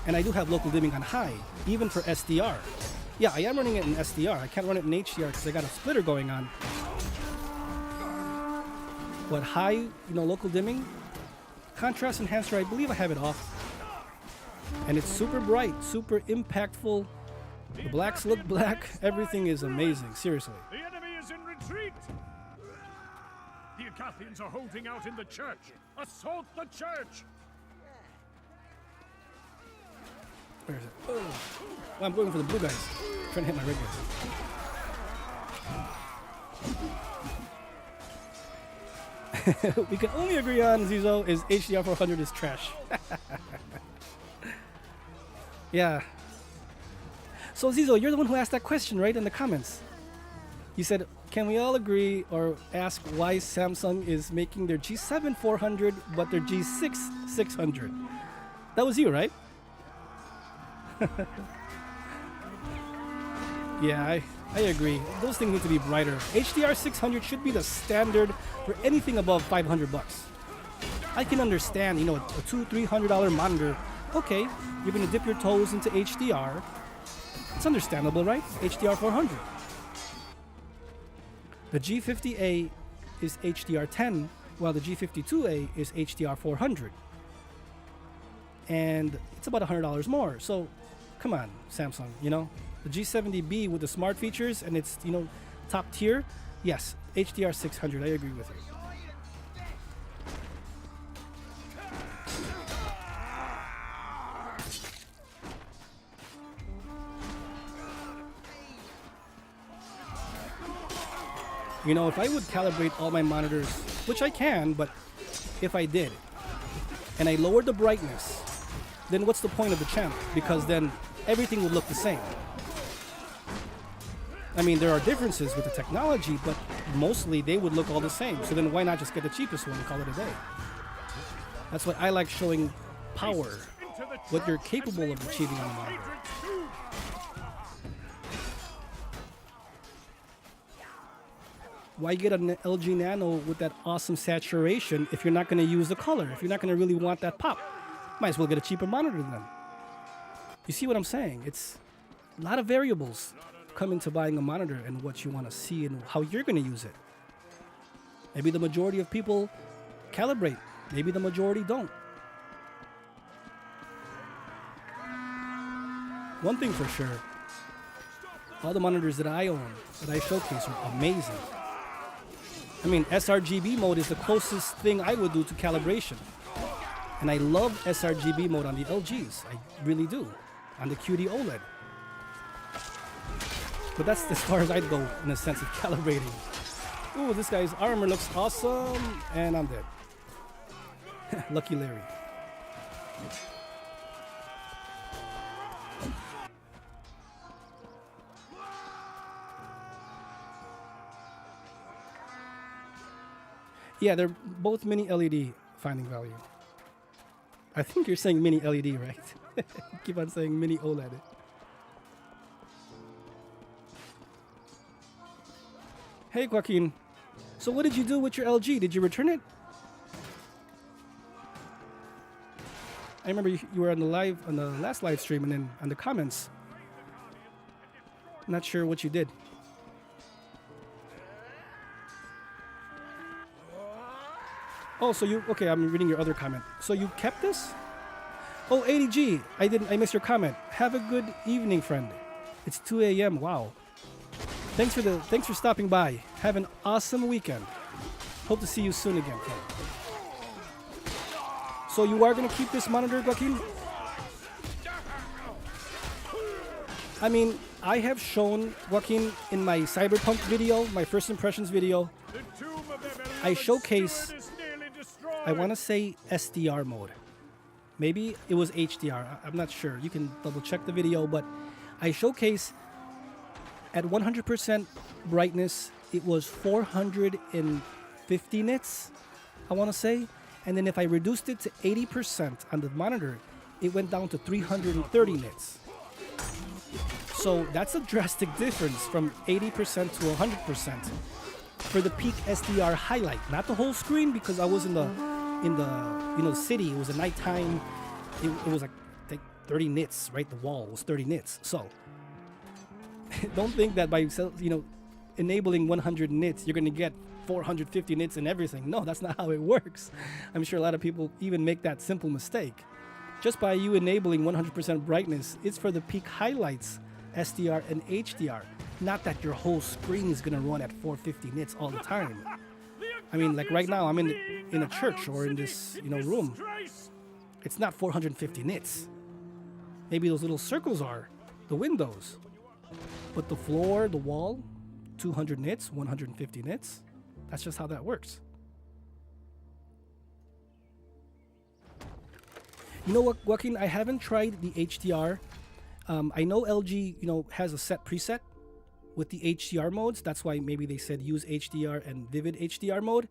And I do have local dimming on high, even for SDR. Yeah, I am running it in SDR. I can't run it in HDR because I got a splitter going on. But high, local dimming, contrast enhancer, I believe I have it off. And it's super bright, super impactful. The blacks look black. Everything is amazing, seriously. The enemy is in retreat. The Agathians are holding out in the church. Assault the church. Where is it? Oh. Well, I'm going for the blue guys. Trying to hit my red guys. We can only agree on, Zizo, is HDR 400 is trash. Yeah. So Zizo, you're the one who asked that question, right, in the comments. You said, can we all agree or ask why Samsung is making their G7 400 but their G6 600? That was you, right? Yeah, I agree. Those things need to be brighter. HDR 600 should be the standard for anything above $500. I can understand, a $200-300 monitor. Okay, you're gonna dip your toes into HDR. It's understandable, right? HDR 400. The G50A is HDR 10, while the G52A is HDR 400. And it's about $100 more. So, come on, Samsung, The G70B with the smart features and it's, top tier. Yes, HDR 600, I agree with you. If I would calibrate all my monitors, which I can, but if I did, and I lowered the brightness, then what's the point of the channel? Because then everything would look the same. I mean, there are differences with the technology, but mostly they would look all the same. So then why not just get the cheapest one and call it a day? That's why I like showing power, what you're capable of achieving on the monitor. Why get an LG Nano with that awesome saturation if you're not going to use the color, if you're not going to really want that pop? Might as well get a cheaper monitor then. You see what I'm saying? It's a lot of variables come into buying a monitor and what you want to see and how you're going to use it. Maybe the majority of people calibrate. Maybe the majority don't. One thing for sure, all the monitors that I own, that I showcase are amazing. I mean, sRGB mode is the closest thing I would do to calibration. And I love sRGB mode on the LGs. I really do. On the QD-OLED. But that's as far as I'd go in a sense of calibrating. Ooh, this guy's armor looks awesome. And I'm dead. Lucky Larry. Yeah, they're both mini LED finding value. I think you're saying mini LED, right? Keep on saying mini OLED. Hey, Joaquin. So what did you do with your LG? Did you return it? I remember you were on the last live stream and then on the comments. Not sure what you did. Oh, so okay, I'm reading your other comment. So you kept this? Oh, 80G, I missed your comment. Have a good evening, friend. It's 2 a.m. Wow. Thanks for stopping by. Have an awesome weekend. Hope to see you soon again, friend. So you are gonna keep this monitor, Joaquin? I mean, I have shown, Joaquin, in my Cyberpunk video, my first impressions video, The tomb of their beloved I showcase, steward is nearly destroyed. I want to say SDR mode. Maybe it was HDR. I'm not sure. You can double check the video, but I showcase at 100% brightness, it was 450 nits, I want to say. And then if I reduced it to 80% on the monitor, it went down to 330 nits. So that's a drastic difference from 80% to 100% for the peak SDR highlight, not the whole screen, because I was in the city. It was a nighttime. It was like 30 nits, right? The wall was 30 nits. So don't think that by enabling 100 nits, you're gonna get 450 nits and everything. No, that's not how it works. I'm sure a lot of people even make that simple mistake. Just by you enabling 100% brightness, it's for the peak highlights, SDR and HDR. Not that your whole screen is gonna run at 450 nits all the time. I mean, like right now, I'm in a church or in this room. It's not 450 nits. Maybe those little circles are the windows, but the floor, the wall, 200 nits, 150 nits. That's just how that works. You know what, Joaquin? I haven't tried the HDR. I know LG, has a set preset with the HDR modes. That's why maybe they said use HDR and vivid HDR mode.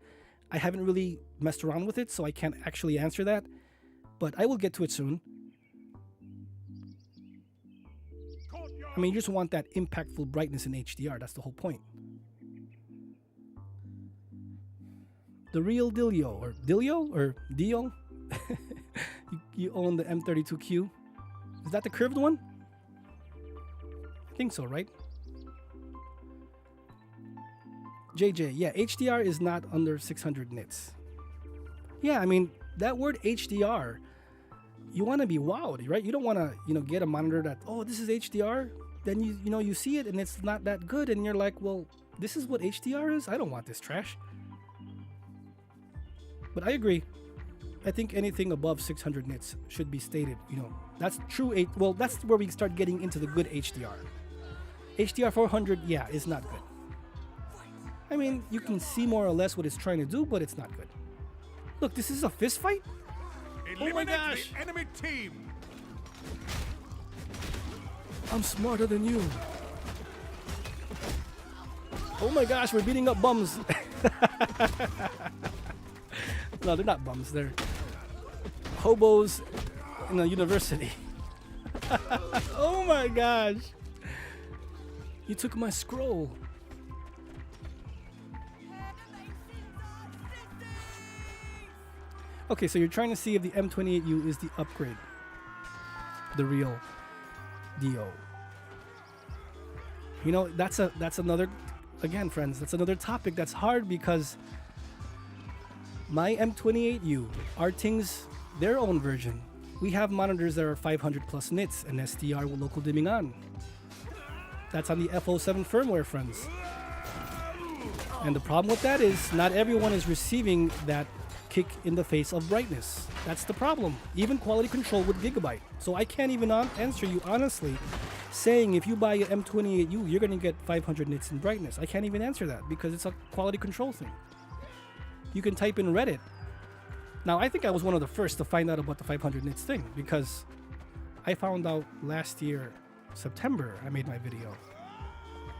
I haven't really messed around with it, so I can't actually answer that. But I will get to it soon. I mean, you just want that impactful brightness in HDR. That's the whole point. The real Dilio, or Dio? you own the M32Q. Is that the curved one? I think so, right? JJ, yeah, HDR is not under 600 nits. Yeah, I mean, that word HDR, you want to be wowed, right? You don't want to, get a monitor that, oh, this is HDR. Then you see it and it's not that good, and you're like, well, this is what HDR is? I don't want this trash. But I agree. I think anything above 600 nits should be stated. That's true. Well, that's where we start getting into the good HDR. HDR 400, yeah, is not good. I mean, you can see more or less what it's trying to do, but it's not good. Look, this is a fist fight? Oh my gosh! The enemy team. I'm smarter than you. Oh my gosh, we're beating up bums. No, they're not bums. They're hobos in a university. Oh my gosh. You took my scroll. Okay, so you're trying to see if the M28u is the upgrade. The real Dio. That's another, again, friends, that's another topic that's hard because my M28u, RTX, their own version, we have monitors that are 500 plus nits and SDR with local dimming on. That's on the F07 firmware, friends. And the problem with that is not everyone is receiving that kick in the face of brightness. That's the problem. Even quality control with Gigabyte. So I can't even answer you honestly saying if you buy an M28u, you're going to get 500 nits in brightness. I can't even answer that because it's a quality control thing. You can type in Reddit. Now, I think I was one of the first to find out about the 500 nits thing because I found out last year, September, I made my video.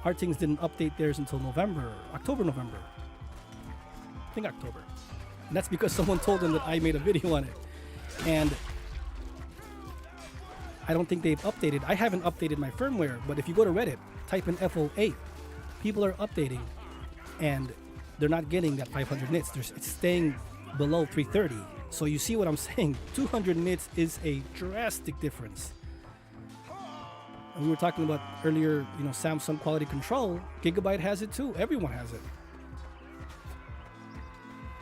RTX didn't update theirs until October, November. I think October. And that's because someone told them that I made a video on it. And I don't think they've updated. I haven't updated my firmware, but if you go to Reddit, type in F08, people are updating and they're not getting that 500 nits. It's staying below 330. So you see what I'm saying? 200 nits is a drastic difference. And we were talking about earlier, Samsung quality control. Gigabyte has it too. Everyone has it.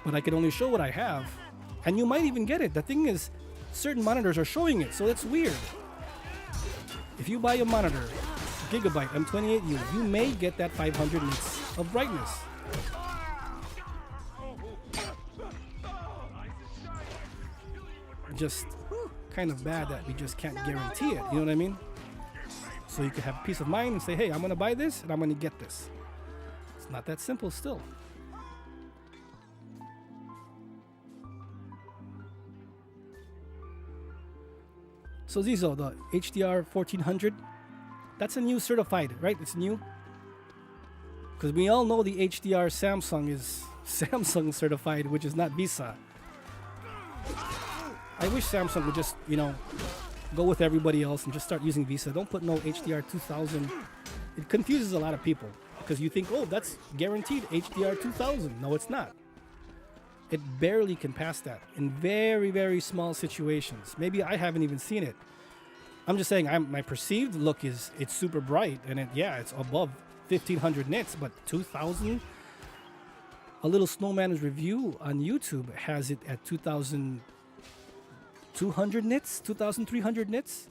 But I can only show what I have. And you might even get it. The thing is, certain monitors are showing it, so it's weird. If you buy a monitor, Gigabyte M28u, you may get that 500 nits of brightness. Just kind of bad that we just can't guarantee it, you know what I mean? So so you can have peace of mind and say, hey, I'm going to buy this and I'm going to get this. It's not that simple still. So Zizo, the HDR 1400, that's a new certified, right? It's new. Because we all know the HDR Samsung is Samsung certified, which is not Visa. I wish Samsung would just, you know, go with everybody else and just start using Visa. Don't put no HDR 2000. It confuses a lot of people because you think, oh, that's guaranteed HDR 2000. No, it's not. It barely can pass that in very, very small situations. Maybe I haven't even seen it. I'm just saying my perceived look is it's super bright and it's above 1500 nits, but 2000. A little Snowman's review on YouTube has it at 2200 nits, 2300 nits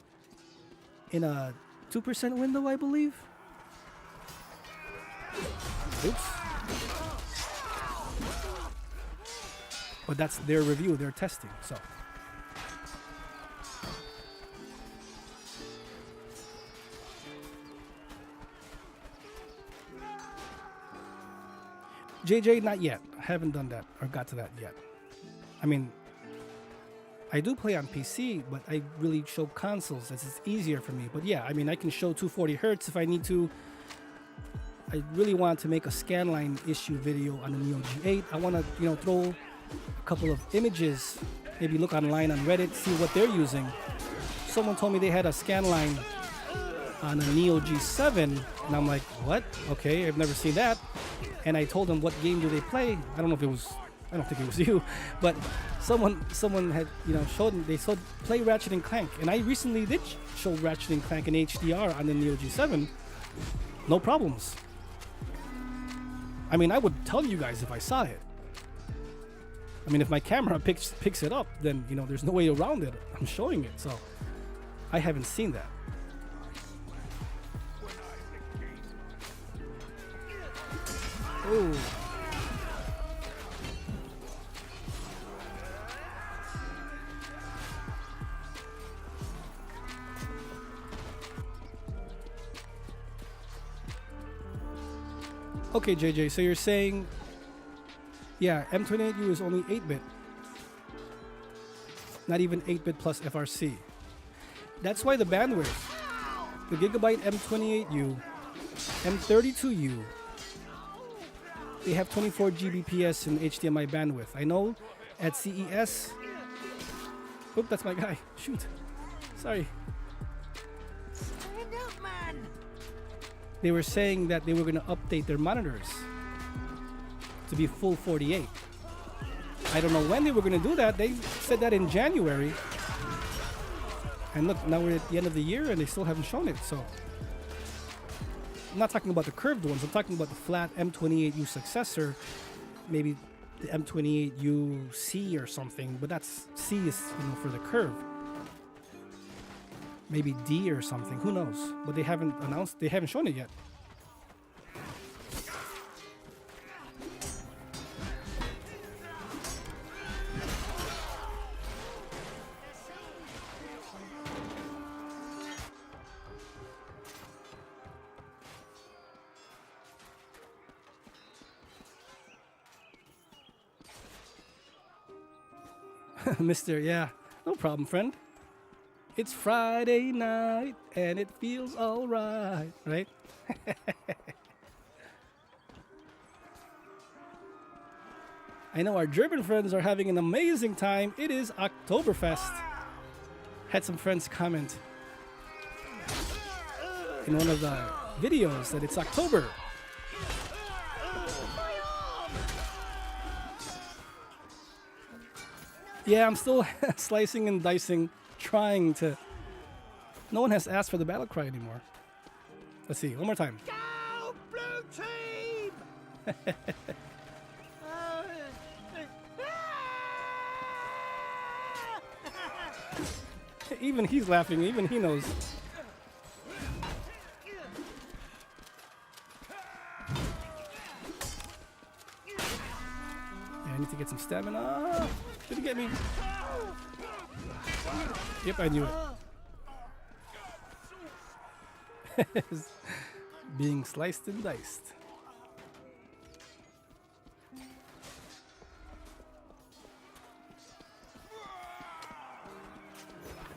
in a 2% window, I believe. Oops. But that's their review, their testing, so. JJ, not yet. I haven't done that or got to that yet. I mean, I do play on PC, but I really show consoles as it's easier for me. But yeah, I mean, I can show 240 hertz if I need to. I really want to make a scanline issue video on the Neo G8. I want to, you know, throw a couple of images, maybe look online on Reddit, see what they're using. Someone told me they had a scanline on a Neo G7, and I'm like, what? Okay, I've never seen that. And I told them, what game do they play? I don't know if it was, I don't think it was you, but someone had, you know, they showed play Ratchet and Clank, and I recently did show Ratchet and Clank in HDR on the Neo G7. No problems. I mean, I would tell you guys if I saw it. I mean, if my camera picks it up, then, you know, there's no way around it. I'm showing it, so I haven't seen that. Ooh. Okay, JJ, so you're saying, yeah, M28u is only 8-bit. Not even 8-bit plus FRC. That's why the bandwidth, the Gigabyte M28u, M32u, they have 24 Gbps in HDMI bandwidth. I know at CES, oop, that's my guy, shoot, sorry. Stand up, man. They were saying that they were going to update their monitors to be full 48. I don't know when they were going to do that. They said that in January. And look, now we're at the end of the year and they still haven't shown it. So I'm not talking about the curved ones. I'm talking about the flat M28U successor. Maybe the M28U C or something. But that's C is, you know, for the curve. Maybe D or something, who knows? But they haven't announced, they haven't shown it yet. Mister, yeah, no problem, friend. It's Friday night and it feels all right, right? I know our German friends are having an amazing time. It is Oktoberfest. Had some friends comment in one of the videos that it's October. Yeah, I'm still slicing and dicing, trying to. No one has asked for the battle cry anymore. Let's see, one more time. Go, blue team! Even he's laughing, even he knows. Yeah, I need to get some stamina. Did he get me? Yep, I knew it. Being sliced and diced.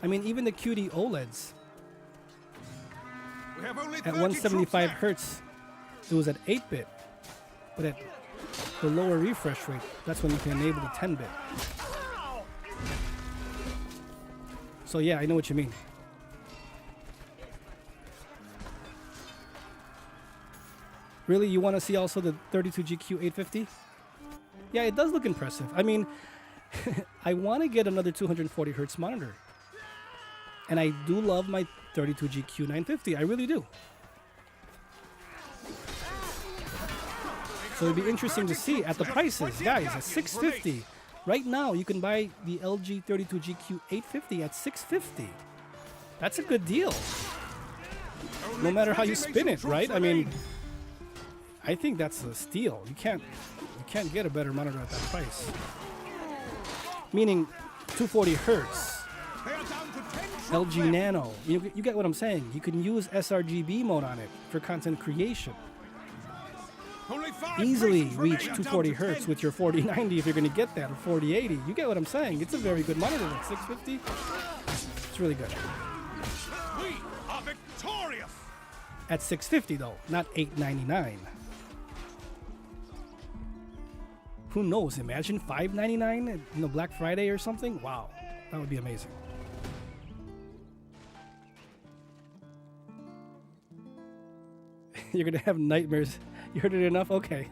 I mean, even the QD-OLEDs We have only at 30 175 troops left. hertz, it was at 8-bit, but at the lower refresh rate, that's when you can enable the 10-bit. So yeah, I know what you mean. Really, you want to see also the 32GQ950? Yeah, it does look impressive. I mean, I want to get another 240 hertz monitor. And I do love my 32GQ950. I really do. So it'd be interesting to see at the prices, guys, at $650. Right now, you can buy the LG 32GQ850 at $650. That's a good deal. No matter how you spin it, right? I mean, I think that's a steal. You can't get a better monitor at that price. Meaning 240 hertz. LG Nano. You get what I'm saying. You can use sRGB mode on it for content creation. Easily reach 240 hertz with your 4090 if you're going to get that, or 4080. You get what I'm saying. It's a very good monitor at $650. It's really good. We are victorious. At $650 though, not $899. Who knows? Imagine $599 at Black Friday or something. Wow, that would be amazing. You're gonna have nightmares. You heard it enough? Okay.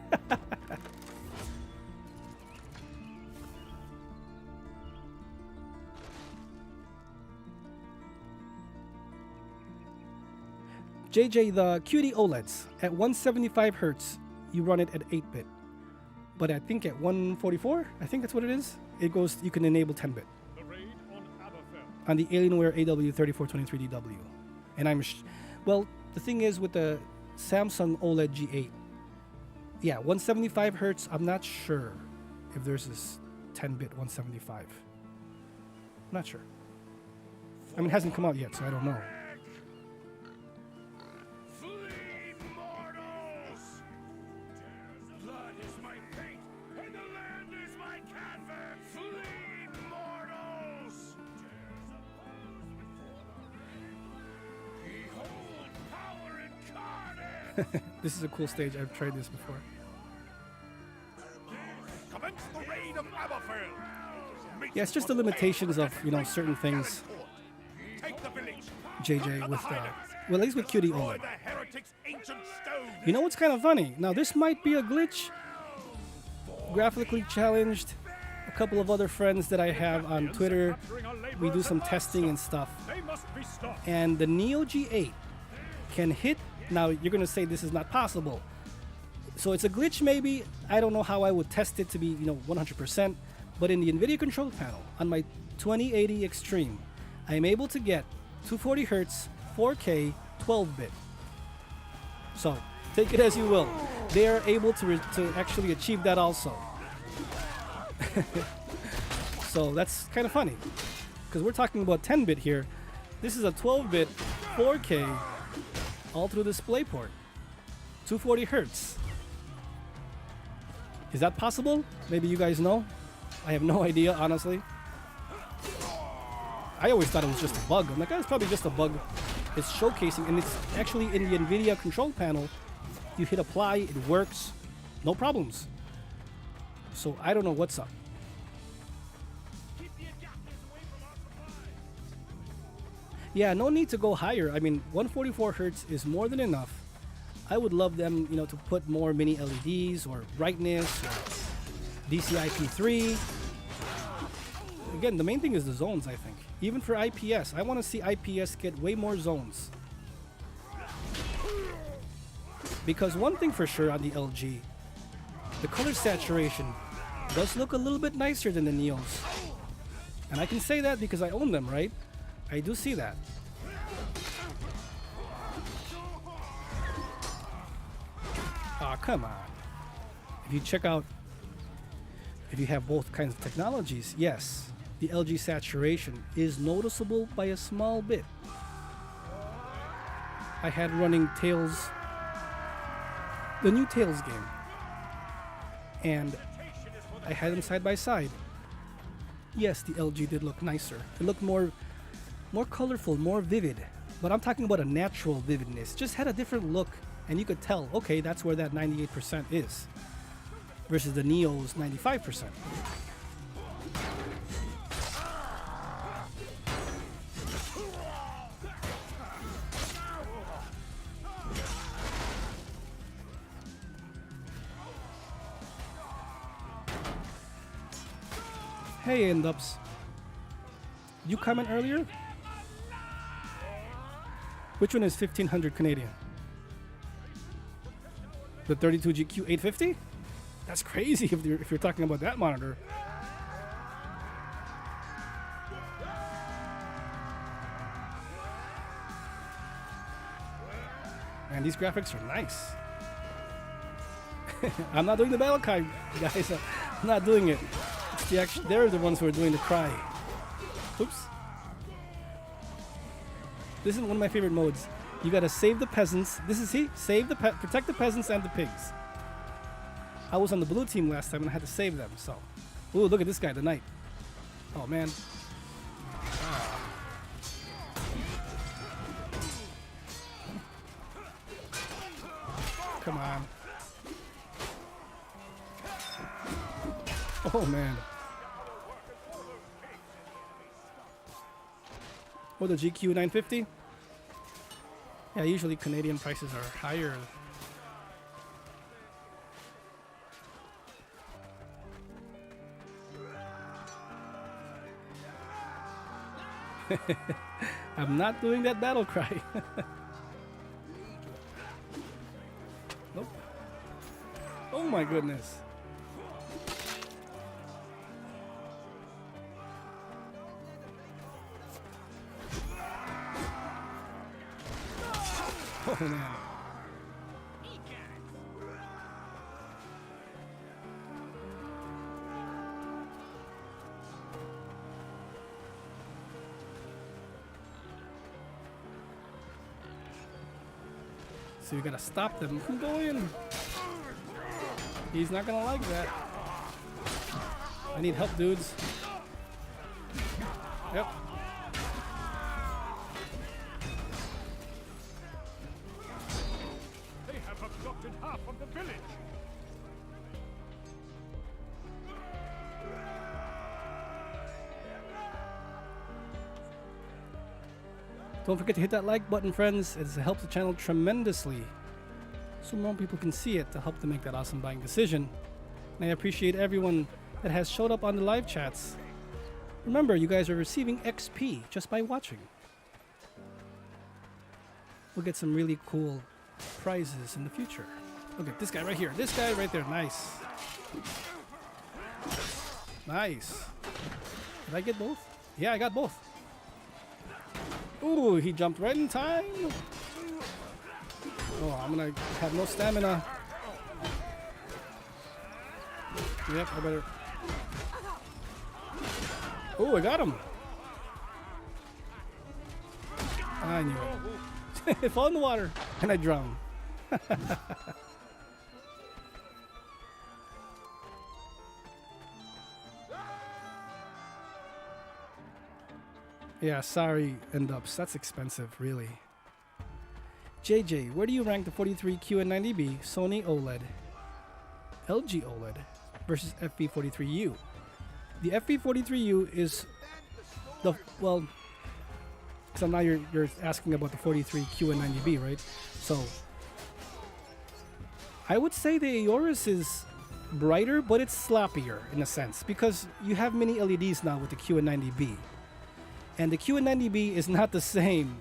JJ, the QD-OLEDs at 175 hertz, you run it at 8-bit. But I think at 144, I think that's what it is, it goes, you can enable 10-bit. On the Alienware AW3423DW. And well, the thing is with the Samsung OLED G8, yeah, 175 hertz, I'm not sure if there's this 10-bit 175. I'm not sure. I mean, it hasn't come out yet, so I don't know. This is a cool stage. I've tried this before. Commence the raid of Aberfield. Yeah, it's just the limitations of, certain things, Take the village. JJ, with, well, at least with QD-OLED. The heretic's ancient stone. You know what's kind of funny? Now, this might be a glitch. Graphically challenged. A couple of other friends that I have on Twitter, we do some testing and stuff. And the Neo G8 can hit. Now, you're going to say this is not possible. So it's a glitch maybe. I don't know how I would test it to be, 100%. But in the NVIDIA control panel, on my 2080 Extreme, I am able to get 240 hertz, 4K, 12-bit. So take it as you will. They are able to actually achieve that also. So that's kind of funny. Because we're talking about 10-bit here. This is a 12-bit, 4K, all through DisplayPort, 240 hertz. Is that possible? Maybe you guys know. I have no idea, honestly. I always thought it was just a bug. I'm like, it's probably just a bug. It's showcasing, and it's actually in the NVIDIA control panel. You hit apply, it works, no problems. So I don't know what's up. Yeah, no need to go higher. I mean, 144 hertz is more than enough. I would love them, to put more mini LEDs or brightness or DCI-P3. Again, the main thing is the zones, I think. Even for IPS, I want to see IPS get way more zones. Because one thing for sure on the LG, the color saturation does look a little bit nicer than the Neos. And I can say that because I own them, right? I do see that. Aw, come on. If you check out, if you have both kinds of technologies, yes, the LG saturation is noticeable by a small bit. I had running Tales, the new Tales game, and I had them side by side. Yes, the LG did look nicer. It looked more colorful, more vivid. But I'm talking about a natural vividness. Just had a different look, and you could tell, okay, that's where that 98% is, versus the Neo's 95%. Hey, End-Ups. You comment earlier? Which one is 1500 Canadian? The 32GQ950? That's crazy if you're talking about that monitor. Man, these graphics are nice. I'm not doing the battle cry, guys. I'm not doing it. They're the ones who are doing the cry. Oops. This is one of my favorite modes. You gotta save the peasants. This is protect the peasants and the pigs. I was on the blue team last time and I had to save them. So, ooh, look at this guy, the knight. Oh man. Come on. Oh man. Oh, the GQ950? Yeah, usually Canadian prices are higher. I'm not doing that battle cry. Nope. Oh my goodness. Oh man. So you gotta stop them from going. He's not gonna like that. I need help, dudes. Yep. They have abducted half of the village. Don't forget to hit that like button, friends. It helps the channel tremendously, so more people can see it to help them make that awesome buying decision. And I appreciate everyone that has showed up on the live chats. Remember, you guys are receiving XP just by watching. We'll get some really cool prizes in the future. Look at this guy right here. This guy right there. Nice. Nice. Did I get both? Yeah, I got both. Ooh, he jumped right in time. Oh, I'm gonna have no stamina. Yep, I better. Oh, I got him. I knew it. It fell in the water and I drowned. Yeah, sorry, End-Ups. That's expensive, really. JJ, where do you rank the 43QN90B Sony OLED, LG OLED versus FV43U? The FV43U is the, well, so now you're asking about the 43QN90B, right? So I would say the Aorus is brighter, but it's sloppier in a sense because you have mini LEDs now with the QN90B. And the QN90B is not the same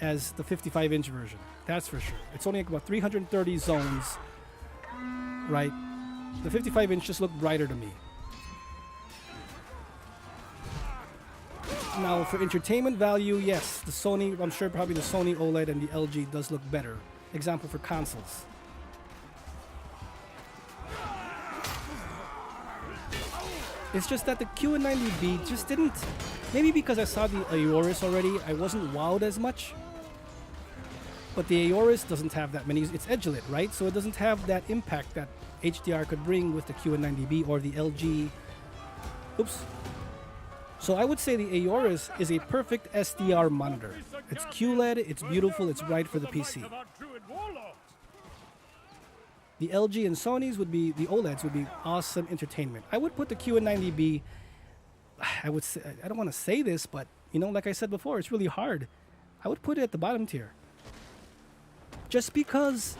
as the 55-inch version. That's for sure. It's only about 330 zones, right? The 55-inch just looked brighter to me. Now, for entertainment value, yes, the Sony, I'm sure probably the Sony OLED and the LG does look better. Example for consoles. It's just that the QN90B just didn't, maybe because I saw the Aorus already, I wasn't wowed as much. But the Aorus doesn't have that many. It's edge lit, right? So it doesn't have that impact that HDR could bring with the QN90B or the LG. Oops. So I would say the Aorus is a perfect SDR monitor. It's QLED, it's beautiful, it's right for the PC. The LG and Sony's would be, the OLEDs would be awesome entertainment. I would put the QN90B, I would say, I don't want to say this, but you know, like I said before, it's really hard. I would put it at the bottom tier. Just because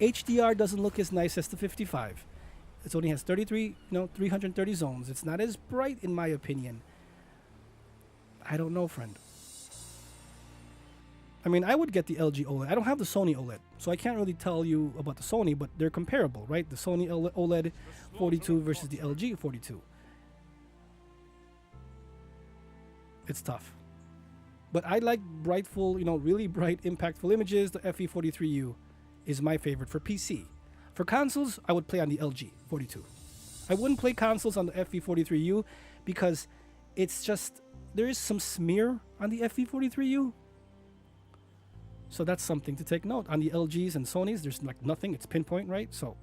HDR doesn't look as nice as the 55. It only has 330 zones. It's not as bright in my opinion. I don't know, friend. I mean, I would get the LG OLED. I don't have the Sony OLED, so I can't really tell you about the Sony, but they're comparable, right? The Sony OLED 42 versus the LG 42. It's tough. But I like brightful, really bright, impactful images. The FV43U is my favorite for PC. For consoles, I would play on the LG 42. I wouldn't play consoles on the FV43U because it's just, there is some smear on the FV43U. So that's something to take note. On the LGs and Sonys, there's like nothing. It's pinpoint, right? So,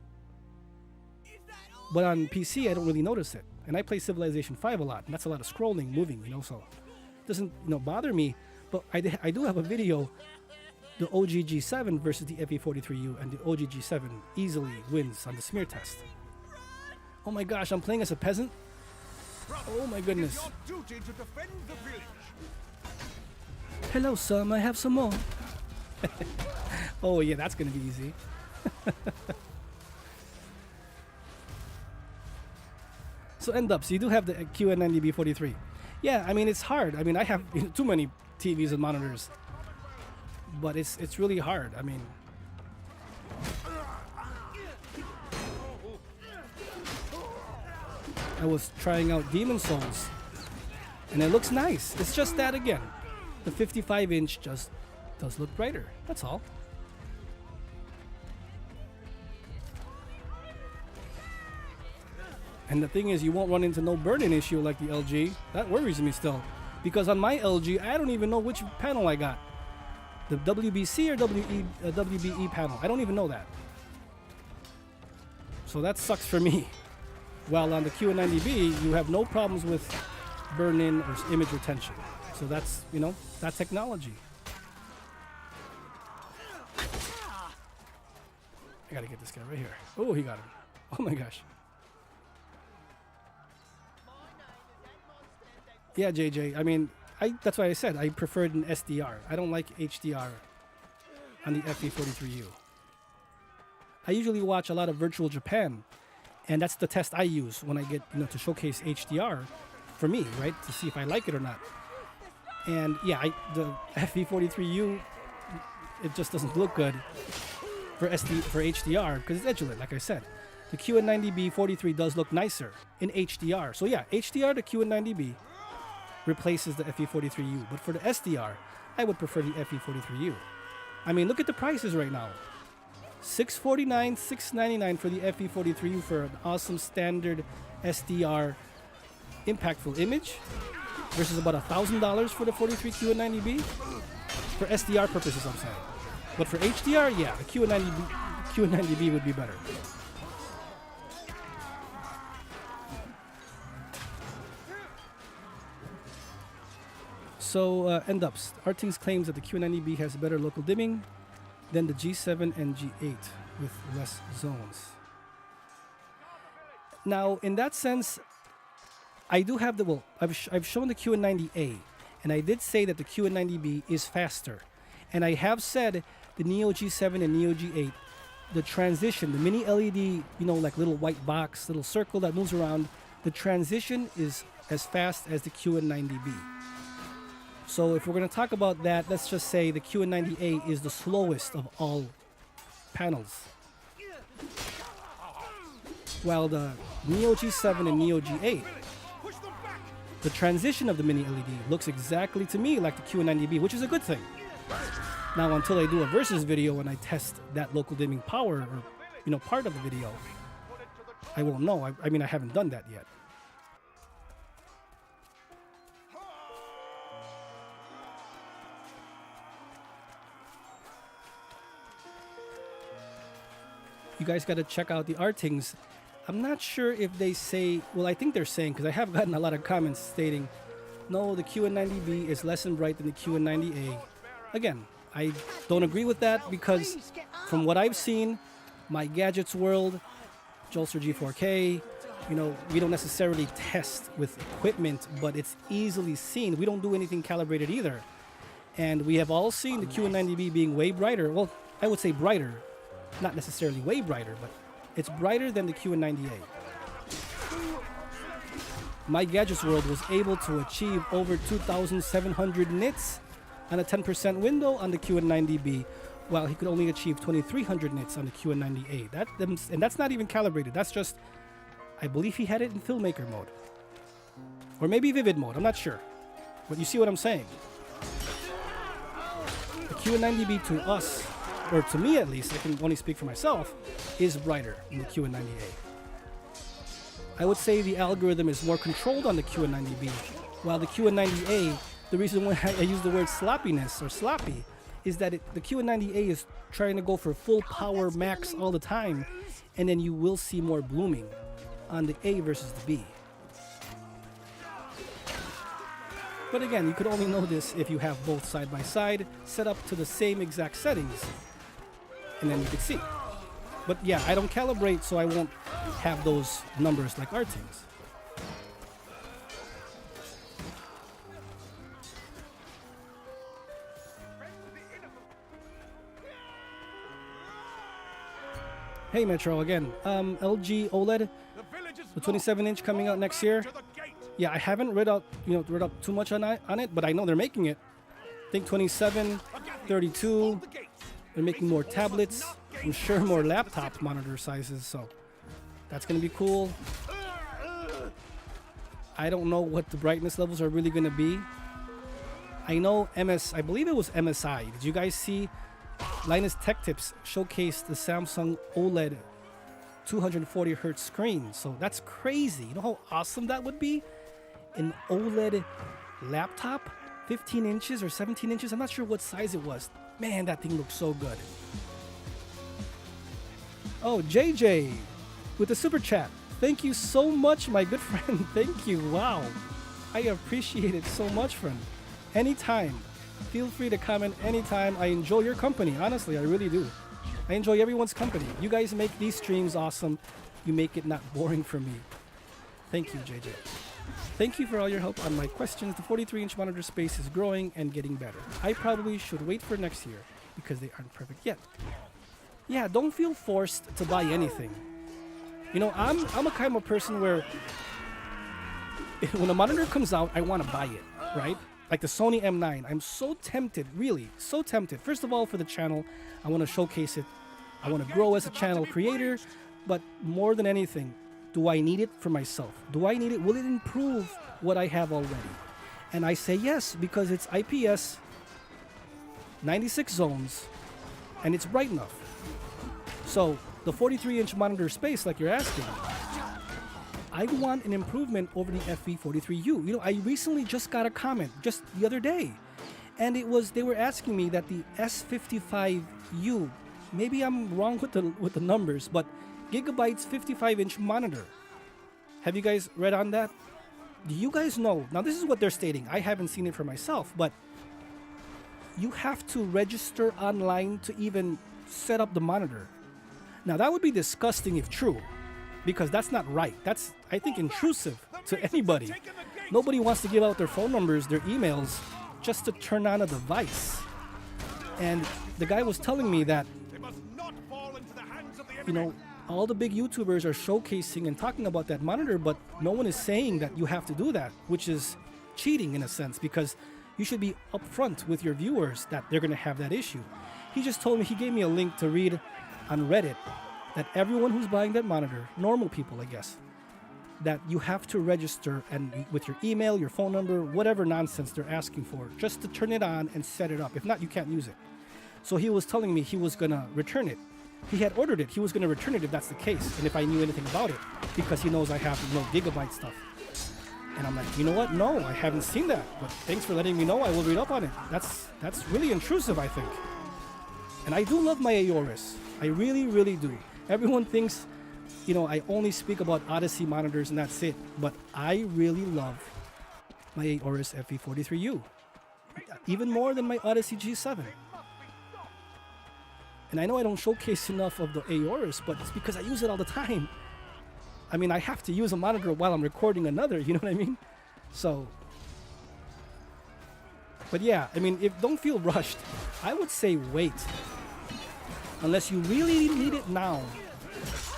but on PC, I don't really notice it. And I play Civilization 5 a lot, and that's a lot of scrolling, moving, so it doesn't, bother me. But I do have a video, the OG G7 versus the FV43U, and the OG G7 easily wins on the smear test. Oh my gosh, I'm playing as a peasant? Oh my goodness. Hello, sir, may I have some more? Oh yeah, that's gonna be easy. So end up, so you do have the QN90B43. Yeah, I mean it's hard. I mean I have too many TVs and monitors, but it's really hard. I mean, I was trying out Demon Souls, and it looks nice. It's just that again, the 55-inch just does look brighter. That's all. And the thing is, you won't run into no burn-in issue like the LG. That worries me still. Because on my LG, I don't even know which panel I got. The WBC or WBE panel. I don't even know that. So that sucks for me. While on the QN90B, you have no problems with burn-in or image retention. So that's, that technology. I gotta get this guy right here. Oh, he got him. Oh my gosh. Yeah, JJ. I mean, that's why I said I preferred an SDR. I don't like HDR on the FV43U. I usually watch a lot of Virtual Japan, and that's the test I use when I get, to showcase HDR for me, right? To see if I like it or not. And yeah, the FV43U, it just doesn't look good for HDR because it's edge lit, like I said. The QN90B43 does look nicer in HDR. So yeah, HDR to QN90B replaces the FV43U. But for the SDR, I would prefer the FV43U. I mean, look at the prices right now. $649, $699 for the FV43U for an awesome standard SDR impactful image versus about $1,000 for the 43Q and 90B for SDR purposes, I'm saying. But for HDR, yeah, the Q90B would be better. So, end-ups. RTX claims that the Q90B has better local dimming than the G7 and G8 with less zones. Now, in that sense, I do have the, I've shown the Q90A, and I did say that the Q90B is faster. And I have said the Neo G7 and Neo G8, the transition, the mini LED, like little white box, little circle that moves around, the transition is as fast as the Q90B. So if we're going to talk about that, let's just say the Q90A is the slowest of all panels. While the Neo G7 and Neo G8, the transition of the mini LED looks exactly to me like the Q90B, which is a good thing. Now, until I do a versus video and I test that local dimming power or, part of the video, I won't know. I mean, I haven't done that yet. you guys got to check out the RTX. I'm not sure if they say, well, I think they're saying, because I have gotten a lot of comments stating, no, the QN90B is less than bright than the QN90A. Again, I don't agree with that because from what I've seen, my Gadgets World, Jolster G4K, you know, we don't necessarily test with equipment, but it's easily seen. We don't do anything calibrated either. And we have all seen the QN90B being way brighter. Well, I would say brighter, not necessarily way brighter, but it's brighter than the QN90A. My Gadgets World was able to achieve over 2,700 nits on a 10% window on the QN90B, while he could only achieve 2,300 nits on the QN90A. And that's not even calibrated. That's just, I believe he had it in filmmaker mode. Or maybe vivid mode, I'm not sure. But you see what I'm saying. The QN90B to us, or to me at least, I can only speak for myself, is brighter than the QN90A. I would say the algorithm is more controlled on the QN90B, while the QN90A, the reason why I use the word sloppiness or sloppy is that the QN90A is trying to go for full power max all the time, and then you will see more blooming on the A versus the B. But again, you could only know this if you have both side by side set up to the same exact settings, and then you could see. But yeah, I don't calibrate, so I won't have those numbers like RTX. Hey Metro again. LG OLED, the 27-inch coming out next year. Yeah, I haven't read up too much on it, but I know they're making it. I think 27, 32. They're making more tablets. I'm sure more laptop monitor sizes, so that's gonna be cool. I don't know what the brightness levels are really gonna be. I know I believe it was MSI. Did you guys see Linus Tech Tips showcased the Samsung OLED 240 hertz screen? So that's crazy. You know how awesome that would be? An OLED laptop, 15 inches or 17 inches. I'm not sure what size it was. Man, that thing looks so good. Oh, JJ with the super chat. Thank you so much, my good friend. Thank you. Wow. I appreciate it so much, friend. Anytime. Feel free to comment anytime. I enjoy your company. Honestly, I really do. I enjoy everyone's company. You guys make these streams awesome. You make it not boring for me. Thank you, JJ. Thank you for all your help on my questions. The 43-inch monitor space is growing and getting better. I probably should wait for next year because they aren't perfect yet. Yeah, don't feel forced to buy anything. You know, I'm a kind of person where when a monitor comes out, I want to buy it, right? Like the Sony M9. I'm so tempted, really, so tempted. First of all, for the channel, I want to showcase it. I want to grow as a channel creator, but more than anything, do I need it for myself? Do I need it? Will it improve what I have already? And I say yes, because it's IPS, 96 zones, and it's bright enough. So the 43-inch monitor space, like you're asking, I want an improvement over the FV43U. You know, I recently just got a comment just the other day, and they were asking me that the S55U, maybe I'm wrong with the numbers, but Gigabyte's 55-inch monitor. Have you guys read on that? Do you guys know? Now this is what they're stating. I haven't seen it for myself, but you have to register online to even set up the monitor. Now that would be disgusting if true, because that's not right. That's, I think, intrusive to anybody. Nobody wants to give out their phone numbers, their emails, just to turn on a device. And the guy was telling me that, you know, all the big YouTubers are showcasing and talking about that monitor, but no one is saying that you have to do that, which is cheating in a sense, because you should be upfront with your viewers that they're going to have that issue. He just told me, he gave me a link to read on Reddit that everyone who's buying that monitor, normal people, I guess, that you have to register and with your email, your phone number, whatever nonsense they're asking for, just to turn it on and set it up. If not, you can't use it. So he was telling me he was going to return it. He had ordered it. He was going to return it if that's the case, and if I knew anything about it, because he knows I have, you know, Gigabyte stuff. And I'm like, you know what? No, I haven't seen that, but thanks for letting me know. I will read up on it. That's really intrusive, I think. And I do love my Aorus. I really, really do. Everyone thinks, you know, I only speak about Odyssey monitors and that's it. But I really love my Aorus FV43U. Even more than my Odyssey G7. And I know I don't showcase enough of the Aorus, but it's because I use it all the time. I mean, I have to use a monitor while I'm recording another, you know what I mean? So, but yeah, I mean, don't feel rushed. I would say wait. Unless you really need it now.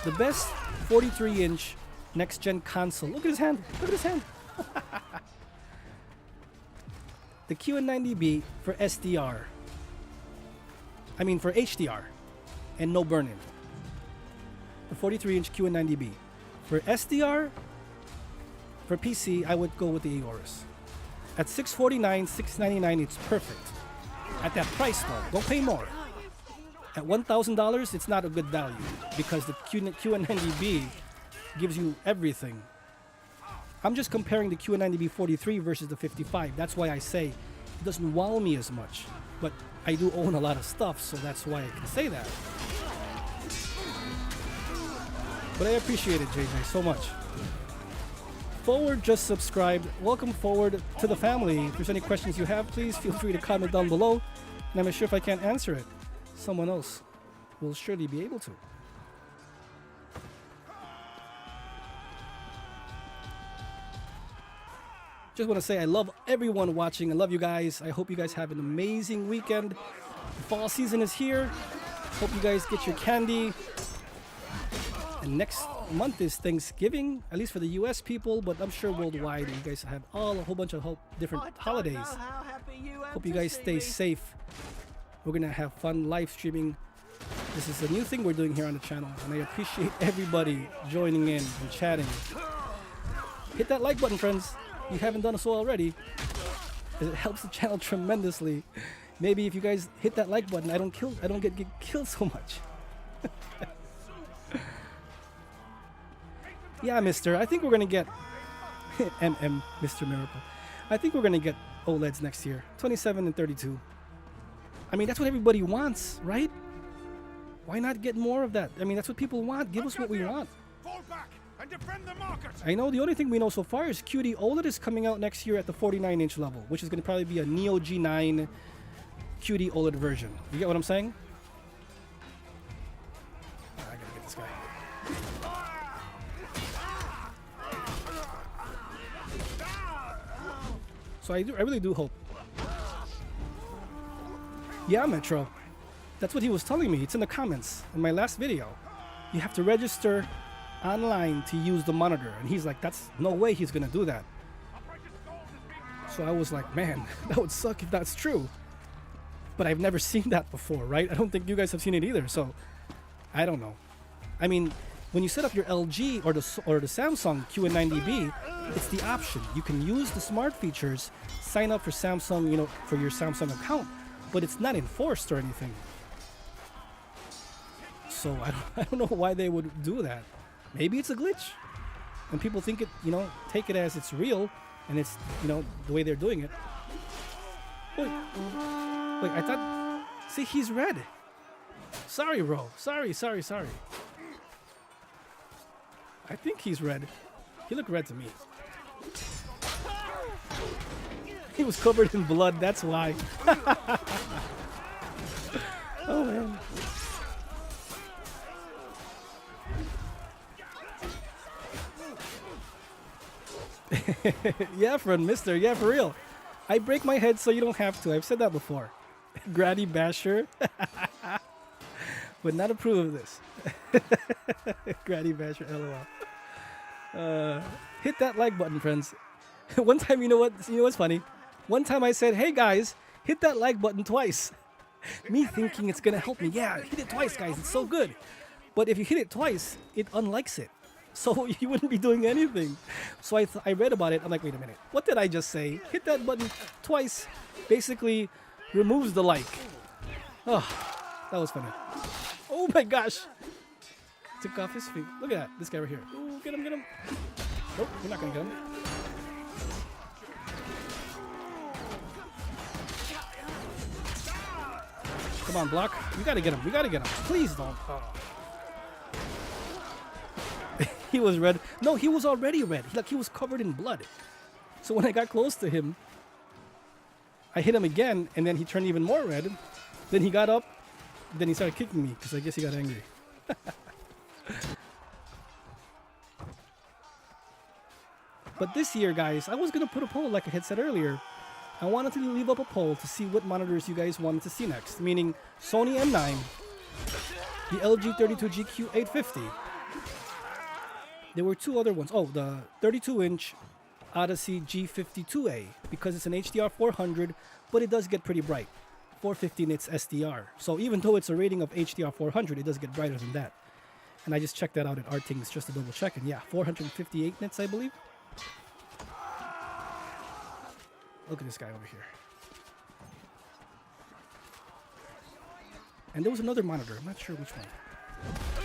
The best 43-inch next-gen console. Look at his hand. Look at his hand. The QN90B for SDR. I mean for HDR. And no burn-in. The 43-inch QN90B. For SDR, for PC, I would go with the Aorus. At $649, $699, it's perfect. At that price though, don't pay more. At $1,000, it's not a good value because the QN90B gives you everything. I'm just comparing the QN90B 43 versus the 55. That's why I say it doesn't wow me as much. But I do own a lot of stuff, so that's why I can say that. But I appreciate it, JJ, so much. Forward just subscribed. Welcome Forward to the family. If there's any questions you have, please feel free to comment down below. And I'm sure if I can't answer it, someone else will surely be able to. Just want to say I love everyone watching. I love you guys. I hope you guys have an amazing weekend. The fall season is here. Hope you guys get your candy. And next month is Thanksgiving, at least for the US people, but I'm sure worldwide you guys have a whole bunch of different holidays. Hope you guys stay safe. We're gonna have fun live streaming. This is a new thing we're doing here on the channel, and I appreciate everybody joining in and chatting. Hit that like button, friends. If you haven't done so already, it helps the channel tremendously. Maybe if you guys hit that like button, I don't get killed so much. Yeah, mister, I think we're gonna get Mr. Miracle. I think we're gonna get OLEDs next year, 27 and 32. I mean, that's what everybody wants, right? Why not get more of that? I mean, that's what people want. Give us what we want. Fall back and defend the market. I know the only thing we know so far is QD-OLED is coming out next year at the 49-inch level, which is going to probably be a Neo G9 QD-OLED version. You get what I'm saying? I gotta get this guy. So I really do hope. Yeah, Metro. That's what he was telling me. It's in the comments in my last video. You have to register online to use the monitor. And he's like, that's no way he's going to do that. So I was like, man, that would suck if that's true. But I've never seen that before, right? I don't think you guys have seen it either. So I don't know. I mean, when you set up your LG or the Samsung QN90B, it's the option. You can use the smart features, sign up for Samsung, you know, for your Samsung account, but it's not enforced or anything. So I don't know why they would do that. Maybe it's a glitch, and people think it, you know, take it as it's real, and it's, you know, the way they're doing it. Wait, I thought. See, he's red. Sorry, bro. Sorry. I think he's red. He looked red to me. He was covered in blood, that's why. Oh, man. Yeah, friend, mister. Yeah, for real. I break my head so you don't have to. I've said that before. Granny Basher. Would not approve of this. Granny Basher, LOL. Hit that like button, friends. One time, you know what's funny? One time I said, hey guys, hit that like button twice. Me thinking it's gonna help me. Yeah, hit it twice, guys. It's so good. But if you hit it twice, it unlikes it. So you wouldn't be doing anything. So I read about it. I'm like, wait a minute. What did I just say? Hit that button twice. Basically removes the like. Oh, that was funny. Oh my gosh. Took off his feet. Look at that. This guy right here. Ooh, get him. Nope, you're not going to get him. Come on, block. We got to get him. Please don't. Oh. He was red. No, he was already red. He was covered in blood. So when I got close to him, I hit him again, and then he turned even more red. Then he got up. Then he started kicking me because I guess he got angry. But this year, guys, I was going to put a poll like I had said earlier. I wanted to leave up a poll to see what monitors you guys wanted to see next. Meaning Sony M9, the LG 32GQ950. There were two other ones. Oh, the 32-inch Odyssey G52A, because it's an HDR 400, but it does get pretty bright. 450 nits SDR. So even though it's a rating of HDR 400, it does get brighter than that. And I just checked that out at RTX just to double check. And yeah, 458 nits, I believe. Look at this guy over here. And there was another monitor. I'm not sure which one.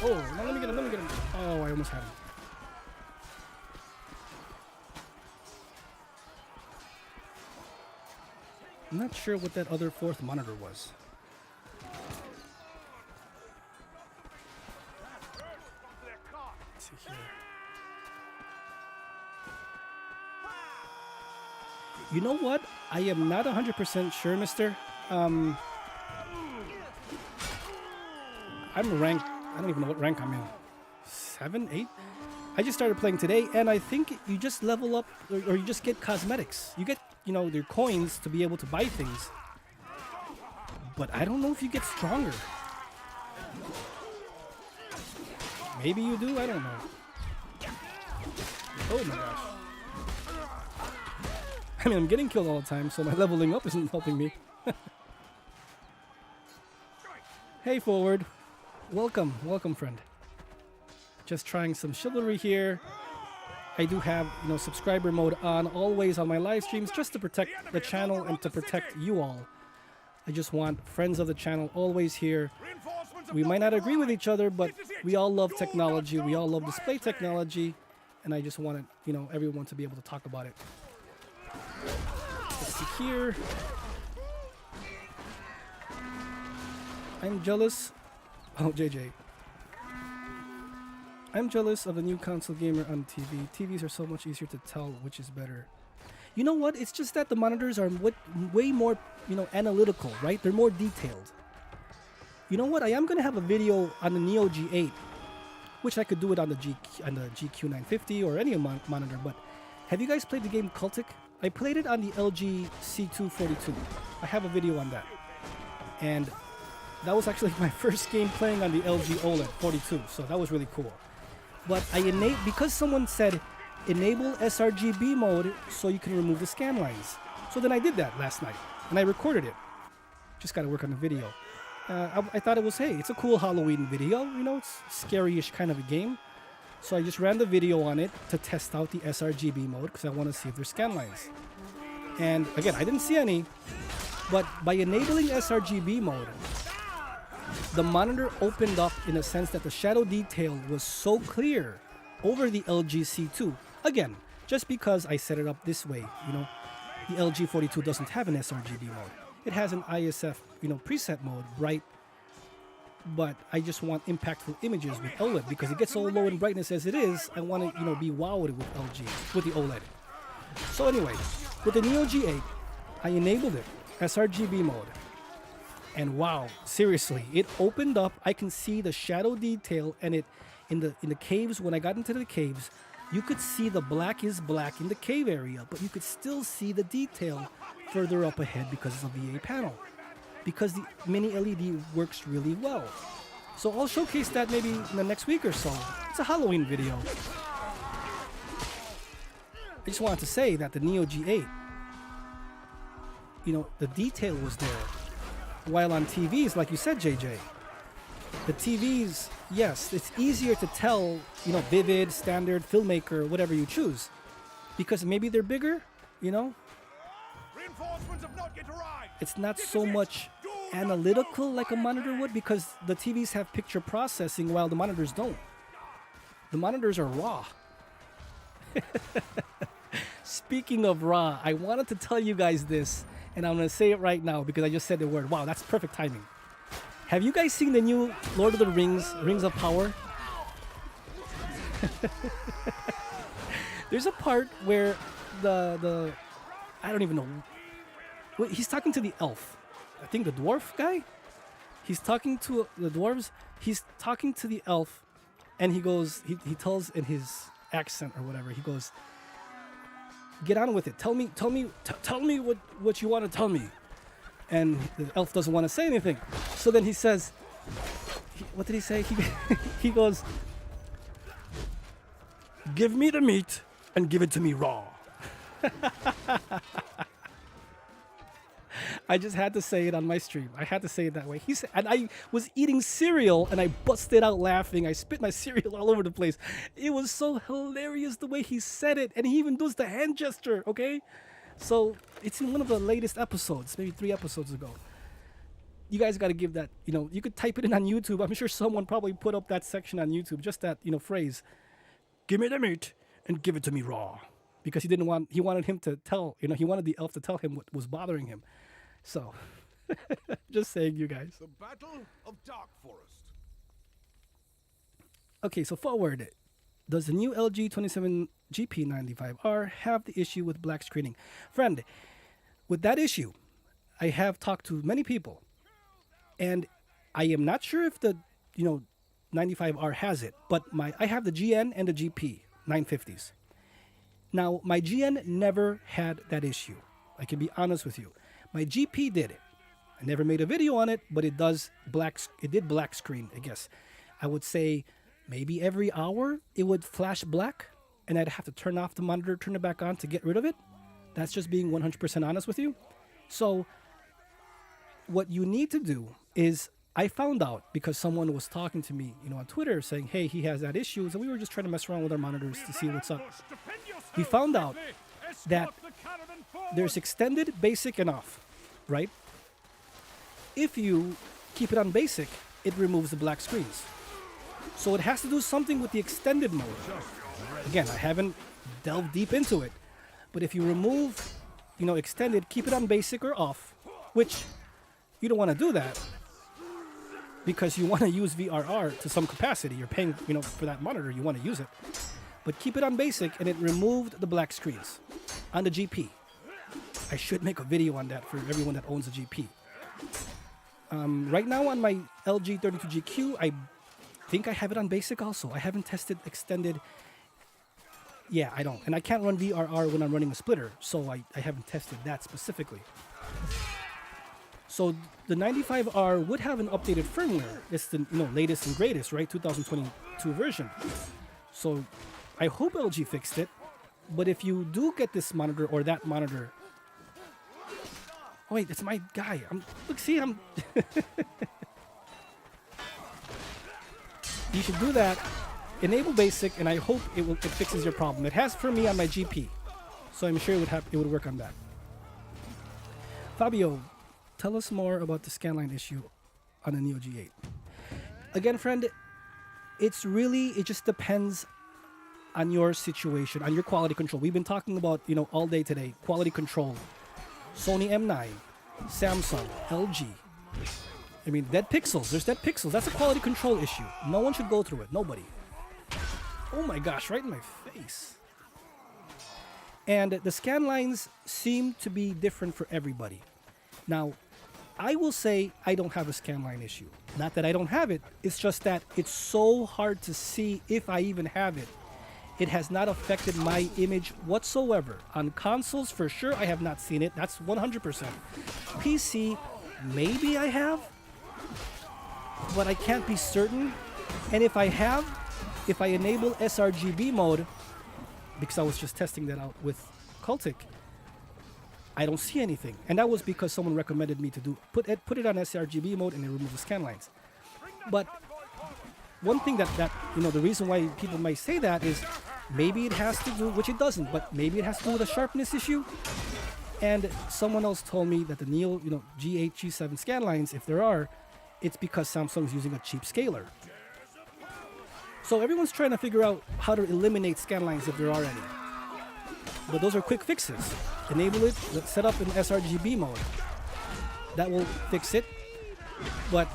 Oh, no, let me get him. Oh, I almost had him. I'm not sure what that other fourth monitor was. Let's see here. You know what? I am not 100% sure, mister. I'm ranked. I don't even know what rank I'm in. 7, 8? I just started playing today, and I think you just level up, or you just get cosmetics. You get, you know, their coins to be able to buy things. But I don't know if you get stronger. Maybe you do, I don't know. Oh my gosh. I mean, I'm getting killed all the time, so my leveling up isn't helping me. Hey, Forward. Welcome, welcome, friend. Just trying some Chivalry here. I do have, you know, subscriber mode on always on my live streams just to protect the channel and to protect you all. I just want friends of the channel always here. We might not agree with each other, but we all love technology. We all love display technology, and I just wanted, you know, everyone to be able to talk about it. Let's see here. I'm jealous. Oh, JJ. I'm jealous of the new console gamer on TV. TVs are so much easier to tell which is better. You know what? It's just that the monitors are way more, you know, analytical, right? They're more detailed. You know what? I am going to have a video on the Neo G8, which I could do it on the GQ950 or any monitor, but have you guys played the game Cultic? I played it on the LG C242. I have a video on that. And that was actually my first game playing on the LG OLED 42, so that was really cool. But because someone said enable sRGB mode so you can remove the scan lines. So then I did that last night, and I recorded it. Just got to work on the video. I thought it was, hey, it's a cool Halloween video. You know, it's scary-ish kind of a game. So I just ran the video on it to test out the sRGB mode because I want to see if there's scan lines. And again, I didn't see any, but by enabling sRGB mode, the monitor opened up in a sense that the shadow detail was so clear over the LG C2. Again, just because I set it up this way, you know, the LG 42 doesn't have an sRGB mode. It has an ISF, you know, preset mode, bright, but I just want impactful images with OLED because it gets so low in brightness as it is. I want to, you know, be wowed with with the OLED. So anyway, with the Neo G8, I enabled it, sRGB mode. And wow, seriously, it opened up. I can see the shadow detail, and it in the caves. When I got into the caves, you could see the black is black in the cave area, but you could still see the detail further up ahead because of the VA panel. Because the mini LED works really well. So I'll showcase that maybe in the next week or so. It's a Halloween video. I just wanted to say that the Neo G8, you know, the detail was there. While on TVs, like you said, JJ, the TVs, yes, it's easier to tell, you know, vivid, standard, filmmaker, whatever you choose. Because maybe they're bigger, you know? It's not so much analytical like a monitor would because the TVs have picture processing while the monitors don't. The monitors are raw. Speaking of raw, I wanted to tell you guys this, and I'm going to say it right now because I just said the word. Wow, that's perfect timing. Have you guys seen the new Lord of the Rings, Rings of Power? There's a part where the I don't even know. Wait, he's talking to the elf. I think the dwarf guy. He's talking to the dwarves. He's talking to the elf, and he goes. He tells in his accent or whatever. He goes, "Get on with it. Tell me what you want to tell me." And the elf doesn't want to say anything. So then he says, "What did he say?" He goes, "Give me the meat and give it to me raw." I just had to say it on my stream. I had to say it that way. He said, and I was eating cereal and I busted out laughing. I spit my cereal all over the place. It was so hilarious the way he said it, and he even does the hand gesture. Okay, so it's in one of the latest episodes, maybe 3 episodes ago. You guys got to give that. You could type it in on YouTube. I'm sure someone probably put up that section on YouTube. Just that phrase. Give me the meat and give it to me raw. Because he wanted him to tell, he wanted the elf to tell him what was bothering him. So, just saying, you guys. The Battle of Dark Forest. Okay, so forward. Does the new LG G7 have the issue with black screening? Friend, with that issue, I have talked to many people. And I am not sure if the, 95R has it. But I have the GN and the GP 950s. Now, my GN never had that issue. I can be honest with you. My GP did it. I never made a video on it, but it did black screen, I guess. I would say maybe every hour it would flash black, and I'd have to turn off the monitor, turn it back on to get rid of it. That's just being 100% honest with you. So what you need to do is, I found out because someone was talking to me, on Twitter saying, hey, he has that issue. So we were just trying to mess around with our monitors to see what's up. We found out that there's extended, basic, and off, right? If you keep it on basic, it removes the black screens. So it has to do something with the extended mode. Again, I haven't delved deep into it. But if you remove, extended, keep it on basic or off, which you don't want to do that, because you want to use VRR to some capacity. You're paying, for that monitor. You want to use it. But keep it on basic, and it removed the black screens on the GP. I should make a video on that for everyone that owns a GP. Right now on my LG 32GQ, I think I have it on basic also. I haven't tested extended. Yeah, I don't. And I can't run VRR when I'm running a splitter, so I haven't tested that specifically. So the 95R would have an updated firmware. It's the latest and greatest, right? 2022 version. So I hope LG fixed it. But if you do get this monitor or that monitor, oh wait, it's my guy. I'm. You should do that. Enable basic, and I hope it fixes your problem. It has for me on my GP, so I'm sure it would work on that. Fabio, tell us more about the scanline issue on the Neo G8. Again, friend, it just depends on your situation, on your quality control. We've been talking about, all day today, quality control. Sony M9, Samsung, LG. I mean, dead pixels. There's dead pixels. That's a quality control issue. No one should go through it. Nobody. Oh my gosh, right in my face. And the scan lines seem to be different for everybody. Now, I will say I don't have a scanline issue. Not that I don't have it, it's just that it's so hard to see if I even have it. It has not affected my image whatsoever. On consoles, for sure, I have not seen it. That's 100%. PC, maybe I have, but I can't be certain. And if I enable sRGB mode, because I was just testing that out with Cultic, I don't see anything. And that was because someone recommended me to put it on sRGB mode and it removes the scan lines. But one thing that the reason why people might say that is maybe it has to do, which it doesn't, but maybe it has to do with a sharpness issue. And someone else told me that the Neo G8, G7 scan lines, if there are, it's because Samsung is using a cheap scaler. So everyone's trying to figure out how to eliminate scan lines if there are any. But those are quick fixes. Enable it, let's set up in sRGB mode. That will fix it. But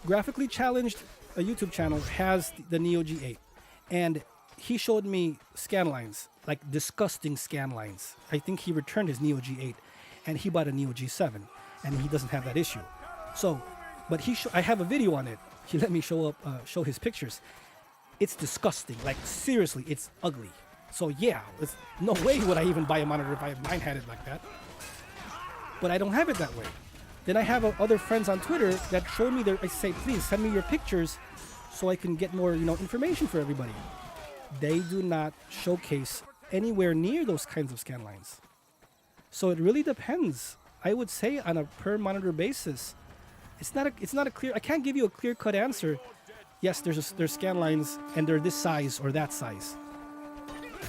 Graphically Challenged, a YouTube channel, has the Neo G8. And he showed me scan lines, like disgusting scan lines. I think he returned his Neo G8 and he bought a Neo G7 and he doesn't have that issue. So, but I have a video on it. He let me show his pictures. It's disgusting. Like seriously, it's ugly. So yeah, there's no way would I even buy a monitor if mine had it like that. But I don't have it that way. Then I have other friends on Twitter that showed me I say, please send me your pictures so I can get more, information for everybody. They do not showcase anywhere near those kinds of scan lines. So it really depends. I would say on a per monitor basis, it's not a clear. I can't give you a clear-cut answer. Yes, there's scan lines and they're this size or that size.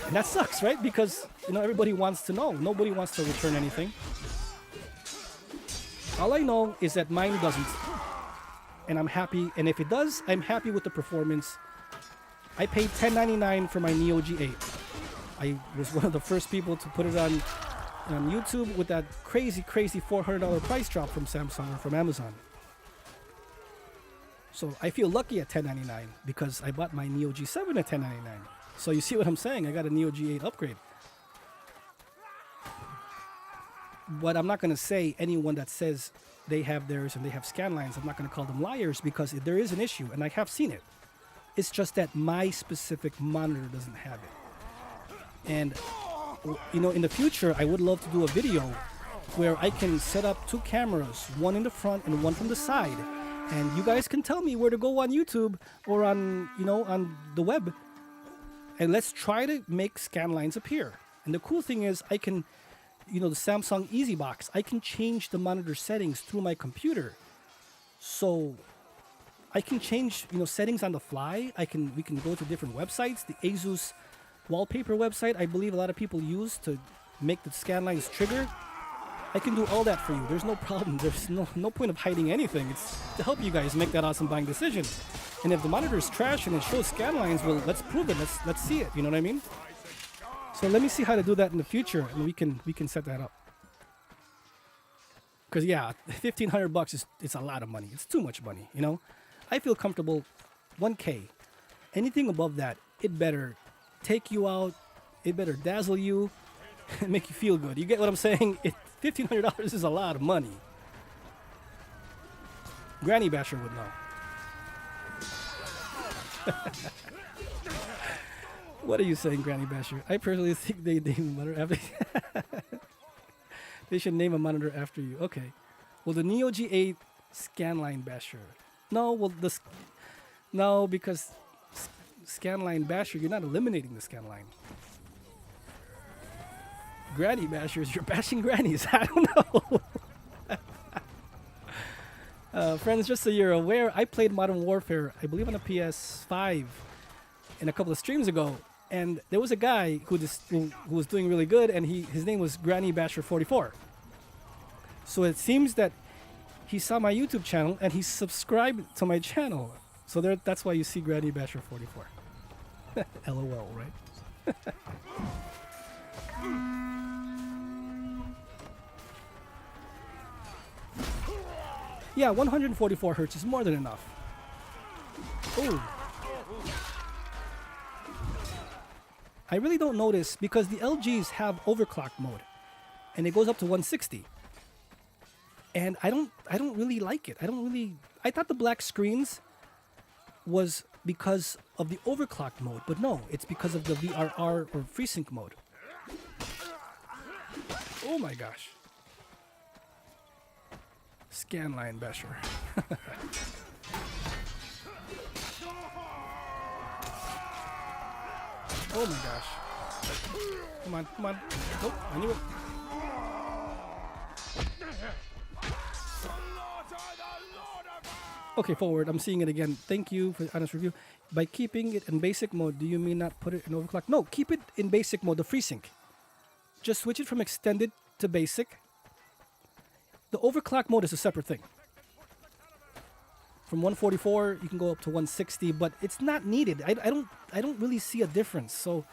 And that sucks, right? Because everybody wants to know. Nobody wants to return anything. All I know is that mine doesn't. And I'm happy. And if it does, I'm happy with the performance. I paid $10.99 for my Neo G8. I was one of the first people to put it on YouTube with that crazy $400 price drop from Samsung or from Amazon. So I feel lucky at $10.99 because I bought my Neo G7 at $10.99. So you see what I'm saying? I got a Neo G8 upgrade. But I'm not going to say anyone that says they have theirs and they have scan lines, I'm not going to call them liars because there is an issue and I have seen it. It's just that my specific monitor doesn't have it. And, in the future, I would love to do a video where I can set up two cameras, one in the front and one from the side. And you guys can tell me where to go on YouTube or on the web. And let's try to make scan lines appear. And the cool thing is I can, the Samsung Easy Box, I can change the monitor settings through my computer. So I can change, settings on the fly. We can go to different websites. The Asus wallpaper website, I believe a lot of people use to make the scan lines trigger. I can do all that for you. There's no problem. There's no point of hiding anything. It's to help you guys make that awesome buying decision. And if the monitor is trash and it shows scan lines, well, let's prove it. Let's see it. You know what I mean? So let me see how to do that in the future, and we can set that up. Because yeah, $1,500 it's a lot of money. It's too much money. I feel comfortable. 1K, anything above that, it better take you out. It better dazzle you, and make you feel good. You get what I'm saying? $1,500 is a lot of money. Granny Basher would know. What are you saying, Granny Basher? I personally think they name a monitor after they should name a monitor after you. Okay. Well, the Neo G8 Scanline Basher. No, because Scanline Basher, you're not eliminating the scanline. Granny Bashers, you're bashing grannies. I don't know. Friends, just so you're aware, I played Modern Warfare, I believe on a PS5 in a couple of streams ago, and there was a guy who was doing really good, and his name was Granny Basher 44. So it seems that he saw my YouTube channel and he subscribed to my channel. So that's why you see Granny Basher 44. LOL, right? Yeah, 144 hertz is more than enough. Oh. I really don't notice because the LGs have overclock mode and it goes up to 160. And I don't really like it. I thought the black screens was because of the overclock mode, but no, it's because of the VRR or FreeSync mode. Oh my gosh. Scanline Basher. Oh my gosh. Come on. Nope, I knew it. Okay, forward. I'm seeing it again. Thank you for the honest review. By keeping it in basic mode, do you mean not put it in overclock? No, keep it in basic mode, the FreeSync. Just switch it from extended to basic. The overclock mode is a separate thing. From 144, you can go up to 160, but it's not needed. I don't really see a difference. So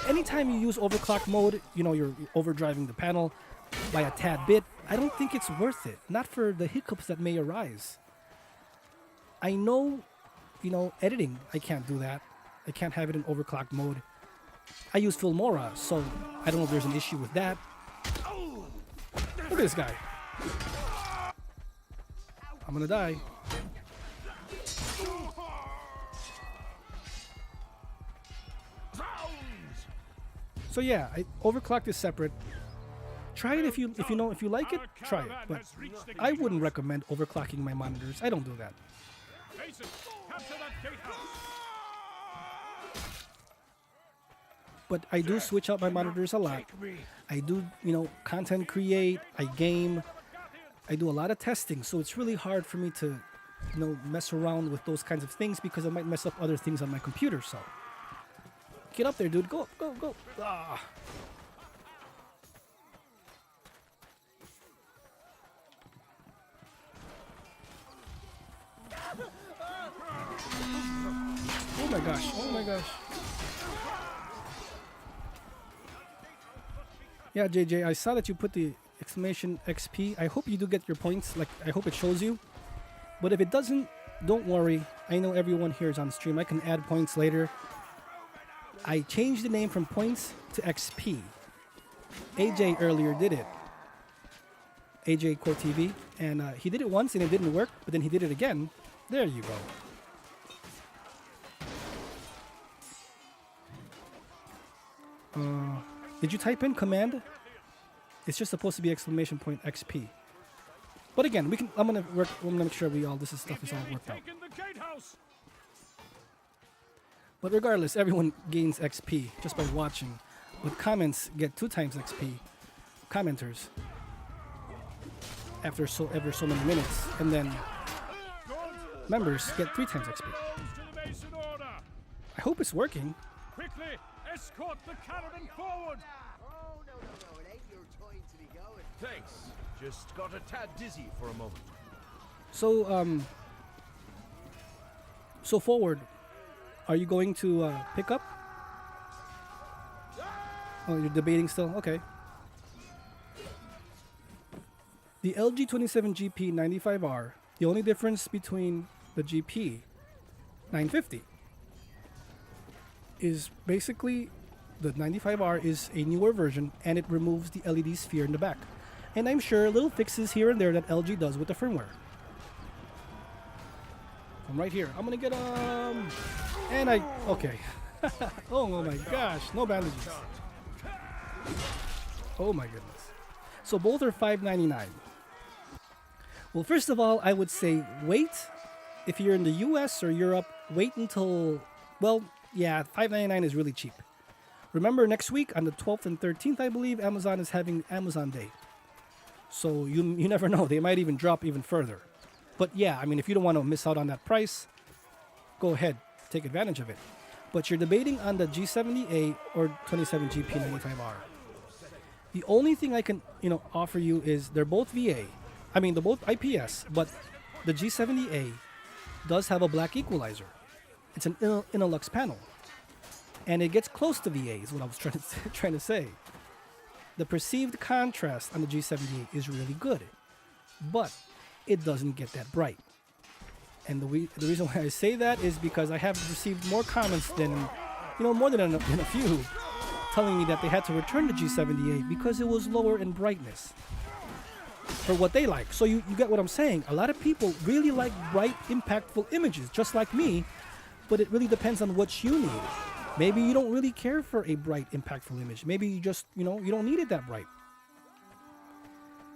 anytime you use overclock mode, you're overdriving the panel by a tad bit. I don't think it's worth it. Not for the hiccups that may arise. I know you know, editing. I can't do that. I can't have it in overclocked mode. I use Filmora, so I don't know if there's an issue with that. Look at this guy. I'm gonna die. So yeah, overclocked is separate. Try it if you like it. Try it, but I wouldn't recommend overclocking my monitors. I don't do that. But I do switch out my monitors a lot. I do, you know, content create. I game. I do a lot of testing, so it's really hard for me to, you know, mess around with those kinds of things because I might mess up other things on my computer. So get up there, dude. Go, go, go. Ah. Oh my gosh, oh my gosh. Yeah, JJ, I saw that you put the exclamation XP. I hope you do get your points. Like, I hope it shows you. But if it doesn't, don't worry. I know everyone here is on stream. I can add points later. I changed the name from points to XP. AJ earlier did it. AJ Core TV. And he did it once and it didn't work, but then he did it again. There you go. Did you type in command? It's just supposed to be exclamation point XP. But again, we can. I'm gonna make sure this stuff is all worked out. But regardless, everyone gains XP just by watching. But comments get 2 times XP. Commenters after ever so many minutes, and then members get 3 times XP. I hope it's working. Quickly, escort the caravan forward. Oh, no, it ain't your time to be going. Thanks. Just got a tad dizzy for a moment. So forward, are you going to pick up? Oh, you're debating still? Okay. The LG 27GP95R, the only difference between the GP 950 is basically the 95R is a newer version and it removes the LED sphere in the back. And I'm sure little fixes here and there that LG does with the firmware. I'm right here. I'm gonna get and okay. Oh my gosh, no bandages. Oh my goodness. So both are $599. Well, first of all, I would say wait. If you're in the US or Europe, wait until, well, yeah, $599 is really cheap. Remember, next week on the 12th and 13th, I believe, Amazon is having Amazon Day. So you never know. They might even drop even further. But yeah, I mean, if you don't want to miss out on that price, go ahead, take advantage of it. But you're debating on the G70A or 27GP95R. The only thing I can, offer you is they're both VA. I mean, they're both IPS, but the G70A does have a black equalizer. It's an Innolux panel. And it gets close to VA is what I was trying to say. The perceived contrast on the G78 is really good, but it doesn't get that bright. And the reason why I say that is because I have received more comments than, more than a few, telling me that they had to return the G78 because it was lower in brightness for what they like. So you get what I'm saying. A lot of people really like bright, impactful images, just like me, but it really depends on what you need. Maybe you don't really care for a bright, impactful image. Maybe you just, you don't need it that bright.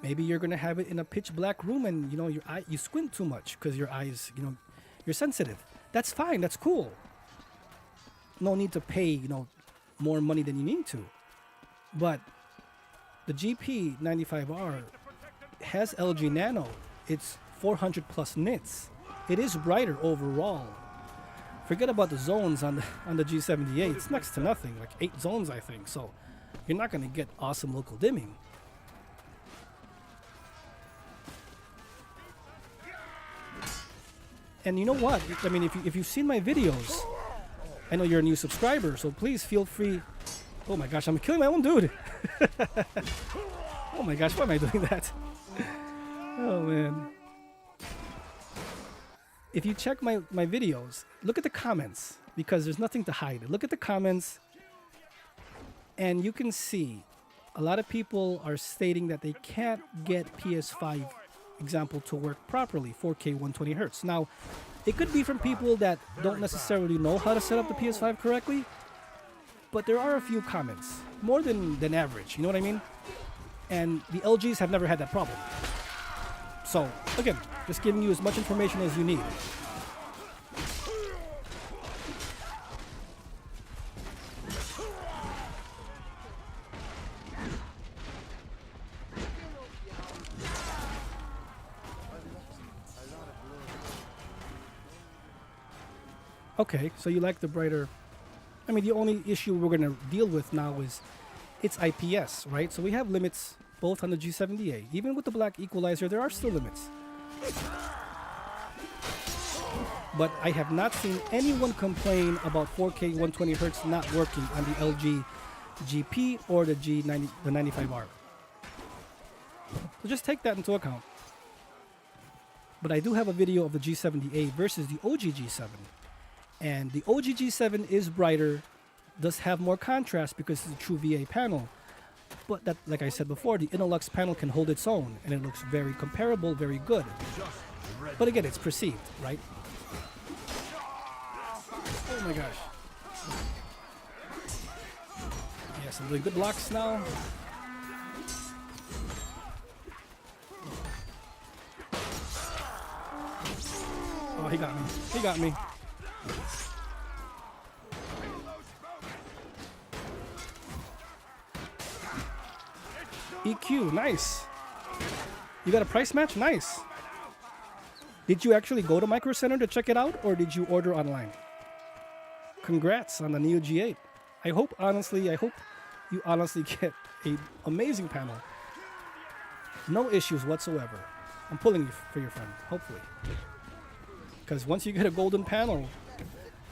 Maybe you're going to have it in a pitch black room and, you squint too much because your eyes, you're sensitive. That's fine. That's cool. No need to pay, more money than you need to. But the GP95R has LG Nano. It's 400 plus nits. It is brighter overall. Forget about the zones on the G78. It's next to nothing, like 8 zones, I think. So you're not going to get awesome local dimming. And you know what? I mean, if you've seen my videos, I know you're a new subscriber, so please feel free. Oh my gosh, I'm killing my own dude. Oh my gosh, why am I doing that? Oh man. if you check my videos, look at the comments, because there's nothing to hide. Look at the comments, and you can see a lot of people are stating that they can't get PS5 example to work properly, 4K 120 hertz. Now, it could be from people that don't necessarily know how to set up the PS5 correctly, but there are a few comments, more than average, you know what I mean? And the LGs have never had that problem. So, again, just giving you as much information as you need. Okay, so you like the brighter. I mean, the only issue we're going to deal with now is it's IPS, right? So we have limits both on the G7A. Even with the black equalizer, there are still limits. But I have not seen anyone complain about 4K 120 hertz not working on the LG GP or the G90, the 95R. So just take that into account. But I do have a video of the G7A versus the OG G7. And the OG G7 is brighter, does have more contrast because it's a true VA panel. But that, like I said before, the Innolux panel can hold its own, and it looks very comparable, very good. But again, it's perceived, right? Oh my gosh. Yes, I'm doing good blocks now. Oh, he got me. He got me. EQ, nice. You got a price match? Nice. Did you actually go to Micro Center to check it out, or did you order online? Congrats on the Neo G8. I hope you honestly get an amazing panel. No issues whatsoever. I'm pulling you for your friend, hopefully. Because once you get a golden panel,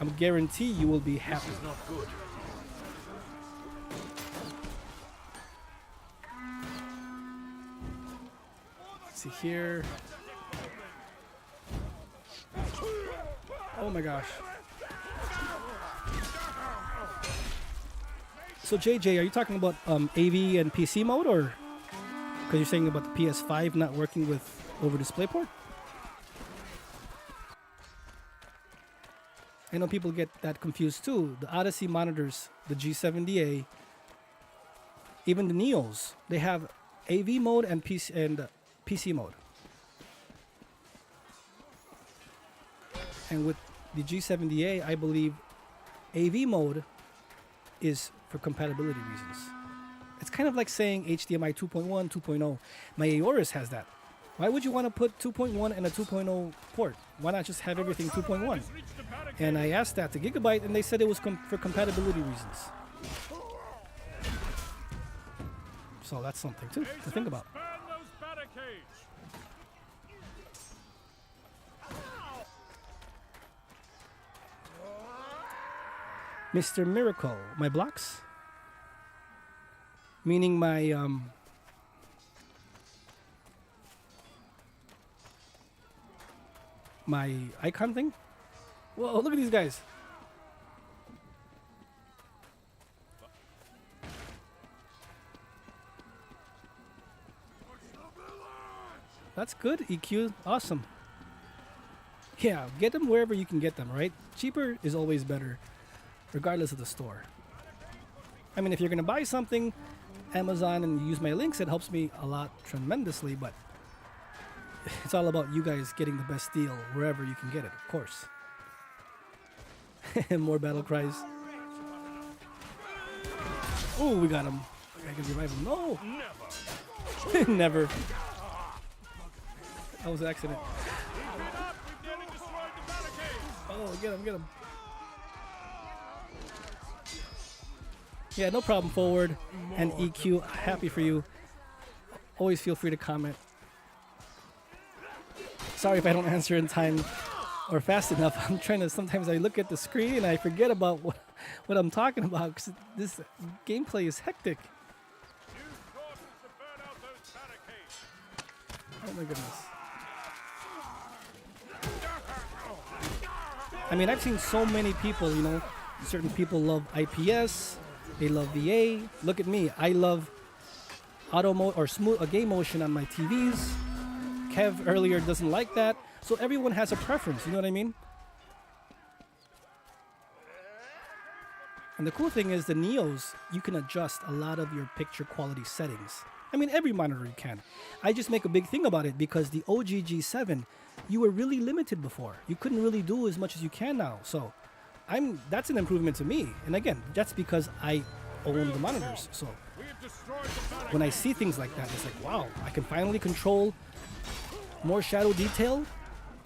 I guarantee you will be happy. Not good. Let's see here. Oh my gosh. So JJ, are you talking about AV and PC mode, or because you're saying about the PS5 not working with over DisplayPort? I know people get that confused too. The Odyssey monitors, the G7A, even the Neos, they have AV mode and PC mode. And with the G7A, I believe AV mode is for compatibility reasons. It's kind of like saying HDMI 2.1, 2.0. My Aorus has that. Why would you want to put 2.1 and a 2.0 port? Why not just have everything 2.1? And I asked that to Gigabyte, and they said it was for compatibility reasons. So that's something too to think about. Mr. Miracle, my blocks? Meaning my my icon thing? Whoa, look at these guys. That's good, EQ. Awesome. Yeah, get them wherever you can get them, right? Cheaper is always better, regardless of the store. I mean, if you're going to buy something, Amazon, and you use my links, it helps me a lot tremendously, but it's all about you guys getting the best deal wherever you can get it, of course. More battle cries. Oh, we got him. I can revive him. No! Never! Never. That was an accident. Oh, get him, get him. Yeah, no problem, Forward and EQ. Happy for you. Always feel free to comment. Sorry if I don't answer in time or fast enough. I'm trying to, sometimes I look at the screen and I forget about what I'm talking about because this gameplay is hectic. Oh my goodness. I mean, I've seen so many people, you know, certain people love IPS, they love VA. Look at me, I love auto mode or smooth game motion on my TVs. Kev earlier doesn't like that. So everyone has a preference, you know what I mean? And the cool thing is the Neos, you can adjust a lot of your picture quality settings. I mean, every monitor you can. I just make a big thing about it because the OG G7, you were really limited before. You couldn't really do as much as you can now. So that's an improvement to me. And again, that's because I own the monitors. So when I see things like that, it's like, wow, I can finally control more shadow detail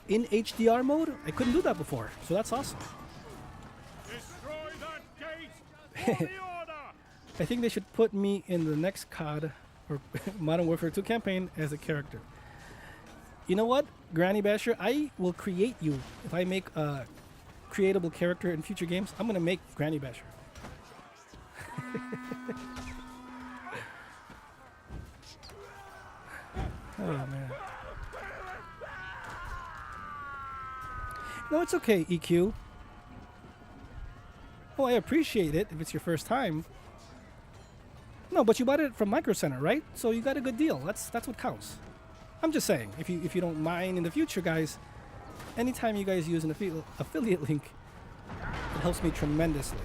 in HDR mode. I couldn't do that before. So that's awesome. Destroy that gate for the order! I think they should put me in the next COD or Modern Warfare 2 campaign as a character. You know what, Granny Basher? I will create you. If I make a creatable character in future games, I'm going to make Granny Basher. Oh, man. No, it's okay, EQ. Oh, I appreciate it if it's your first time. No, but you bought it from Micro Center, right? So you got a good deal. That's what counts. I'm just saying, if you don't mind in the future, guys, anytime you guys use an affiliate link, it helps me tremendously.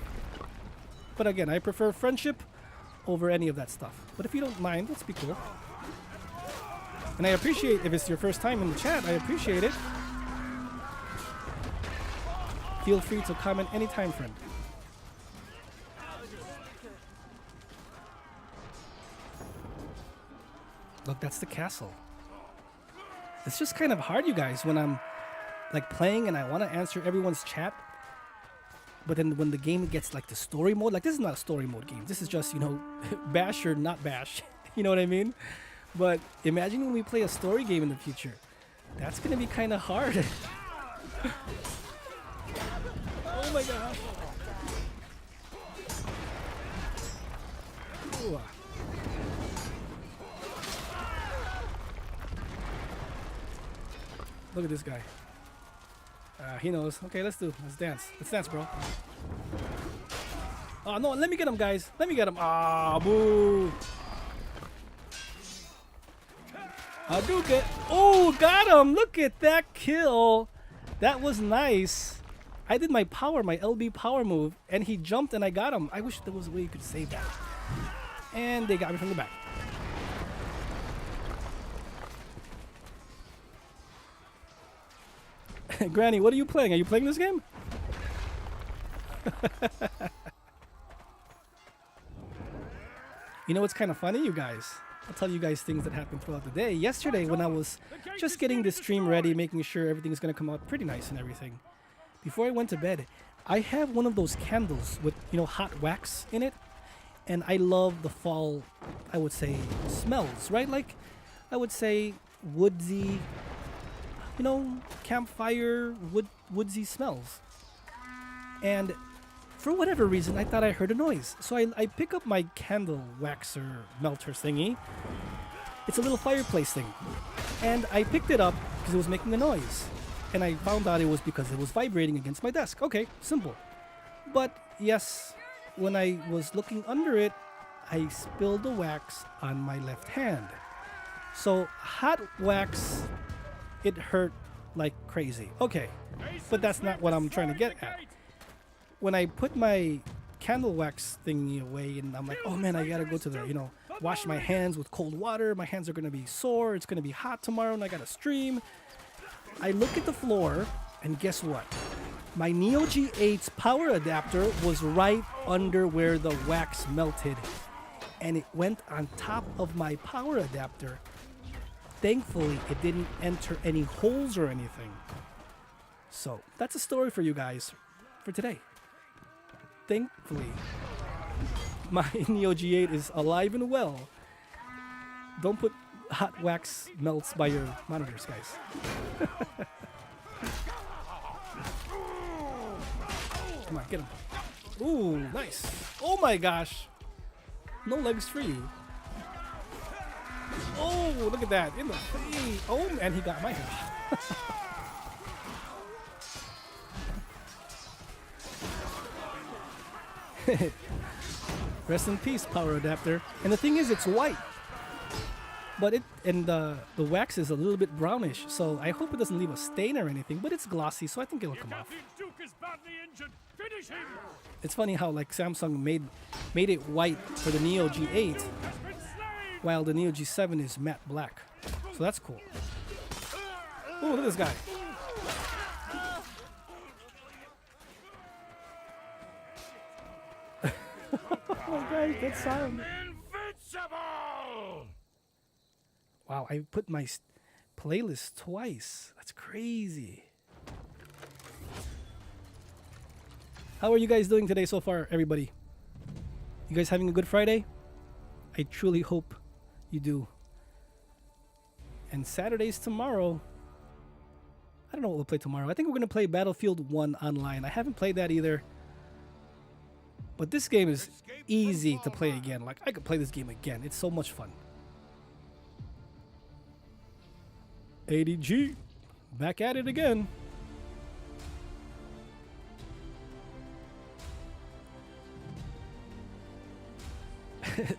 But again, I prefer friendship over any of that stuff. But if you don't mind, let's be cool. And I appreciate if it's your first time in the chat, I appreciate it. Feel free to comment anytime, friend. Look, that's the castle. It's just kind of hard, you guys, when I'm like playing and I want to answer everyone's chat. But then when the game gets like the story mode, like this is not a story mode game. This is just, you know, bash or not bash. You know what I mean? But imagine when we play a story game in the future. That's going to be kind of hard. Oh my god. Ooh. Look at this guy. He knows. Okay, let's dance. Let's dance, bro. Oh, no, let me get him, guys. Let me get him. Ah, boo. Oh, got him. Look at that kill. That was nice. I did my LB power move, and he jumped and I got him. I wish there was a way you could save that. And they got me from the back. Granny, what are you playing? Are you playing this game? You know what's kind of funny, you guys? I'll tell you guys things that happened throughout the day. Yesterday, when I was just getting the stream ready, making sure everything's going to come out pretty nice and everything, before I went to bed, I have one of those candles with, you know, hot wax in it. And I love the fall, I would say, smells, right? Like, I would say woodsy, you know, campfire, woodsy smells. And for whatever reason, I thought I heard a noise. So I pick up my candle waxer melter thingy. It's a little fireplace thing. And I picked it up because it was making a noise. And I found out it was because it was vibrating against my desk. Okay, simple. But yes, when I was looking under it, I spilled the wax on my left hand. So hot wax, it hurt like crazy. Okay, but that's not what I'm trying to get at. When I put my candle wax thingy away and I'm like, oh man, I gotta go to the, you know, wash my hands with cold water. My hands are gonna be sore. It's gonna be hot tomorrow and I gotta stream. I look at the floor and guess what? My Neo G8's power adapter was right under where the wax melted. And it went on top of my power adapter. Thankfully, it didn't enter any holes or anything. So, that's a story for you guys for today. Thankfully, my Neo G8 is alive and well. Don't put hot wax melts by your monitors, guys. Come on, get him. Ooh, nice. Oh my gosh. No legs for you. Oh, look at that. In the face. Oh, and he got my head. Rest in peace, power adapter. And the thing is, it's white. But the wax is a little bit brownish, so I hope it doesn't leave a stain or anything, but it's glossy, so I think it'll come off. Duke is badly injured. Finish him. It's funny how like Samsung made it white for the Neo G8, while the Neo G7 is matte black. So that's cool. Oh, look at this guy. Oh my god, that sound. Invincible. Wow, I put my playlist twice. That's crazy. How are you guys doing today so far, everybody? You guys having a good Friday? I truly hope you do. And Saturday's tomorrow. I don't know what we'll play tomorrow. I think we're going to play Battlefield 1 online. I haven't played that either. But this game is easy to play again. Like, I could play this game again. It's so much fun. 80G. Back at it again.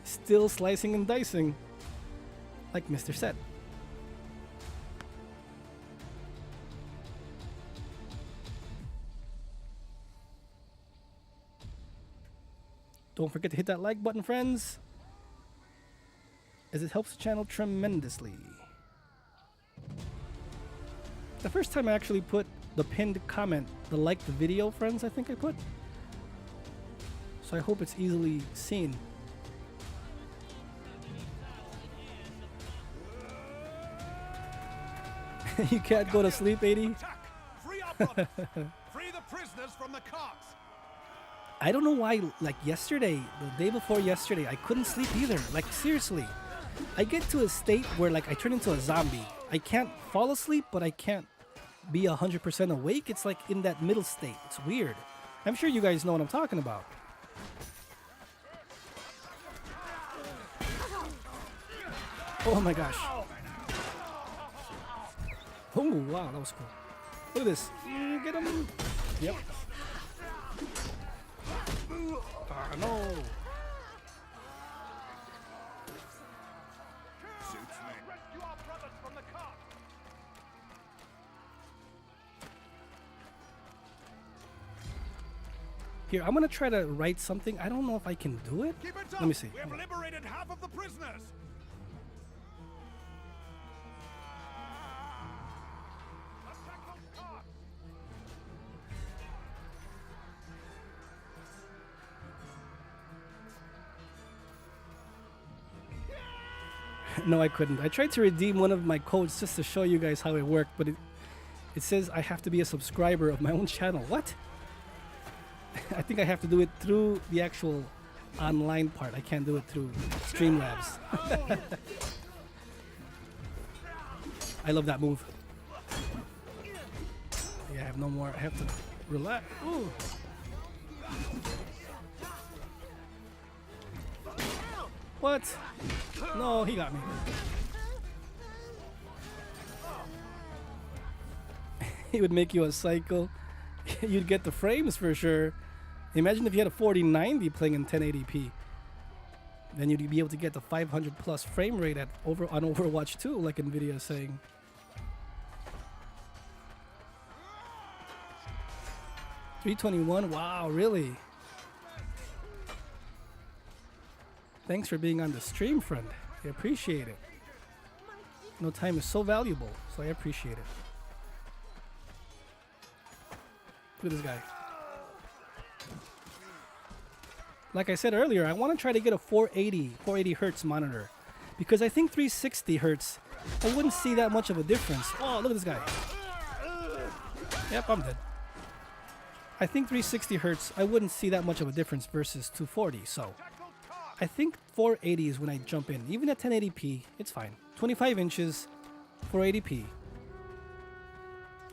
Still slicing and dicing. Like Mr. Set. Don't forget to hit that like button, friends, as it helps the channel tremendously. The first time I actually put the pinned comment, the like the video, friends, I think I put. So I hope it's easily seen. You can't go to sleep, 80? Free our brothers. Free the prisoners from the carts. I don't know why, like yesterday, the day before yesterday, I couldn't sleep either. Like, seriously. I get to a state where, like, I turn into a zombie. I can't fall asleep, but I can't be 100% awake. It's like in that middle state. It's weird. I'm sure you guys know what I'm talking about. Oh my gosh. Oh, wow, that was cool. Look at this. Get him. Yep. Ah, no. Rescue our brothers from the cart. Here, I'm gonna try to write something. I don't know if I can do it. Keep it up. Let me see. We have liberated half of the prisoners. Attack those carts. No, I couldn't. I tried to redeem one of my codes just to show you guys how it worked, but it says I have to be a subscriber of my own channel. What? I think I have to do it through the actual online part. I can't do it through Streamlabs. I love that move. Yeah, I have no more. I have to relax. Ooh. What? No, he got me. He would make you a cycle. You'd get the frames for sure. Imagine if you had a 4090 playing in 1080p. Then you'd be able to get the 500 plus frame rate on Overwatch 2, like Nvidia is saying. $321? Wow, really? Thanks for being on the stream, friend. I appreciate it. No time is so valuable, so I appreciate it. Look at this guy. Like I said earlier, I want to try to get a 480 hertz monitor, because I think 360 hertz, I wouldn't see that much of a difference. Oh, look at this guy. Yep, I'm dead. I think 360 hertz, I wouldn't see that much of a difference versus 240, so I think 480 is when I jump in. Even at 1080p, it's fine. 25 inches, 480p.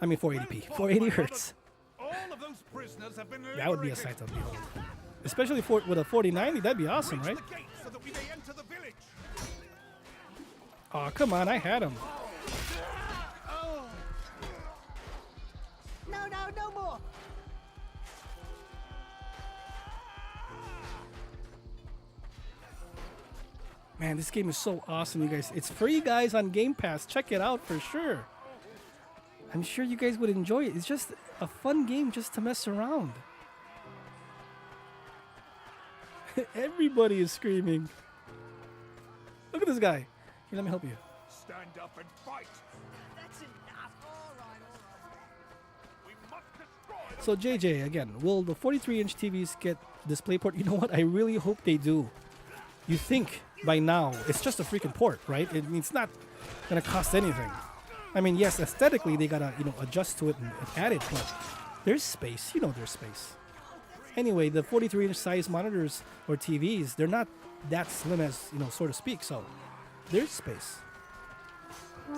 I mean 480p, 480 hertz. All of those prisoners have been That would be a sight to behold. Especially with a 4090, that'd be awesome, right? the gate so that we may enter the village. Oh, come on, I had him. No, no, no more. Man, this game is so awesome, you guys. It's free, guys, on Game Pass. Check it out for sure. I'm sure you guys would enjoy it. It's just a fun game just to mess around. Everybody is screaming. Look at this guy. Here, let me help you. Stand up and fight. That's enough. All right. We must destroy So JJ, again, will the 43-inch TVs get DisplayPort? You know what? I really hope they do. You think by now it's just a freaking port, right? It's not gonna cost anything. I mean, yes, aesthetically they gotta adjust to it and add it, but there's space. There's space. Anyway, the 43-inch size monitors or TVs, they're not that slim as so to speak. So there's space.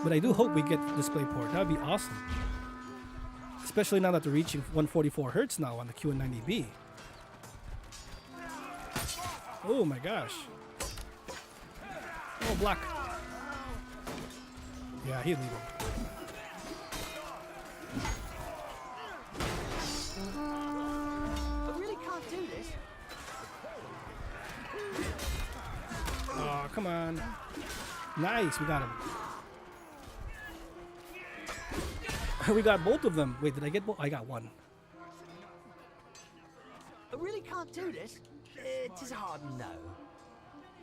But I do hope we get DisplayPort. That would be awesome. Especially now that they're reaching 144 hertz now on the QN90B. Oh my gosh. Oh, block. Yeah, he'll leave him. I really can't do this. Oh, come on. Nice, we got him. We got both of them. Wait, did I get both? I got one. I really can't do this. It is a hard no.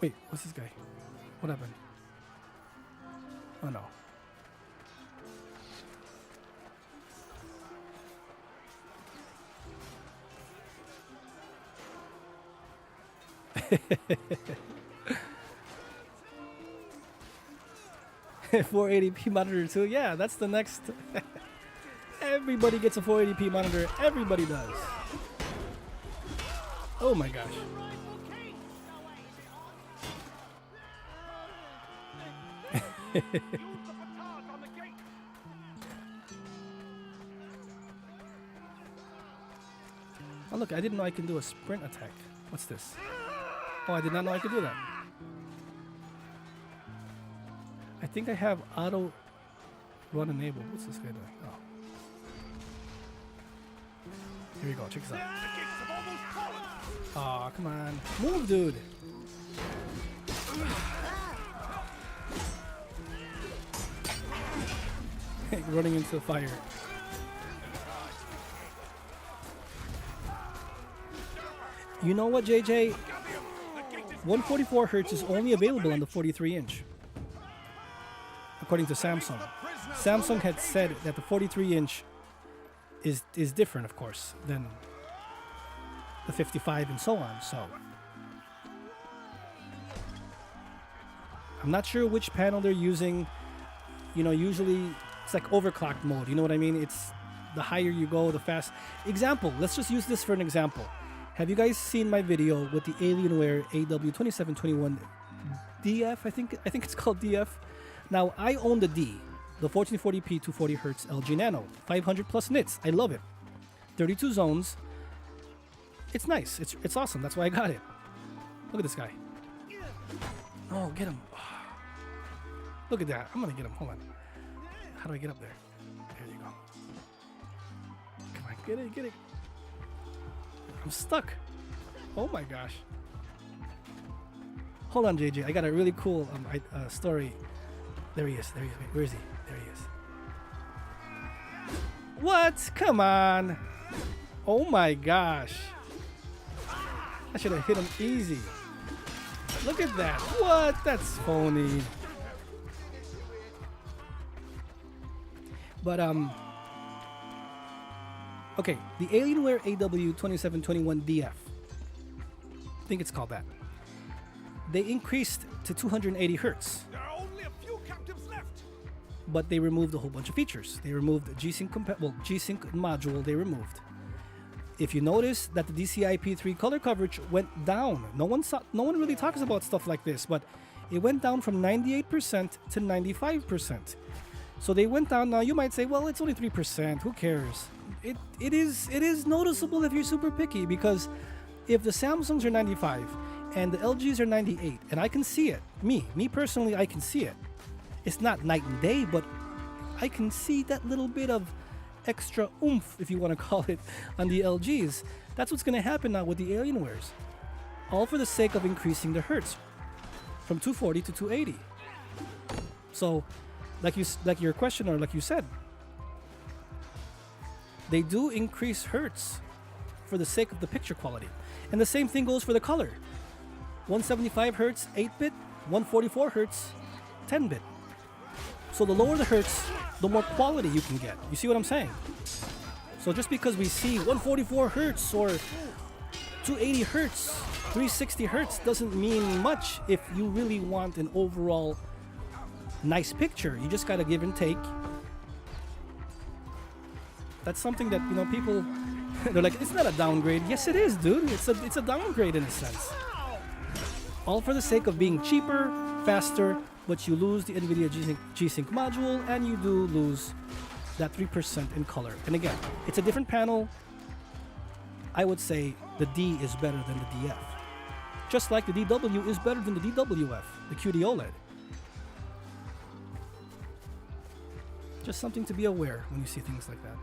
Wait, what's this guy? What happened? Oh no. $480p monitor too. Yeah, that's the next. Everybody gets a 480p monitor. Everybody does. Oh my gosh. Oh look, I didn't know I can do a sprint attack. What's this? Oh, I did not know I could do that. I think I have auto run enabled. What's this guy doing? Oh. Here we go, check this out. Aw, come on. Move, dude. Running into the fire. You know what, JJ? 144 hertz is only available on the 43-inch. According to Samsung. Samsung had said that the 43-inch is different, of course, than the 55 and so on. So I'm not sure which panel they're using. Usually it's like overclocked mode. You know what I mean? It's the higher you go, the fast. Example. Let's just use this for an example. Have you guys seen my video with the Alienware AW2721DF? I think it's called DF. Now I own the D, the 1440p 240Hz LG Nano, 500 plus nits. I love it. 32 zones. It's nice. It's awesome. That's why I got it. Look at this guy. Oh, get him. Look at that. I'm gonna get him. Hold on. How do I get up there? There you go. Come on, get it. I'm stuck. Oh my gosh. Hold on, JJ. I got a really cool story. There he is. Wait, where is he? There he is. What? Come on. Oh my gosh. I should have hit him easy. Look at that. What? That's phony. But okay, the Alienware AW2721DF. I think it's called that. They increased to 280 hertz. There are only a few captives left. But they removed a whole bunch of features. They removed the G-Sync G-Sync module. They removed. If you notice that the DCI-P3 color coverage went down, no one really talks about stuff like this, but it went down from 98% to 95%. So they went down. Now you might say, well, it's only 3%. Who cares? It is noticeable if you're super picky, because if the Samsungs are 95 and the LGs are 98, and I can see it, me personally, I can see it. It's not night and day, but I can see that little bit of extra oomph, if you want to call it, on the LGs. That's what's going to happen now with the Alienwares. All for the sake of increasing the hertz. from 240 to 280. So, like your question or like you said, they do increase hertz for the sake of the picture quality. And the same thing goes for the color. 175 hertz 8-bit, 144 hertz 10-bit. So the lower the hertz, the more quality you can get. You see what I'm saying? So just because we see 144 hertz or 280 hertz, 360 hertz doesn't mean much if you really want an overall nice picture. You just gotta give and take. That's something that, you know, people, they're like, it's not a downgrade. Yes, it is, dude. It's a downgrade in a sense. All for the sake of being cheaper, faster, but you lose the NVIDIA G-Sync module, and you do lose that 3% in color. And again, it's a different panel. I would say the D is better than the DF. Just like the DW is better than the DWF, the QD-OLED. Just something to be aware when you see things like that.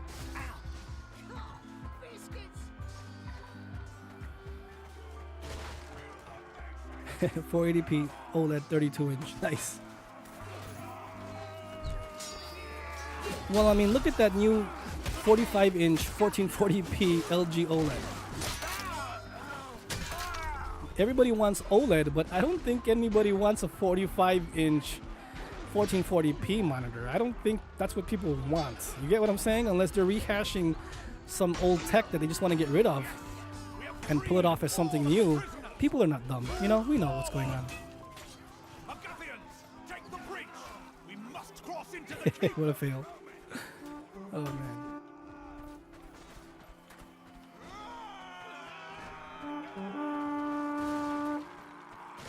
480p OLED 32-inch. Nice. Well, I mean, look at that new 45-inch 1440p LG OLED. Everybody wants OLED, but I don't think anybody wants a 45-inch 1440p monitor. I don't think that's what people want. You get what I'm saying? Unless they're rehashing some old tech that they just want to get rid of and pull it off as something new. People are not dumb. You know, we know what's going on. What a fail. Oh, man.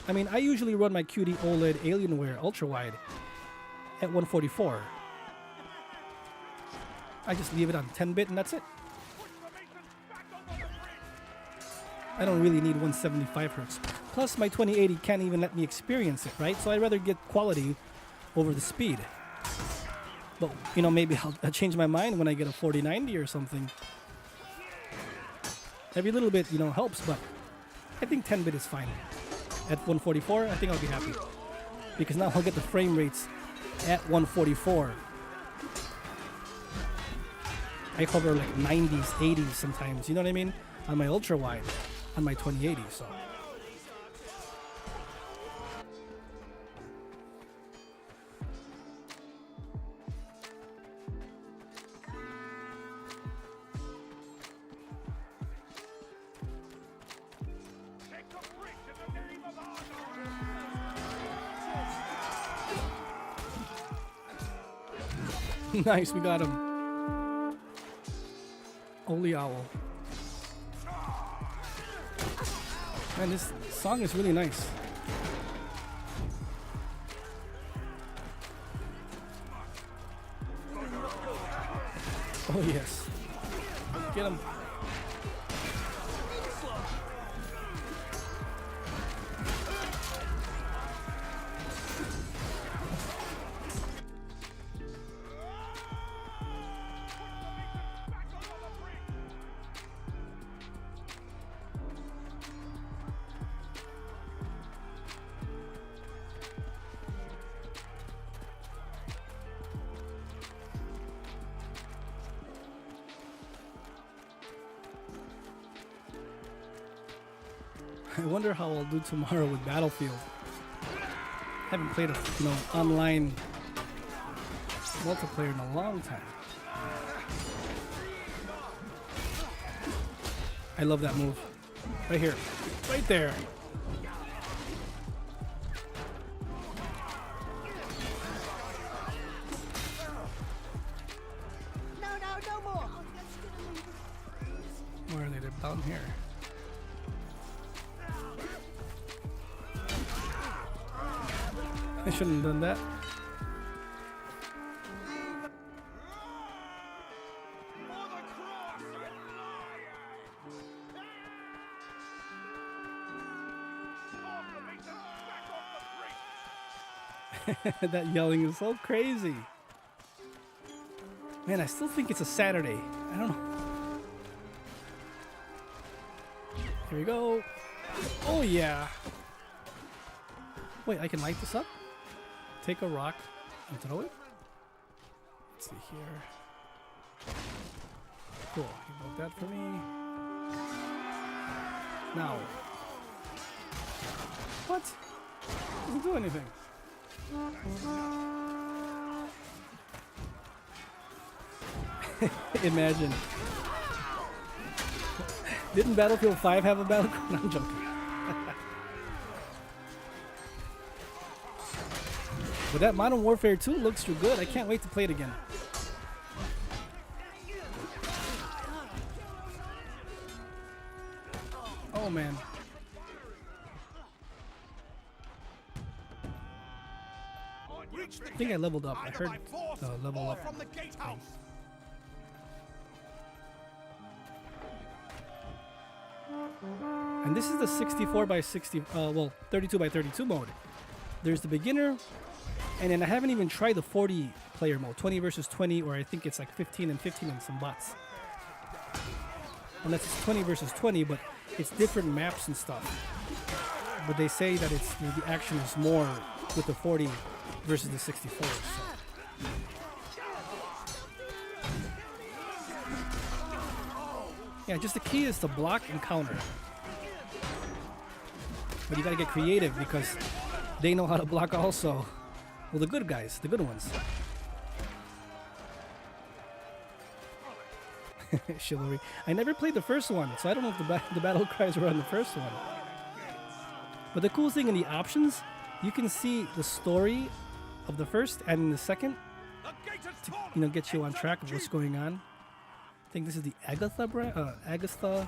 I mean, I usually run my QD-OLED Alienware ultra-wide at 144. I just leave it on 10-bit and that's it. I don't really need 175 hertz. Plus, my 2080 can't even let me experience it, right? So I'd rather get quality over the speed. But, you know, maybe I'll change my mind when I get a 4090 or something. Every little bit, you know, helps, but I think 10-bit is fine. At 144, I think I'll be happy. Because now I'll get the frame rates at 144. I hover like 90s, 80s sometimes, you know what I mean? On my ultra-wide, on my 2080, so. Nice, we got him. Holy owl. Man, this song is really nice. Oh yes. Get him. I wonder how I'll do tomorrow with Battlefield. Haven't played a online multiplayer in a long time. I love that move. Right here. Right there. No more. Where are they? They're down here. I shouldn't have done that. That yelling is so crazy. Man, I still think it's a Saturday. I don't know. Here we go. Oh yeah. Wait, I can light this up? Take a rock and throw it? Let's see here. Cool. You broke that for me. Now. What? Doesn't do anything. Imagine. Didn't Battlefield 5 have a battle cry? No, I'm joking. But that Modern Warfare 2 looks too good. I can't wait to play it again. Oh man. I think I leveled up. I heard the level up. And this is the 64 by 60, well, 32 by 32 mode. There's the beginner, and then I haven't even tried the 40 player mode, 20 versus 20, or I think it's like 15 and 15 and some bots. Unless it's 20 versus 20, but it's different maps and stuff. But they say that it's the action is more with the 40 versus the 64. So. Yeah, just the key is to block and counter. But you gotta get creative because they know how to block also. Well, the good guys, the good ones. Chivalry. I never played the first one, so I don't know if the battle cries were on the first one. But the cool thing in the options, you can see the story of the first and in the second to, you know, get you on track of what's going on. I think this is the Agatha brand, Agatha,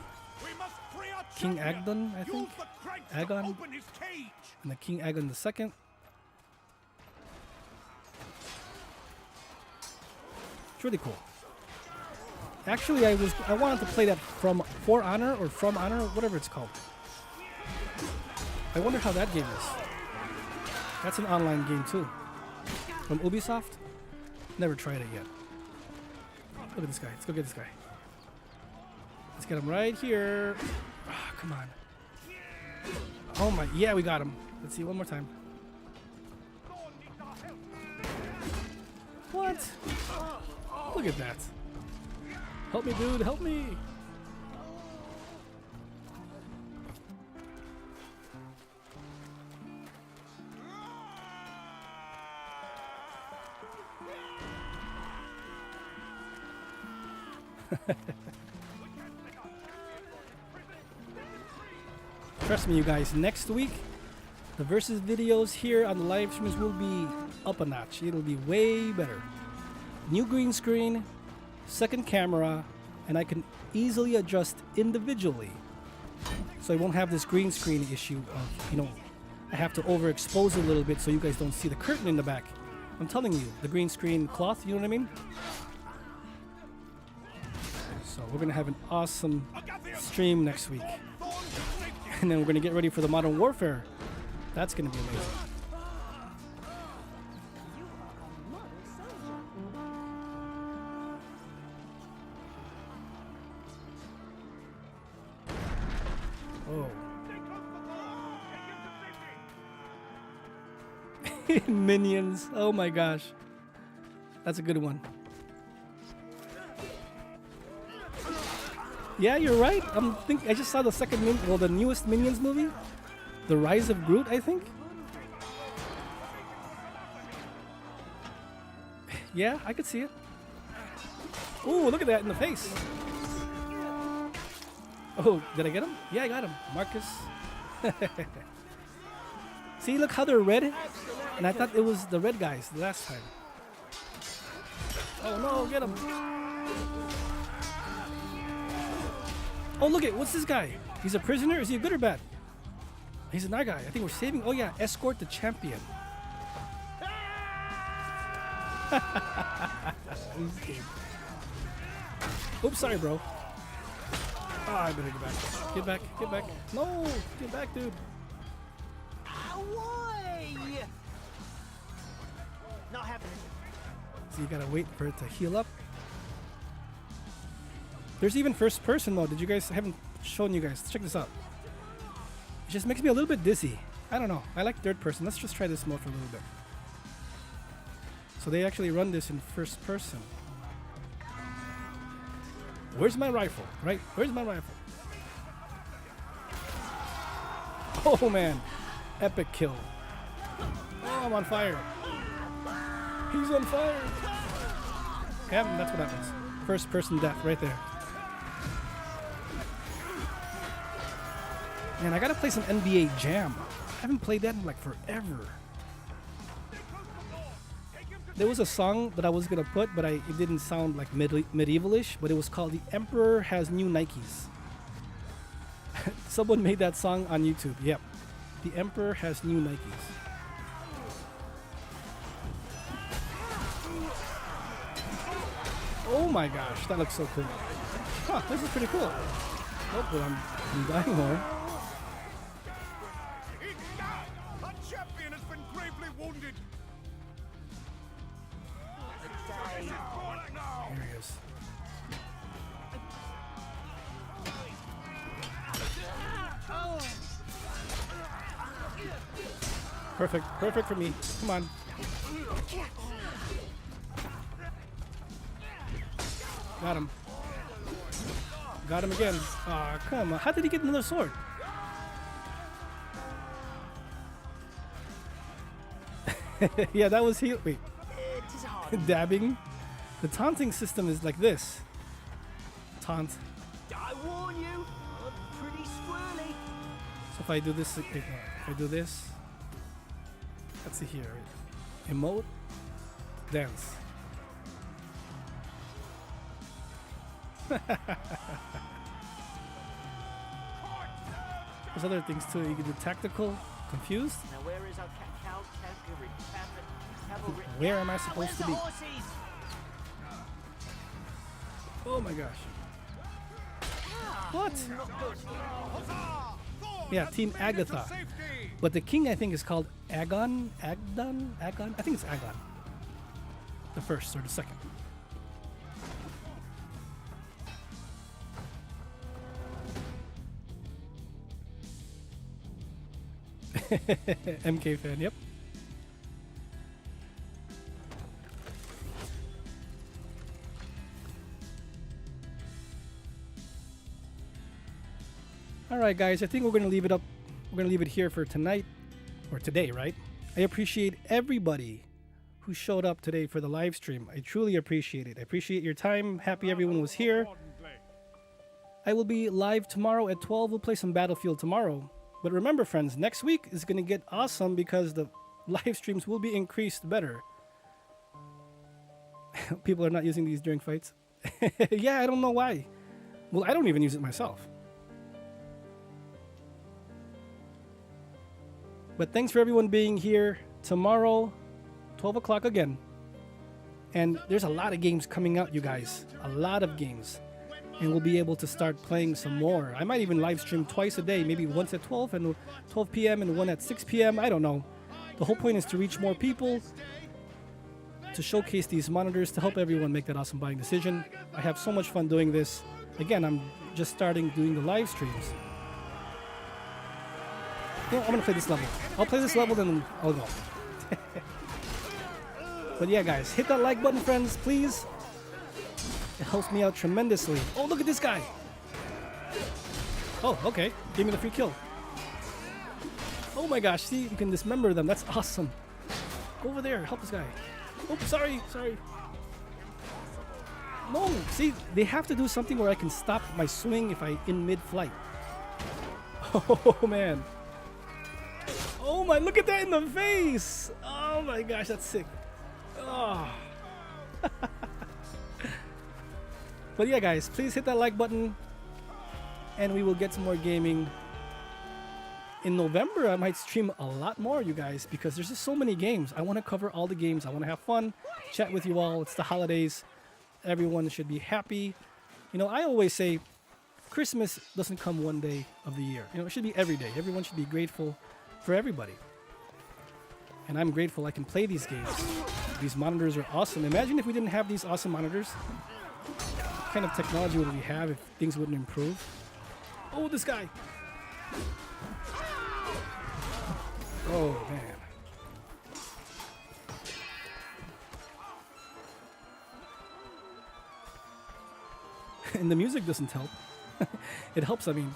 King Agdon, I think. Agon, and the King Agon the second. It's really cool. Actually, I wanted to play that from For Honor or From Honor, whatever it's called. I wonder how that game is. That's an online game too. From Ubisoft. Never tried it yet. Look at this guy. Let's go get this guy. Let's get him right here. Oh, come on. Oh my, yeah, we got him. Let's see one more time. What? Look at that. Help me, dude, help me. Trust me, you guys, next week, the Versus videos here on the live streams will be up a notch. It'll be way better. New green screen, second camera, and I can easily adjust individually. So I won't have this green screen issue of, you know, I have to overexpose a little bit so you guys don't see the curtain in the back. I'm telling you, the green screen cloth, you know what I mean? So we're gonna have an awesome stream next week. And then we're gonna get ready for the Modern Warfare. That's gonna be amazing. Oh. Minions. Oh my gosh. That's a good one. Yeah, you're right. I just saw the the newest Minions movie, The Rise of Groot, I think. Yeah, I could see it. Ooh, look at that in the face. Oh, did I get him? Yeah, I got him. Marcus. See, look how they're red. And I thought it was the red guys the last time. Oh no, get him. Oh, look at, what's this guy? He's a prisoner? Is he a good or bad? He's an our guy. I think we're saving, oh yeah, escort the champion. Oops, sorry, bro. Oh, I better get back. Get back, get back. No, get back, dude. Away! Not happening. So you gotta wait for it to heal up. There's even first person mode. I haven't shown you guys. Check this out. It just makes me a little bit dizzy. I don't know. I like third person. Let's just try this mode for a little bit. So they actually run this in first person. Where's my rifle? Right? Where's my rifle? Oh man. Epic kill. Oh, I'm on fire. He's on fire. Yeah, that's what happens. First person death right there. Man, I gotta play some NBA Jam. I haven't played that in like forever. There was a song that I was gonna put, but it didn't sound like medievalish, but it was called "The Emperor Has New Nikes." Someone made that song on YouTube. Yep, "The Emperor Has New Nikes." Oh my gosh, that looks so cool. Huh, this is pretty cool. Oh, but I'm dying more. A champion has been gravely wounded. Here he is. Perfect, perfect for me. Come on. Got him. Got him again. Aw, come on. How did he get another sword? Yeah, that was he. Wait. Dabbing. The taunting system is like this. Taunt. I warn you, I'm pretty squirrely. So if I do this, if I do this, let's see here. Emote, dance. There's other things too. You can do tactical, confused. Now where is our cavalry? Where am I supposed to be? Oh my gosh. What? Yeah, Team Agatha. But the king, I think, is called Agon? Agdon? Agon? I think it's Agon. The first or the second. MK fan, yep. Alright guys, I think we're gonna leave it up. We're gonna leave it here for tonight. Or today, right? I appreciate everybody who showed up today for the live stream. I truly appreciate it. I appreciate your time. Happy everyone was here. I will be live tomorrow at 12. We'll play some Battlefield tomorrow. But remember, friends, next week is going to get awesome because the live streams will be increased better. People are not using these during fights. Yeah, I don't know why. Well, I don't even use it myself. But thanks for everyone being here. Tomorrow, 12 o'clock again. And there's a lot of games coming out, you guys. A lot of games. And we'll be able to start playing some more. I might even live stream twice a day, maybe once at 12 and 12 p.m. and one at 6 p.m. I don't know. The whole point is to reach more people, to showcase these monitors, to help everyone make that awesome buying decision. I have so much fun doing this. Again, I'm just starting doing the live streams. You know, I'm gonna play this level. I'll play this level, then I'll go. But yeah, guys, hit that like button, friends, please. It helps me out tremendously. Oh, look at this guy. Oh, okay. Give me the free kill. Oh my gosh, see, you can dismember them. That's awesome. Go over there, help this guy. Oh, sorry. No, see, they have to do something where I can stop my swing if I in mid-flight. Oh man. Oh my, look at that in the face. Oh my gosh, that's sick. Oh. But yeah, guys, please hit that like button, and we will get some more gaming. In November, I might stream a lot more, you guys, because there's just so many games. I want to cover all the games. I want to have fun, chat with you all. It's the holidays. Everyone should be happy. You know, I always say Christmas doesn't come one day of the year. You know, it should be every day. Everyone should be grateful for everybody. And I'm grateful I can play these games. These monitors are awesome. Imagine if we didn't have these awesome monitors. What kind of technology would we have if things wouldn't improve? Oh, this guy. Oh, man. And the music doesn't help. It helps, I mean,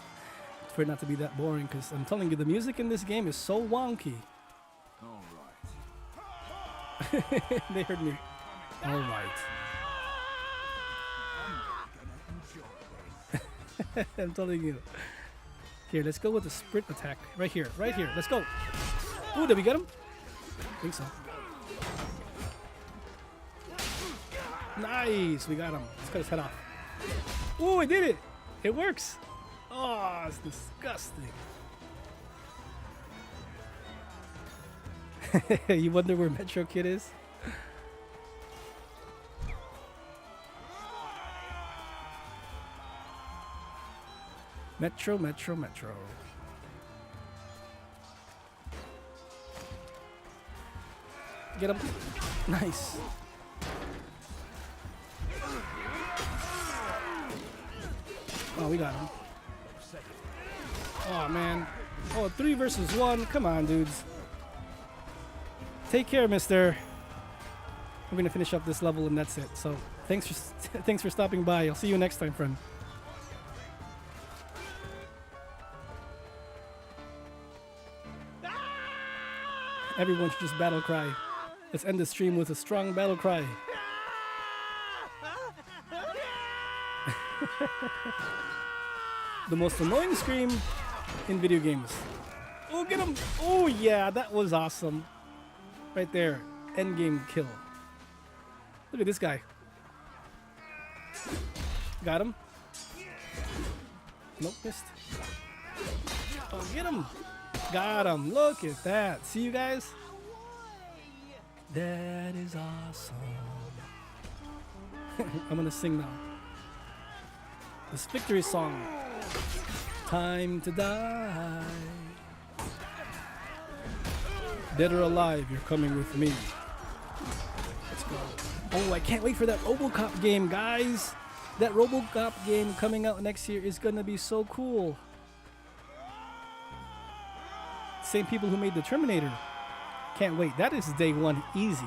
for it not to be that boring, because I'm telling you, the music in this game is so wonky. All They heard me. All right. I'm telling you. Here, let's go with the sprint attack. Right here, right here. Let's go. Ooh, did we get him? I think so. Nice, we got him. Let's cut his head off. Ooh, I did it. It works. Oh, it's disgusting. You wonder where Metro Kid is? Metro, Metro, Metro. Get him. Nice. Oh, we got him. Oh, man. Oh, 3 versus 1. Come on, dudes. Take care, mister. I'm going to finish up this level and that's it. So, thanks for stopping by. I'll see you next time, friend. Everyone should just battle cry. Let's end the stream with a strong battle cry. The most annoying scream in video games. Oh, get him! Oh, yeah, that was awesome. Right there. Endgame kill. Look at this guy. Got him. Nope, missed. Oh, get him! Got him. Look at that. See you guys? That is awesome. I'm gonna sing now. This victory song. Time to die. Dead or alive, you're coming with me. Let's go. Oh, I can't wait for that RoboCop game, guys. That RoboCop game coming out next year is gonna be so cool. Same people who made the Terminator. Can't wait. That is day one easy.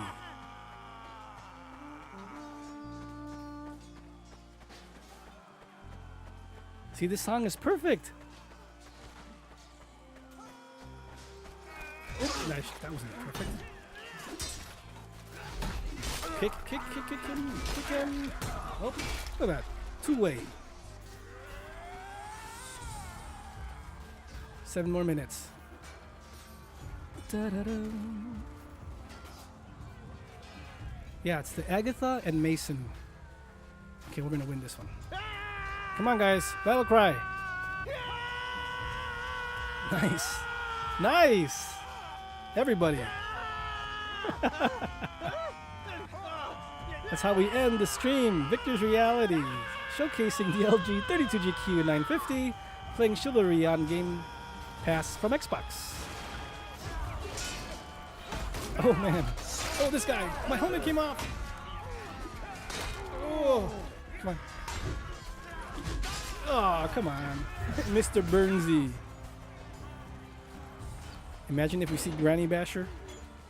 See, this song is perfect. Oops, that wasn't perfect. Kick him. Oh, look at that. Two-way. 7 more minutes. Da-da-da. Yeah, it's the Agatha and Mason. Okay, we're gonna win this one. Come on, guys. Battle cry. Nice. Nice. Everybody. That's how we end the stream. Victor's Reality. Showcasing the LG 32GQ950. Playing Chivalry on Game Pass from Xbox. Oh, man. Oh, this guy. My helmet came off. Oh. Come on. Oh, come on. Mr. Burnsy. Imagine if we see Granny Basher.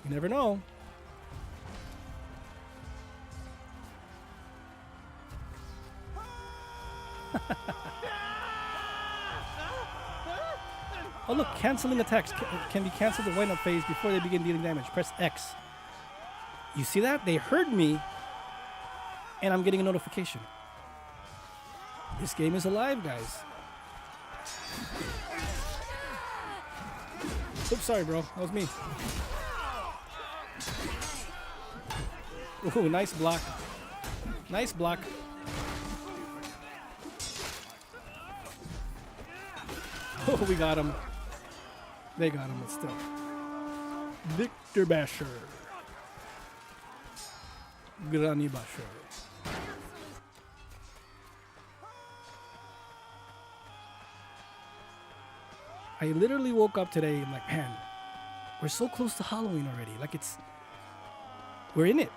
You never know. Oh, look. Canceling attacks can be canceled at wind-up phase before they begin dealing damage. Press X. You see that? They heard me, and I'm getting a notification. This game is alive, guys. Oops, sorry, bro. That was me. Ooh, nice block. Nice block. Oh, we got him. They got him, but still. Victor Basher. Granny Basher. I literally woke up today and like, man, we're so close to Halloween already. Like we're in it.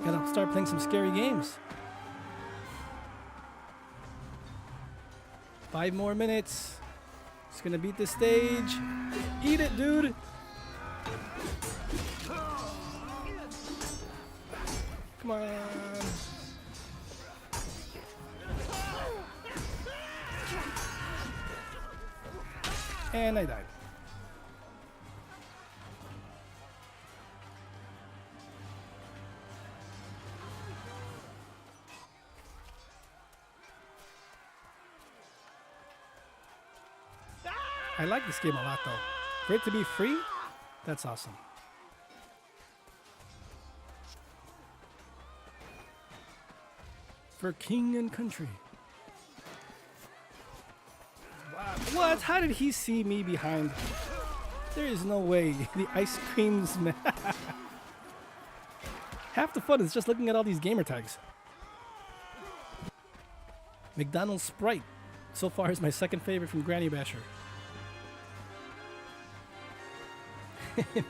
Gotta start playing some scary games. 5 more minutes. Just gonna beat this stage. Eat it, dude. Come on. And I died. I like this game a lot though. For it to be free, that's awesome. For king and country. Wow. What? How did he see me behind? There is no way. The ice cream's man. Half the fun is just looking at all these gamer tags. McDonald's Sprite. So far is my second favorite from Granny Basher.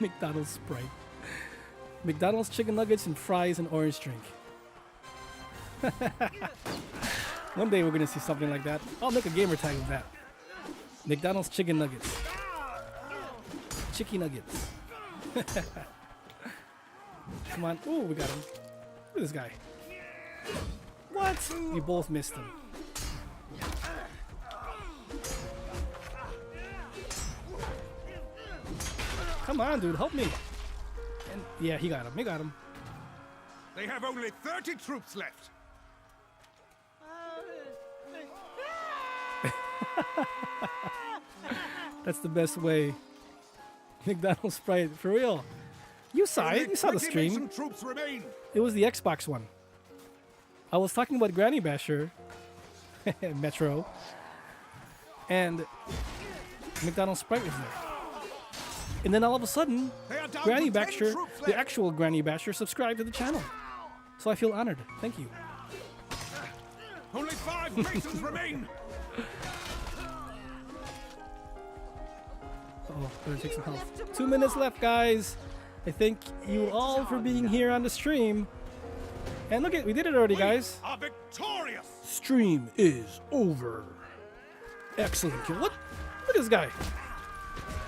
McDonald's Sprite. McDonald's chicken nuggets and fries and orange drink. One day we're gonna see something like that. I'll make a gamer tag of that. McDonald's chicken nuggets. Chicky nuggets. Come on. Ooh, we got him. Look at this guy. What? We both missed him. Come on, dude, help me. And yeah, he got him. He got him. They have only 30 troops left. That's the best way. McDonald's Sprite, for real. You saw it. You saw the stream. Troops remain. It was the Xbox one. I was talking about Granny Basher, Metro, and McDonald's Sprite was there. And then all of a sudden, Granny Basher, the actual Granny Basher, subscribed to the channel. So I feel honored. Thank you. Only 5 bases remain. Oh, better take some health. 2 minutes left, guys. I thank you all for being here on the stream. And look at, we did it already, guys. Are victorious. Stream is over. Excellent kill. What? Look at this guy.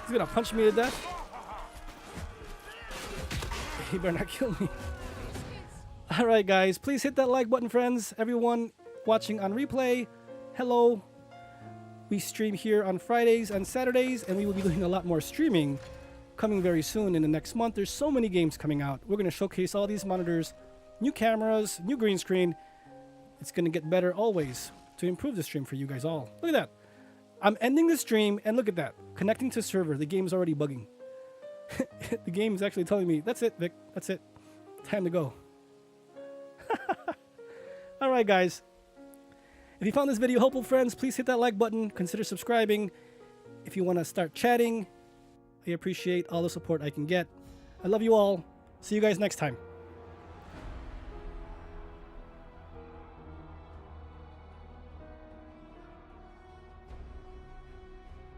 He's gonna punch me to death. He better not kill me. Alright guys, please hit that like button, friends. Everyone watching on replay, hello. We stream here on Fridays and Saturdays, and we will be doing a lot more streaming coming very soon in the next month. There's so many games coming out. We're gonna showcase all these monitors, new cameras, new green screen. It's gonna get better always to improve the stream for you guys all. Look at that. I'm ending the stream, and look at that. Connecting to server. The game's already bugging. The game is actually telling me, that's it, Vic. That's it. Time to go. Alright, guys. If you found this video helpful, friends, please hit that like button. Consider subscribing. If you want to start chatting, I appreciate all the support I can get. I love you all. See you guys next time.